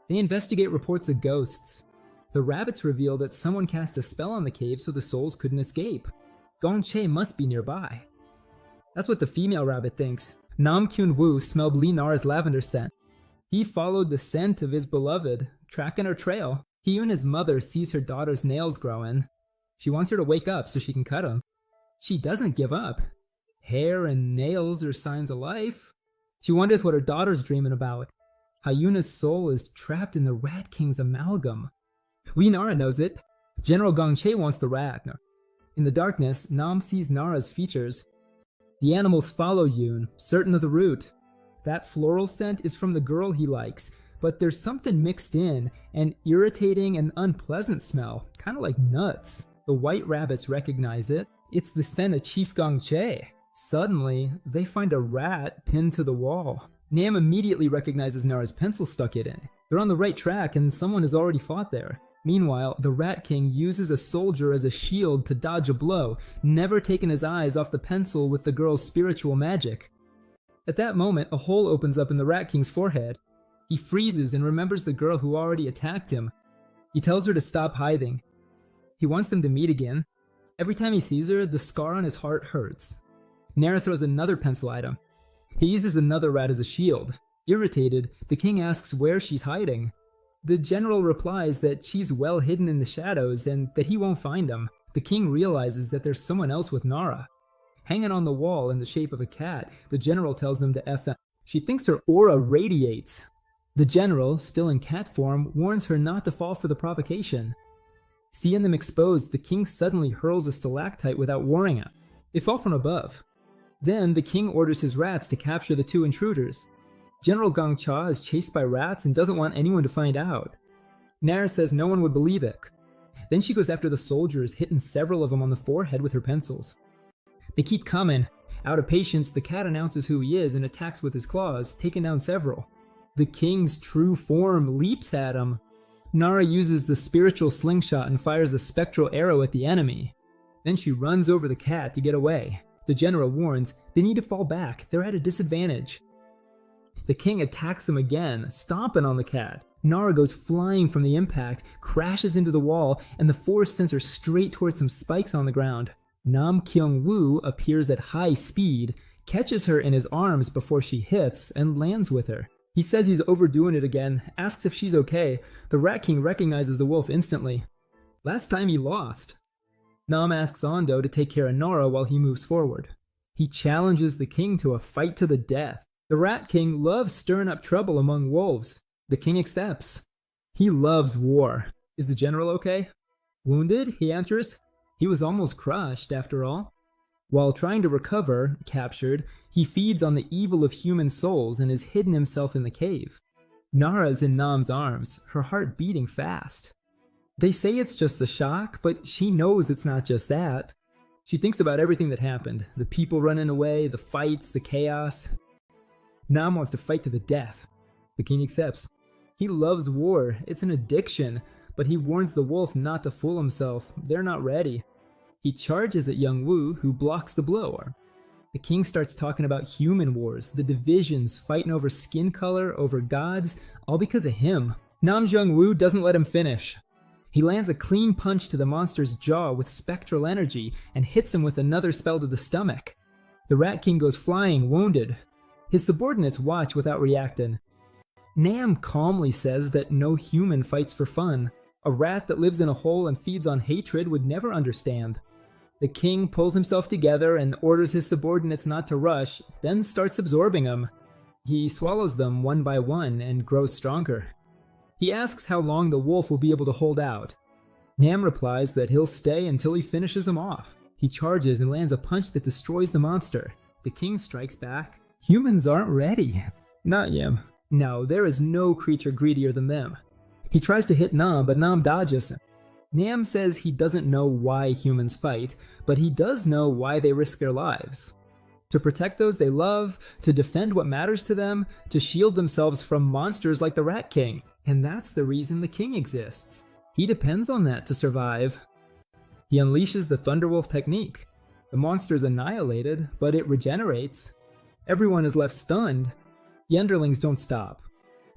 They investigate reports of ghosts. The rabbits reveal that someone cast a spell on the cave so the souls couldn't escape. Gongche must be nearby. That's what the female rabbit thinks. Nam Kyun-woo smelled Lee Nara's lavender scent. He followed the scent of his beloved, tracking her trail. Hyun's mother sees her daughter's nails growing. She wants her to wake up so she can cut them. She doesn't give up. Hair and nails are signs of life. She wonders what her daughter's dreaming about. Hyuna's soul is trapped in the Rat King's amalgam. Lee Nara knows it. General Gongche wants the rat. In the darkness, Nam sees Nara's features. The animals follow Yoon, certain of the route. That floral scent is from the girl he likes, but there's something mixed in, an irritating and unpleasant smell, kind of like nuts. The white rabbits recognize it. It's the scent of Chief Gongche. Suddenly, they find a rat pinned to the wall. Nam immediately recognizes Nara's pencil stuck it in. They're on the right track and someone has already fought there. Meanwhile, the Rat King uses a soldier as a shield to dodge a blow, never taking his eyes off the pencil with the girl's spiritual magic. At that moment, a hole opens up in the Rat King's forehead. He freezes and remembers the girl who already attacked him. He tells her to stop hiding. He wants them to meet again. Every time he sees her, the scar on his heart hurts. Nara throws another pencil at him. He uses another rat as a shield. Irritated, the king asks where she's hiding. The general replies that she's well hidden in the shadows and that he won't find them. The king realizes that there's someone else with Nara. Hanging on the wall in the shape of a cat, the general tells them to F them. She thinks her aura radiates. The general, still in cat form, warns her not to fall for the provocation. Seeing them exposed, the king suddenly hurls a stalactite without warning her. They fall from above. Then the king orders his rats to capture the 2 intruders. General Gongcha is chased by rats and doesn't want anyone to find out. Nara says no one would believe it. Then she goes after the soldiers, hitting several of them on the forehead with her pencils. They keep coming. Out of patience, the cat announces who he is and attacks with his claws, taking down several. The king's true form leaps at him. Nara uses the spiritual slingshot and fires a spectral arrow at the enemy. Then she runs over the cat to get away. The general warns they need to fall back, they're at a disadvantage. The king attacks him again, stomping on the cat. Nara goes flying from the impact, crashes into the wall, and the force sends her straight towards some spikes on the ground. Nam Kyung-woo appears at high speed, catches her in his arms before she hits, and lands with her. He says he's overdoing it again, asks if she's okay. The Rat King recognizes the wolf instantly. Last time he lost. Nam asks Ando to take care of Nara while he moves forward. He challenges the king to a fight to the death. The Rat King loves stirring up trouble among wolves. The king accepts. He loves war. Is the general okay? Wounded, he answers. He was almost crushed, after all. While trying to recover, captured, he feeds on the evil of human souls and has hidden himself in the cave. Nara's in Nam's arms, her heart beating fast. They say it's just the shock, but she knows it's not just that. She thinks about everything that happened, the people running away, the fights, the chaos. Nam wants to fight to the death. The king accepts. He loves war, it's an addiction, but he warns the wolf not to fool himself, they're not ready. He charges at Young Woo, who blocks the blow. The king starts talking about human wars, the divisions, fighting over skin color, over gods, all because of him. Nam Jung Woo doesn't let him finish. He lands a clean punch to the monster's jaw with spectral energy and hits him with another spell to the stomach. The Rat King goes flying, wounded. His subordinates watch without reacting. Nam calmly says that no human fights for fun. A rat that lives in a hole and feeds on hatred would never understand. The king pulls himself together and orders his subordinates not to rush, then starts absorbing them. He swallows them one by one and grows stronger. He asks how long the wolf will be able to hold out. Nam replies that he'll stay until he finishes him off. He charges and lands a punch that destroys the monster. The king strikes back. Humans aren't ready. Not yet. No, there is no creature greedier than them. He tries to hit Nam, but Nam dodges him. Nam says he doesn't know why humans fight, but he does know why they risk their lives. To protect those they love, to defend what matters to them, to shield themselves from monsters like the Rat King. And that's the reason the king exists. He depends on that to survive. He unleashes the Thunderwolf technique. The monster is annihilated, but it regenerates. Everyone is left stunned. The underlings don't stop.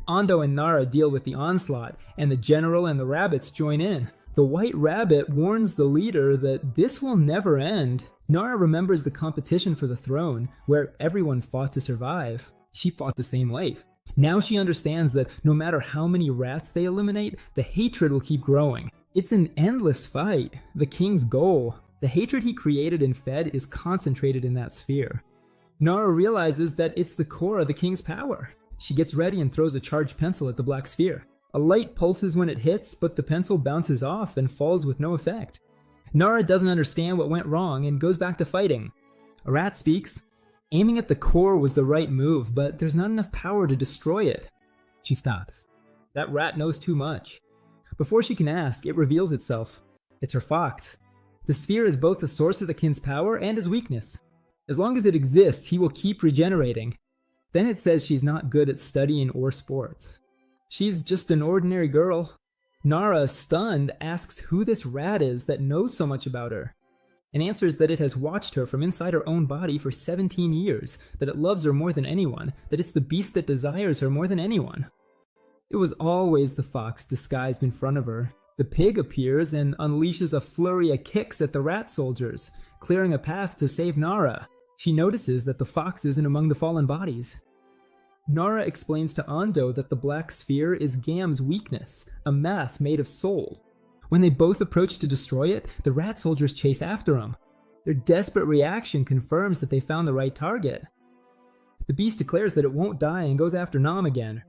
Ando and Nara deal with the onslaught, and the general and the rabbits join in. The White Rabbit warns the leader that this will never end. Nara remembers the competition for the throne, where everyone fought to survive. She fought the same life. Now she understands that no matter how many rats they eliminate, the hatred will keep growing. It's an endless fight, the king's goal. The hatred he created and fed is concentrated in that sphere. Nara realizes that it's the core of the king's power. She gets ready and throws a charged pencil at the black sphere. A light pulses when it hits, but the pencil bounces off and falls with no effect. Nara doesn't understand what went wrong and goes back to fighting. A rat speaks. Aiming at the core was the right move, but there's not enough power to destroy it. She stops. That rat knows too much. Before she can ask, it reveals itself. It's her fox. The sphere is both the source of the king's power and his weakness. As long as it exists, he will keep regenerating. Then it says she's not good at studying or sports. She's just an ordinary girl. Nara, stunned, asks who this rat is that knows so much about her, and answers that it has watched her from inside her own body for 17 years, that it loves her more than anyone, that it's the beast that desires her more than anyone. It was always the fox disguised in front of her. The pig appears and unleashes a flurry of kicks at the rat soldiers, clearing a path to save Nara. She notices that the fox isn't among the fallen bodies. Nara explains to Ando that the black sphere is Gam's weakness, a mass made of soul. When they both approach to destroy it, the rat soldiers chase after him. Their desperate reaction confirms that they found the right target. The beast declares that it won't die and goes after Nam again.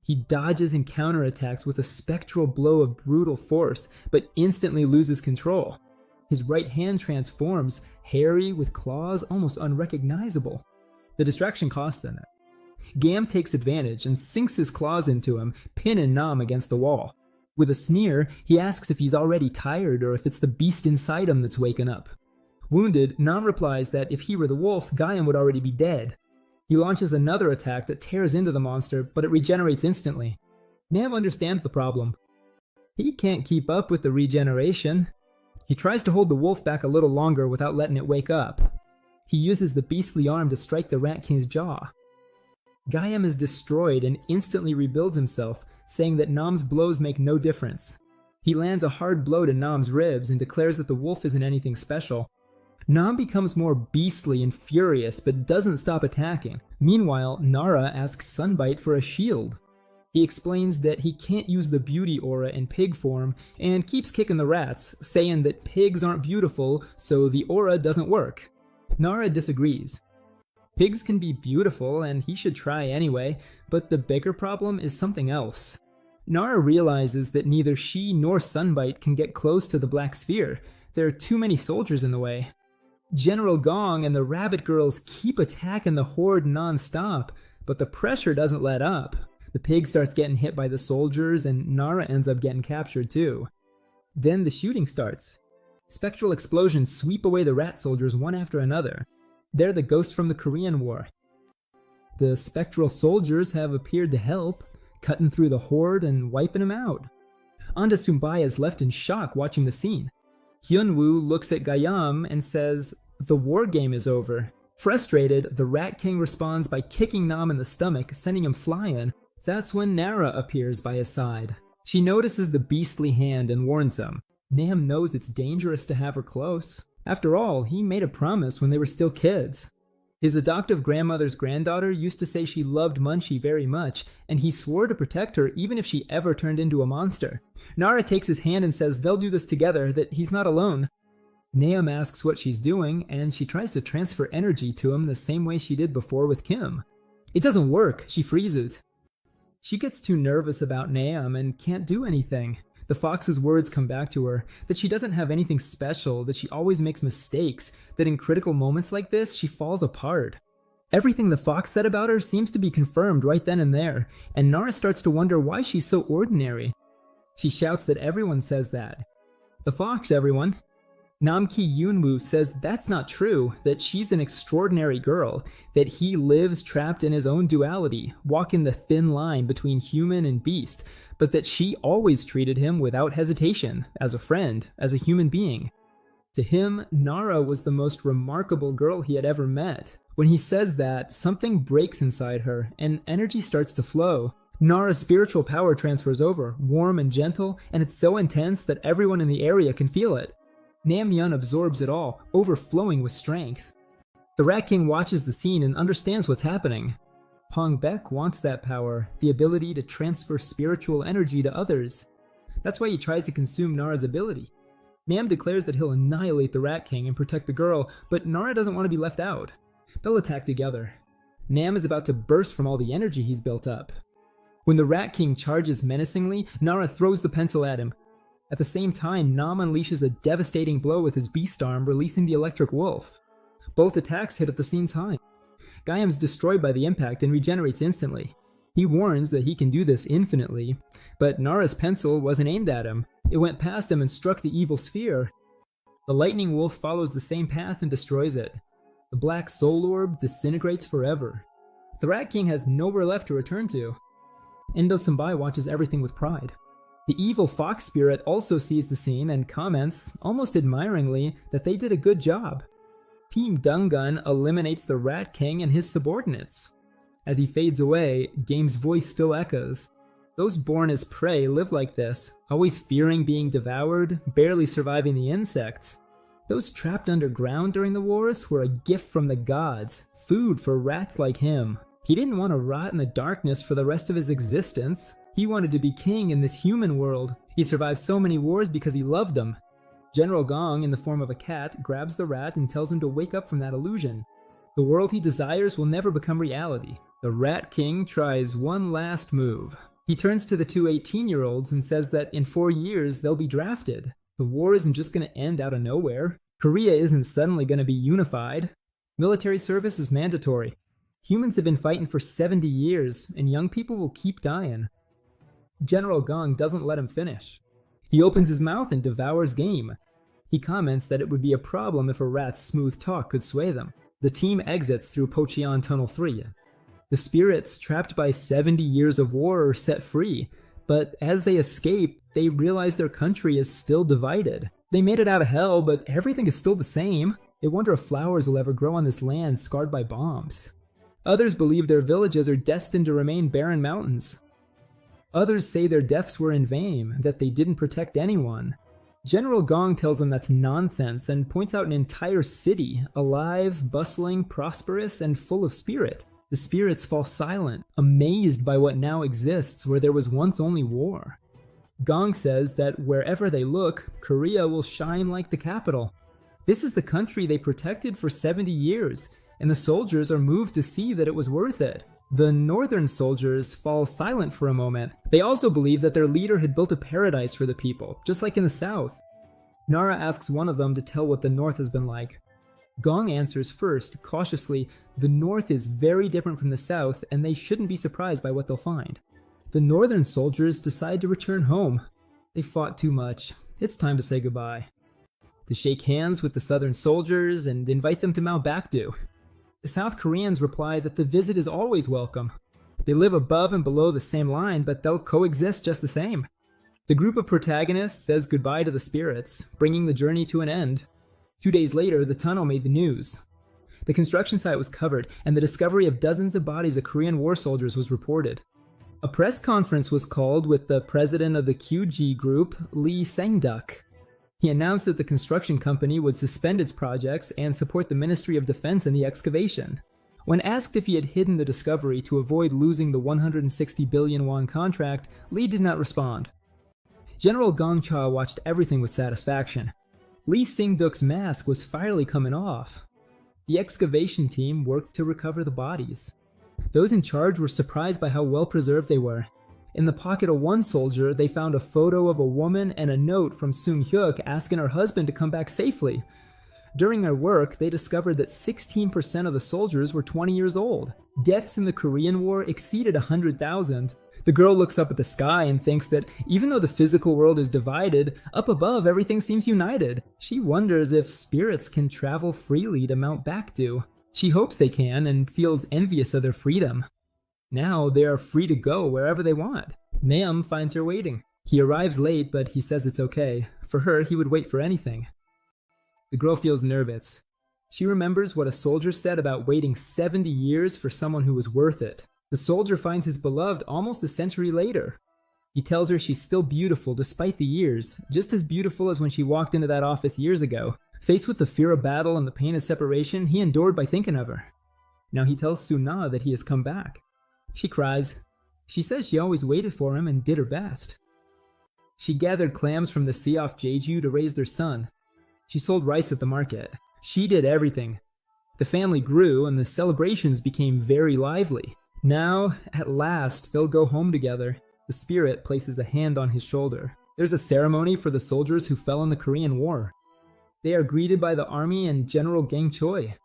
He dodges and counterattacks with a spectral blow of brutal force, but instantly loses control. His right hand transforms, hairy with claws almost unrecognizable. The distraction costs them it. Gam takes advantage and sinks his claws into him, pinning Nam against the wall. With a sneer, he asks if he's already tired or if it's the beast inside him that's waken up. Wounded, Nam replies that if he were the wolf, Gaiam would already be dead. He launches another attack that tears into the monster, but it regenerates instantly. Nam understands the problem. He can't keep up with the regeneration. He tries to hold the wolf back a little longer without letting it wake up. He uses the beastly arm to strike the Rat King's jaw. Gaiam is destroyed and instantly rebuilds himself, saying that Nam's blows make no difference. He lands a hard blow to Nam's ribs and declares that the wolf isn't anything special. Nam becomes more beastly and furious, but doesn't stop attacking. Meanwhile, Nara asks Sunbite for a shield. He explains that he can't use the beauty aura in pig form and keeps kicking the rats, saying that pigs aren't beautiful, so the aura doesn't work. Nara disagrees. Pigs can be beautiful, and he should try anyway, but the bigger problem is something else. Nara realizes that neither she nor Sunbite can get close to the Black Sphere. There are too many soldiers in the way. General Gong and the Rabbit Girls keep attacking the horde non-stop, but the pressure doesn't let up. The pig starts getting hit by the soldiers, and Nara ends up getting captured too. Then the shooting starts. Spectral explosions sweep away the rat soldiers one after another. They're the ghosts from the Korean War. The spectral soldiers have appeared to help, cutting through the horde and wiping them out. Anda Sumbaya is left in shock watching the scene. Hyunwoo looks at Gaiam and says, "The war game is over." Frustrated, the Rat King responds by kicking Nam in the stomach, sending him flying. That's when Nara appears by his side. She notices the beastly hand and warns him. Nam knows it's dangerous to have her close. After all, he made a promise when they were still kids. His adoptive grandmother's granddaughter used to say she loved Munchie very much, and he swore to protect her even if she ever turned into a monster. Nara takes his hand and says they'll do this together, that he's not alone. Naum asks what she's doing, and she tries to transfer energy to him the same way she did before with Kim. It doesn't work, she freezes. She gets too nervous about Naum and can't do anything. The fox's words come back to her, that she doesn't have anything special, that she always makes mistakes, that in critical moments like this, she falls apart. Everything the fox said about her seems to be confirmed right then and there, and Nara starts to wonder why she's so ordinary. She shouts that everyone says that. The fox, everyone. Namki Yunwoo says that's not true, that she's an extraordinary girl, that he lives trapped in his own duality, walking the thin line between human and beast, but that she always treated him without hesitation, as a friend, as a human being. To him, Nara was the most remarkable girl he had ever met. When he says that, something breaks inside her, and energy starts to flow. Nara's spiritual power transfers over, warm and gentle, and it's so intense that everyone in the area can feel it. Namyeon absorbs it all, overflowing with strength. The Rat King watches the scene and understands what's happening. Pong Baek wants that power, the ability to transfer spiritual energy to others. That's why he tries to consume Nara's ability. Nam declares that he'll annihilate the Rat King and protect the girl, but Nara doesn't want to be left out. They'll attack together. Nam is about to burst from all the energy he's built up. When the Rat King charges menacingly, Nara throws the pencil at him. At the same time, Nam unleashes a devastating blow with his beast arm, releasing the electric wolf. Both attacks hit at the same time. Gaiam's destroyed by the impact and regenerates instantly. He warns that he can do this infinitely, but Nara's pencil wasn't aimed at him. It went past him and struck the evil sphere. The lightning wolf follows the same path and destroys it. The black soul orb disintegrates forever. The Rat King has nowhere left to return to. Endo Senpai watches everything with pride. The evil fox spirit also sees the scene and comments, almost admiringly, that they did a good job. Team Dungun eliminates the Rat King and his subordinates. As he fades away, Game's voice still echoes. Those born as prey live like this, always fearing being devoured, barely surviving the insects. Those trapped underground during the wars were a gift from the gods, food for rats like him. He didn't want to rot in the darkness for the rest of his existence. He wanted to be king in this human world. He survived so many wars because he loved them. General Gong, in the form of a cat, grabs the rat and tells him to wake up from that illusion. The world he desires will never become reality. The Rat King tries one last move. He turns to the two 18-year-olds and says that in 4 years they'll be drafted. The war isn't just going to end out of nowhere. Korea isn't suddenly going to be unified. Military service is mandatory. Humans have been fighting for 70 years, and young people will keep dying. General Gong doesn't let him finish. He opens his mouth and devours Game. He comments that it would be a problem if a rat's smooth talk could sway them. The team exits through Pocheon Tunnel 3. The spirits trapped by 70 years of war are set free, but as they escape, they realize their country is still divided. They made it out of hell, but everything is still the same. They wonder if flowers will ever grow on this land scarred by bombs. Others believe their villages are destined to remain barren mountains. Others say their deaths were in vain, that they didn't protect anyone. General Gong tells them that's nonsense and points out an entire city, alive, bustling, prosperous, and full of spirit. The spirits fall silent, amazed by what now exists where there was once only war. Gong says that wherever they look, Korea will shine like the capital. This is the country they protected for 70 years, and the soldiers are moved to see that it was worth it. The northern soldiers fall silent for a moment. They also believe that their leader had built a paradise for the people, just like in the south. Nara asks one of them to tell what the north has been like. Gong answers first, cautiously, the north is very different from the south, and they shouldn't be surprised by what they'll find. The northern soldiers decide to return home. They fought too much. It's time to say goodbye. To shake hands with the southern soldiers and invite them to Mount Bakdu. The South Koreans reply that the visit is always welcome. They live above and below the same line, but they'll coexist just the same. The group of protagonists says goodbye to the spirits, bringing the journey to an end. 2 days later, the tunnel made the news. The construction site was covered, and the discovery of dozens of bodies of Korean war soldiers was reported. A press conference was called with the president of the QG group, Lee Sang-duk. He announced that the construction company would suspend its projects and support the Ministry of Defense in the excavation. When asked if he had hidden the discovery to avoid losing the 160 billion won contract, Lee did not respond. General Gong Cha watched everything with satisfaction. Lee Sing-duk's mask was finally coming off. The excavation team worked to recover the bodies. Those in charge were surprised by how well preserved they were. In the pocket of one soldier, they found a photo of a woman and a note from Sung Hyuk asking her husband to come back safely. During their work, they discovered that 16% of the soldiers were 20 years old. Deaths in the Korean War exceeded 100,000. The girl looks up at the sky and thinks that even though the physical world is divided, up above everything seems united. She wonders if spirits can travel freely to Mount Baekdu. She hopes they can and feels envious of their freedom. Now they are free to go wherever they want. Nam finds her waiting. He arrives late, but he says it's okay. For her, he would wait for anything. The girl feels nervous. She remembers what a soldier said about waiting 70 years for someone who was worth it. The soldier finds his beloved almost a century later. He tells her she's still beautiful despite the years, just as beautiful as when she walked into that office years ago. Faced with the fear of battle and the pain of separation, he endured by thinking of her. Now he tells Suna that he has come back. She cries. She says she always waited for him and did her best. She gathered clams from the sea off Jeju to raise their son. She sold rice at the market. She did everything. The family grew and the celebrations became very lively. Now, at last, they'll go home together. The spirit places a hand on his shoulder. There's a ceremony for the soldiers who fell in the Korean War. They are greeted by the army and General Gang Choi.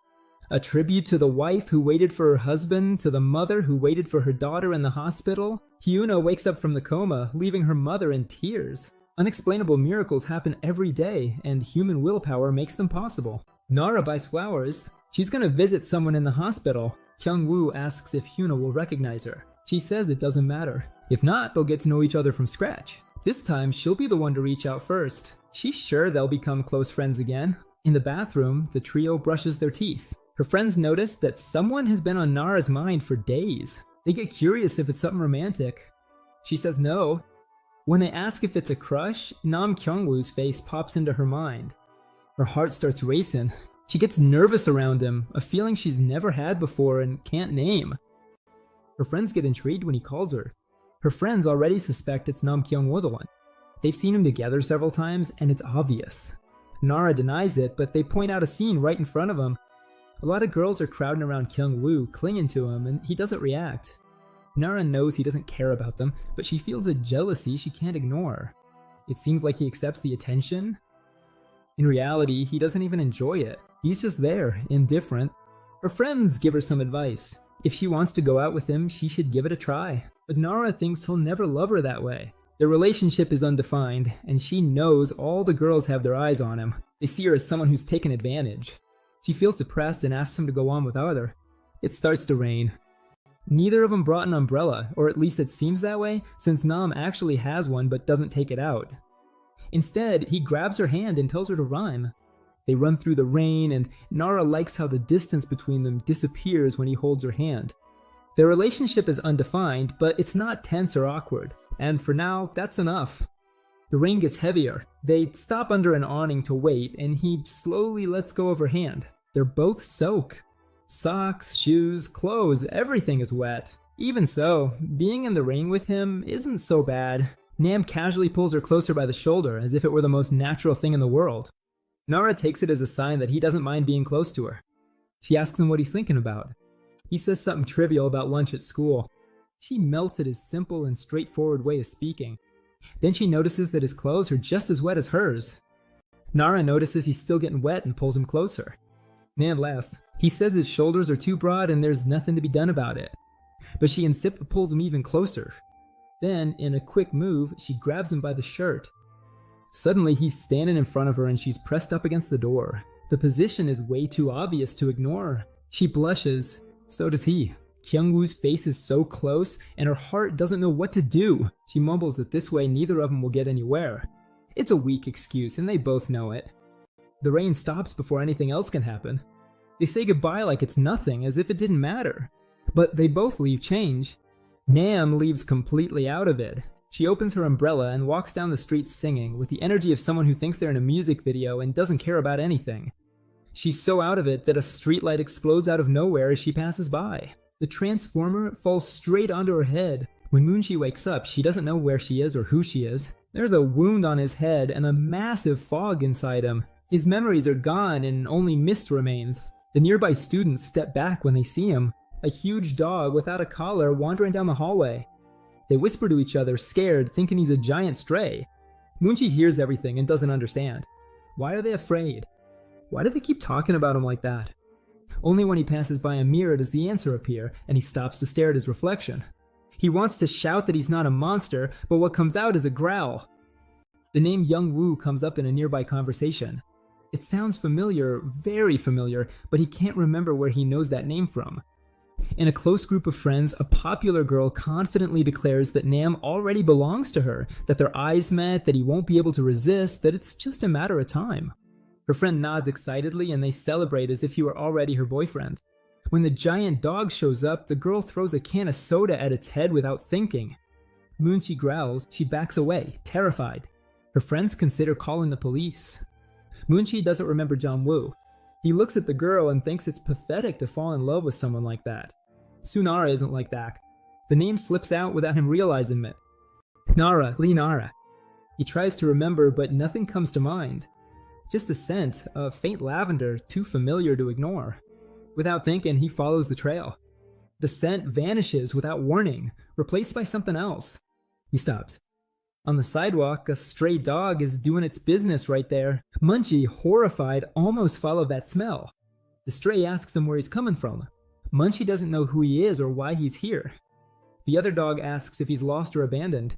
A tribute to the wife who waited for her husband, to the mother who waited for her daughter in the hospital. Hyuna wakes up from the coma, leaving her mother in tears. Unexplainable miracles happen every day, and human willpower makes them possible. Nara buys flowers. She's gonna visit someone in the hospital. Kyung-woo asks if Hyuna will recognize her. She says it doesn't matter. If not, they'll get to know each other from scratch. This time, she'll be the one to reach out first. She's sure they'll become close friends again. In the bathroom, the trio brushes their teeth. Her friends notice that someone has been on Nara's mind for days. They get curious if it's something romantic. She says no. When they ask if it's a crush, Nam Kyung-woo's face pops into her mind. Her heart starts racing. She gets nervous around him, a feeling she's never had before and can't name. Her friends get intrigued when he calls her. Her friends already suspect it's Nam Kyung-woo the one. They've seen him together several times and it's obvious. Nara denies it, but they point out a scene right in front of him. A lot of girls are crowding around Kyung-woo, clinging to him, and he doesn't react. Nara knows he doesn't care about them, but she feels a jealousy she can't ignore. It seems like he accepts the attention. In reality, he doesn't even enjoy it. He's just there, indifferent. Her friends give her some advice. If she wants to go out with him, she should give it a try. But Nara thinks he'll never love her that way. Their relationship is undefined, and she knows all the girls have their eyes on him. They see her as someone who's taken advantage. She feels depressed and asks him to go on without her. It starts to rain. Neither of them brought an umbrella, or at least it seems that way, since Nam actually has one but doesn't take it out. Instead, he grabs her hand and tells her to run. They run through the rain, and Nara likes how the distance between them disappears when he holds her hand. Their relationship is undefined, but it's not tense or awkward, and for now, that's enough. The rain gets heavier. They stop under an awning to wait, and he slowly lets go of her hand. They're both soaked. Socks, shoes, clothes, everything is wet. Even so, being in the rain with him isn't so bad. Nam casually pulls her closer by the shoulder as if it were the most natural thing in the world. Nara takes it as a sign that he doesn't mind being close to her. She asks him what he's thinking about. He says something trivial about lunch at school. She melts at his simple and straightforward way of speaking. Then she notices that his clothes are just as wet as hers. Nara notices he's still getting wet and pulls him closer. Nam laughs. He says his shoulders are too broad and there's nothing to be done about it. But she and Sip pulls him even closer. Then, in a quick move, she grabs him by the shirt. Suddenly, he's standing in front of her and she's pressed up against the door. The position is way too obvious to ignore. She blushes. So does he. Kyung-woo's face is so close, and her heart doesn't know what to do. She mumbles that this way neither of them will get anywhere. It's a weak excuse, and they both know it. The rain stops before anything else can happen. They say goodbye like it's nothing, as if it didn't matter. But they both leave change. Nam leaves completely out of it. She opens her umbrella and walks down the street singing, with the energy of someone who thinks they're in a music video and doesn't care about anything. She's so out of it that a streetlight explodes out of nowhere as she passes by. The transformer falls straight onto her head. When Moonchi wakes up, she doesn't know where she is or who she is. There's a wound on his head and a massive fog inside him. His memories are gone and only mist remains. The nearby students step back when they see him. A huge dog without a collar wandering down the hallway. They whisper to each other, scared, thinking he's a giant stray. Moonchi hears everything and doesn't understand. Why are they afraid? Why do they keep talking about him like that? Only when he passes by a mirror does the answer appear, and he stops to stare at his reflection. He wants to shout that he's not a monster, but what comes out is a growl. The name Young Woo comes up in a nearby conversation. It sounds familiar, very familiar, but he can't remember where he knows that name from. In a close group of friends, a popular girl confidently declares that Nam already belongs to her, that their eyes met, that he won't be able to resist, that it's just a matter of time. Her friend nods excitedly and they celebrate as if he were already her boyfriend. When the giant dog shows up, the girl throws a can of soda at its head without thinking. Moonchi growls, she backs away, terrified. Her friends consider calling the police. Moonchi doesn't remember Jong-woo. He looks at the girl and thinks it's pathetic to fall in love with someone like that. Nara isn't like that. The name slips out without him realizing it. Nara, Lee Nara. He tries to remember, but nothing comes to mind. Just a scent, a faint lavender, too familiar to ignore. Without thinking, he follows the trail. The scent vanishes without warning, replaced by something else. He stops. On the sidewalk, a stray dog is doing its business right there. Munchie, horrified, almost followed that smell. The stray asks him where he's coming from. Munchie doesn't know who he is or why he's here. The other dog asks if he's lost or abandoned.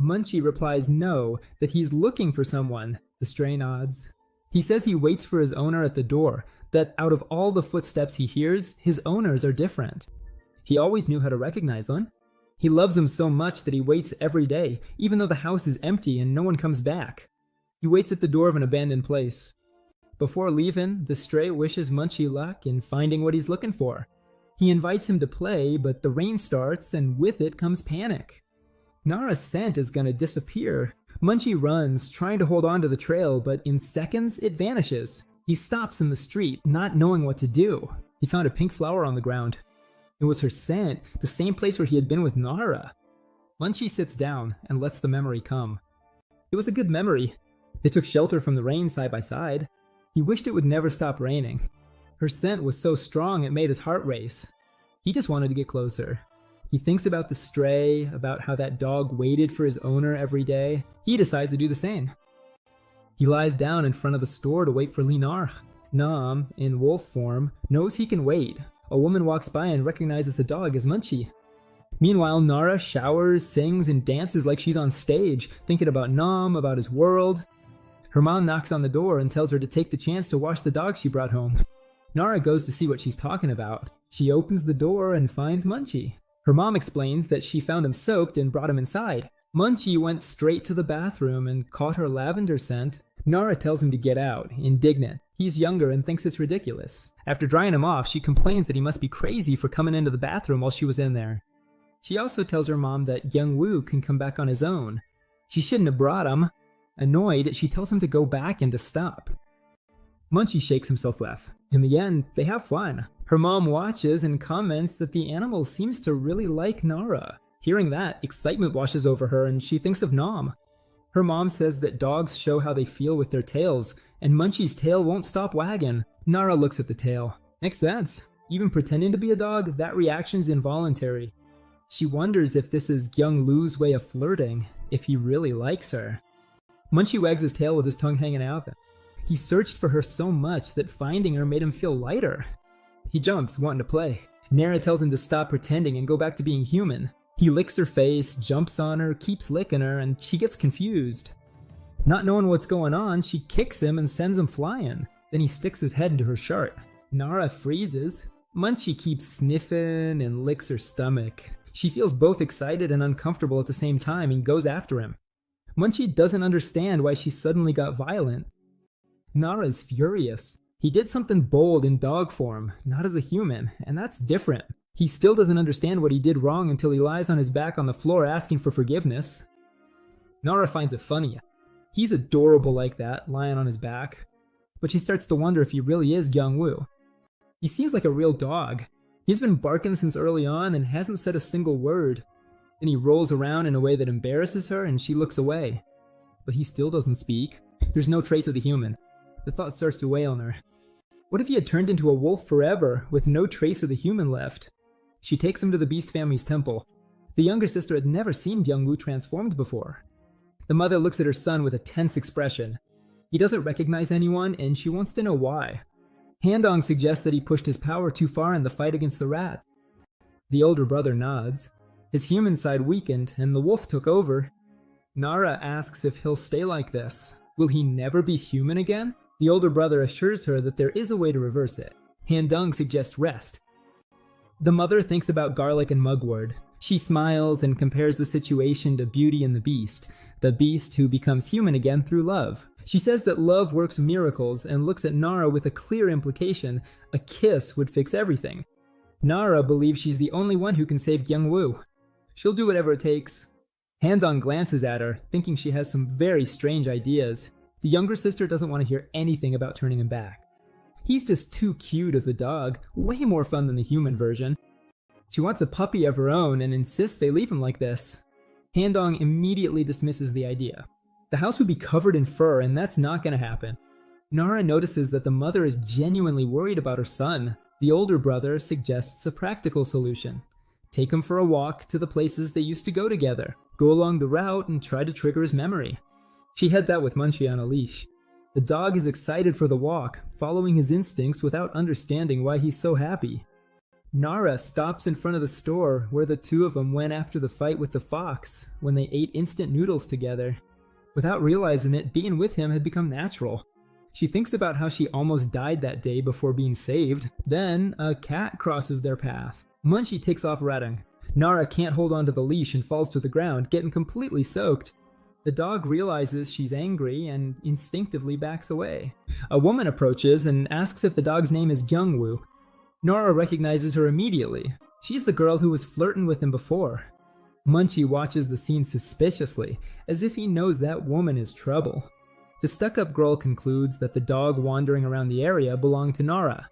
Munchie replies no, that he's looking for someone. The stray nods. He says he waits for his owner at the door, that out of all the footsteps he hears, his owners are different. He always knew how to recognize one. He loves him so much that he waits every day, even though the house is empty and no one comes back. He waits at the door of an abandoned place. Before leaving, the stray wishes Munchie luck in finding what he's looking for. He invites him to play, but the rain starts and with it comes panic. Nara's scent is gonna disappear. Munchie runs, trying to hold on to the trail, but in seconds it vanishes. He stops in the street, not knowing what to do. He found a pink flower on the ground. It was her scent, the same place where he had been with Nara. Munchie sits down and lets the memory come. It was a good memory. They took shelter from the rain side by side. He wished it would never stop raining. Her scent was so strong it made his heart race. He just wanted to get closer. He thinks about the stray, about how that dog waited for his owner every day. He decides to do the same. He lies down in front of the store to wait for Linar. Nam, in wolf form, knows he can wait. A woman walks by and recognizes the dog as Munchie. Meanwhile, Nara showers, sings, and dances like she's on stage, thinking about Nam, about his world. Her mom knocks on the door and tells her to take the chance to wash the dog she brought home. Nara goes to see what she's talking about. She opens the door and finds Munchie. Her mom explains that she found him soaked and brought him inside. Munchie went straight to the bathroom and caught her lavender scent. Nara tells him to get out, indignant. He's younger and thinks it's ridiculous. After drying him off, she complains that he must be crazy for coming into the bathroom while she was in there. She also tells her mom that Young Woo can come back on his own. She shouldn't have brought him. Annoyed, she tells him to go back and to stop. Munchie shakes himself off. In the end, they have fun. Her mom watches and comments that the animal seems to really like Nara. Hearing that, excitement washes over her and she thinks of Nam. Her mom says that dogs show how they feel with their tails, and Munchie's tail won't stop wagging. Nara looks at the tail. Makes sense. Even pretending to be a dog, that reaction's involuntary. She wonders if this is Young Lu's way of flirting, if he really likes her. Munchie wags his tail with his tongue hanging out. He searched for her so much that finding her made him feel lighter. He jumps, wanting to play. Nara tells him to stop pretending and go back to being human. He licks her face, jumps on her, keeps licking her, and she gets confused. Not knowing what's going on, she kicks him and sends him flying. Then he sticks his head into her shirt. Nara freezes. Munchie keeps sniffing and licks her stomach. She feels both excited and uncomfortable at the same time and goes after him. Munchie doesn't understand why she suddenly got violent. Nara is furious. He did something bold in dog form, not as a human, and that's different. He still doesn't understand what he did wrong until he lies on his back on the floor asking for forgiveness. Nara finds it funny. He's adorable like that, lying on his back. But she starts to wonder if he really is Gyung-woo. He seems like a real dog. He's been barking since early on and hasn't said a single word. Then he rolls around in a way that embarrasses her and she looks away. But he still doesn't speak. There's no trace of the human. The thought starts to weigh on her. What if he had turned into a wolf forever, with no trace of the human left? She takes him to the Beast family's temple. The younger sister had never seen Byung-woo transformed before. The mother looks at her son with a tense expression. He doesn't recognize anyone, and she wants to know why. Handong suggests that he pushed his power too far in the fight against the rat. The older brother nods. His human side weakened, and the wolf took over. Nara asks if he'll stay like this. Will he never be human again? The older brother assures her that there is a way to reverse it. Handong suggests rest. The mother thinks about garlic and mugwort. She smiles and compares the situation to Beauty and the Beast who becomes human again through love. She says that love works miracles and looks at Nara with a clear implication: a kiss would fix everything. Nara believes she's the only one who can save Kyung-woo. She'll do whatever it takes. Handong glances at her, thinking she has some very strange ideas. The younger sister doesn't want to hear anything about turning him back. He's just too cute as a dog, way more fun than the human version. She wants a puppy of her own and insists they leave him like this. Handong immediately dismisses the idea. The house would be covered in fur, and that's not going to happen. Nara notices that the mother is genuinely worried about her son. The older brother suggests a practical solution. Take him for a walk to the places they used to go together. Go along the route and try to trigger his memory. She heads out with Munchie on a leash. The dog is excited for the walk, following his instincts without understanding why he's so happy. Nara stops in front of the store where the two of them went after the fight with the fox, when they ate instant noodles together. Without realizing it, being with him had become natural. She thinks about how she almost died that day before being saved. Then, a cat crosses their path. Munchie takes off running. Nara can't hold onto the leash and falls to the ground, getting completely soaked. The dog realizes she's angry and instinctively backs away. A woman approaches and asks if the dog's name is Kyung-woo. Nara recognizes her immediately. She's the girl who was flirting with him before. Munchie watches the scene suspiciously, as if he knows that woman is trouble. The stuck-up girl concludes that the dog wandering around the area belonged to Nara.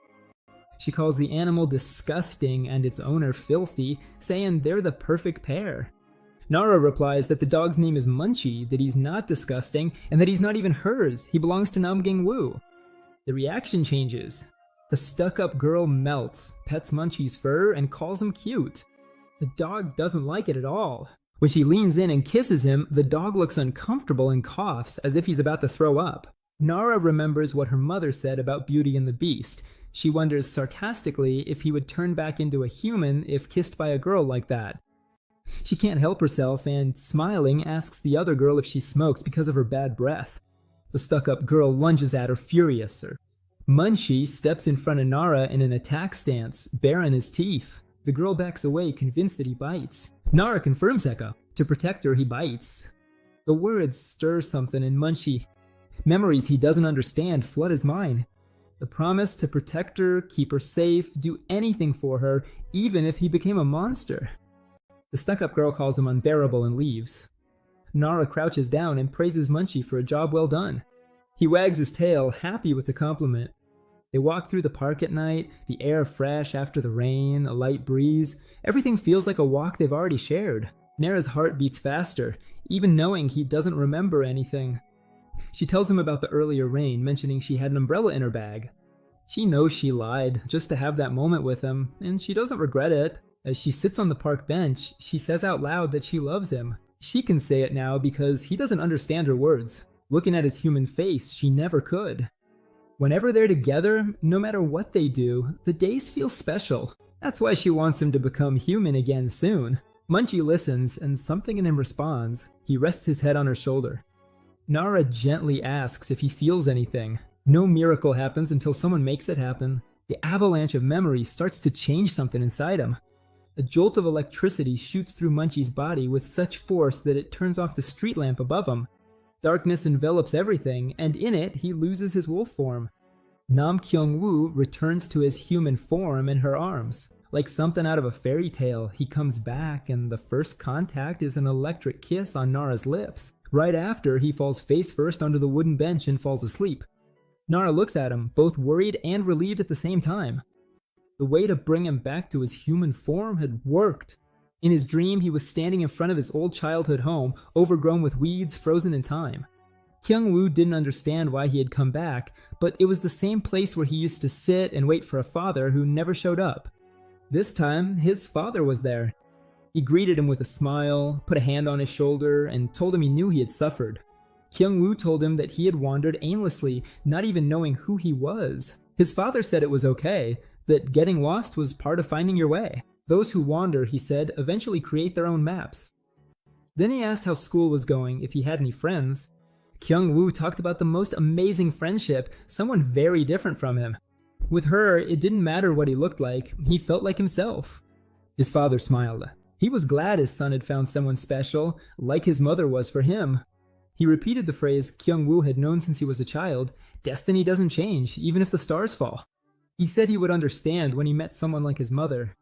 She calls the animal disgusting and its owner filthy, saying they're the perfect pair. Nara replies that the dog's name is Munchie, that he's not disgusting, and that he's not even hers. He belongs to Nam Kyung-woo. The reaction changes. The stuck-up girl melts, pets Munchie's fur, and calls him cute. The dog doesn't like it at all. When she leans in and kisses him, the dog looks uncomfortable and coughs as if he's about to throw up. Nara remembers what her mother said about Beauty and the Beast. She wonders sarcastically if he would turn back into a human if kissed by a girl like that. She can't help herself and, smiling, asks the other girl if she smokes because of her bad breath. The stuck-up girl lunges at her, furious. Munchie steps in front of Nara in an attack stance, baring his teeth. The girl backs away, convinced that he bites. Nara confirms Eka. To protect her, he bites. The words stir something in Munchie. Memories he doesn't understand flood his mind. The promise to protect her, keep her safe, do anything for her, even if he became a monster. The stuck-up girl calls him unbearable and leaves. Nara crouches down and praises Munchie for a job well done. He wags his tail, happy with the compliment. They walk through the park at night, the air fresh after the rain, a light breeze. Everything feels like a walk they've already shared. Nara's heart beats faster, even knowing he doesn't remember anything. She tells him about the earlier rain, mentioning she had an umbrella in her bag. She knows she lied, just to have that moment with him, and she doesn't regret it. As she sits on the park bench, she says out loud that she loves him. She can say it now because he doesn't understand her words. Looking at his human face, she never could. Whenever they're together, no matter what they do, the days feel special. That's why she wants him to become human again soon. Munchie listens, and something in him responds. He rests his head on her shoulder. Nara gently asks if he feels anything. No miracle happens until someone makes it happen. The avalanche of memories starts to change something inside him. A jolt of electricity shoots through Munchie's body with such force that it turns off the street lamp above him. Darkness envelops everything, and in it, he loses his wolf form. Nam Kyung-woo returns to his human form in her arms. Like something out of a fairy tale, he comes back, and the first contact is an electric kiss on Nara's lips. Right after, he falls face first onto the wooden bench and falls asleep. Nara looks at him, both worried and relieved at the same time. The way to bring him back to his human form had worked. In his dream, he was standing in front of his old childhood home, overgrown with weeds frozen in time. Kyung-woo didn't understand why he had come back, but it was the same place where he used to sit and wait for a father who never showed up. This time, his father was there. He greeted him with a smile, put a hand on his shoulder, and told him he knew he had suffered. Kyung-woo told him that he had wandered aimlessly, not even knowing who he was. His father said it was okay, that getting lost was part of finding your way. Those who wander, he said, eventually create their own maps. Then he asked how school was going, if he had any friends. Kyung-woo talked about the most amazing friendship, someone very different from him. With her, it didn't matter what he looked like, he felt like himself. His father smiled. He was glad his son had found someone special, like his mother was for him. He repeated the phrase Kyung-woo had known since he was a child, "Destiny doesn't change, even if the stars fall." He said he would understand when he met someone like his mother.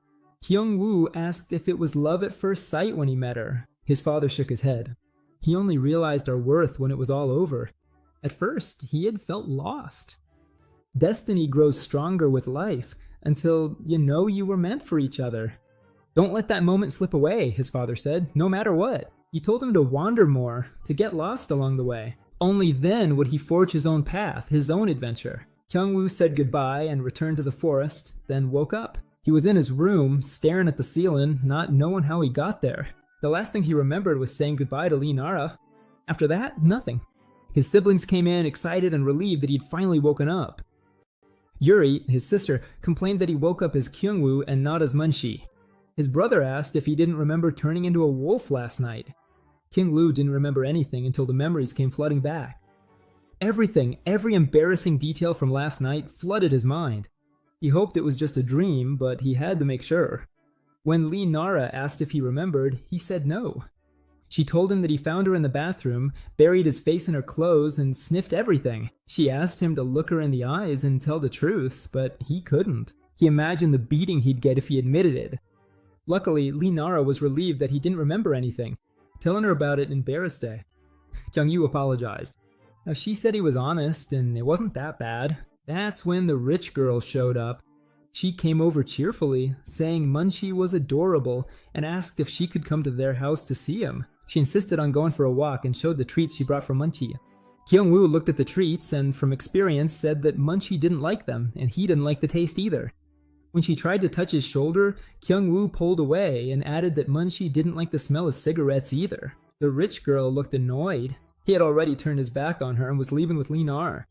Kyung-woo asked if it was love at first sight when he met her. His father shook his head. He only realized our worth when it was all over. At first, he had felt lost. Destiny grows stronger with life, until you know you were meant for each other. Don't let that moment slip away, his father said, no matter what. He told him to wander more, to get lost along the way. Only then would he forge his own path, his own adventure. Kyung-woo said goodbye and returned to the forest, then woke up. He was in his room, staring at the ceiling, not knowing how he got there. The last thing he remembered was saying goodbye to Lee Nara. After that, nothing. His siblings came in, excited and relieved that he'd finally woken up. Yuri, his sister, complained that he woke up as Kyung-woo and not as Munshi. His brother asked if he didn't remember turning into a wolf last night. Kyung-woo didn't remember anything until the memories came flooding back. Everything, every embarrassing detail from last night flooded his mind. He hoped it was just a dream, but he had to make sure. When Lee Nara asked if he remembered, he said no. She told him that he found her in the bathroom, buried his face in her clothes, and sniffed everything. She asked him to look her in the eyes and tell the truth, but he couldn't. He imagined the beating he'd get if he admitted it. Luckily, Lee Nara was relieved that he didn't remember anything. Telling her about it embarrassed her. Kyung-woo apologized. Now, she said he was honest, and it wasn't that bad. That's when the rich girl showed up. She came over cheerfully, saying Munshi was adorable, and asked if she could come to their house to see him. She insisted on going for a walk and showed the treats she brought for Munshi. Kyung-woo looked at the treats and, from experience, said that Munshi didn't like them, and he didn't like the taste either. When she tried to touch his shoulder, Kyung-woo pulled away and added that Munshi didn't like the smell of cigarettes either. The rich girl looked annoyed. He had already turned his back on her and was leaving with Lee Nar.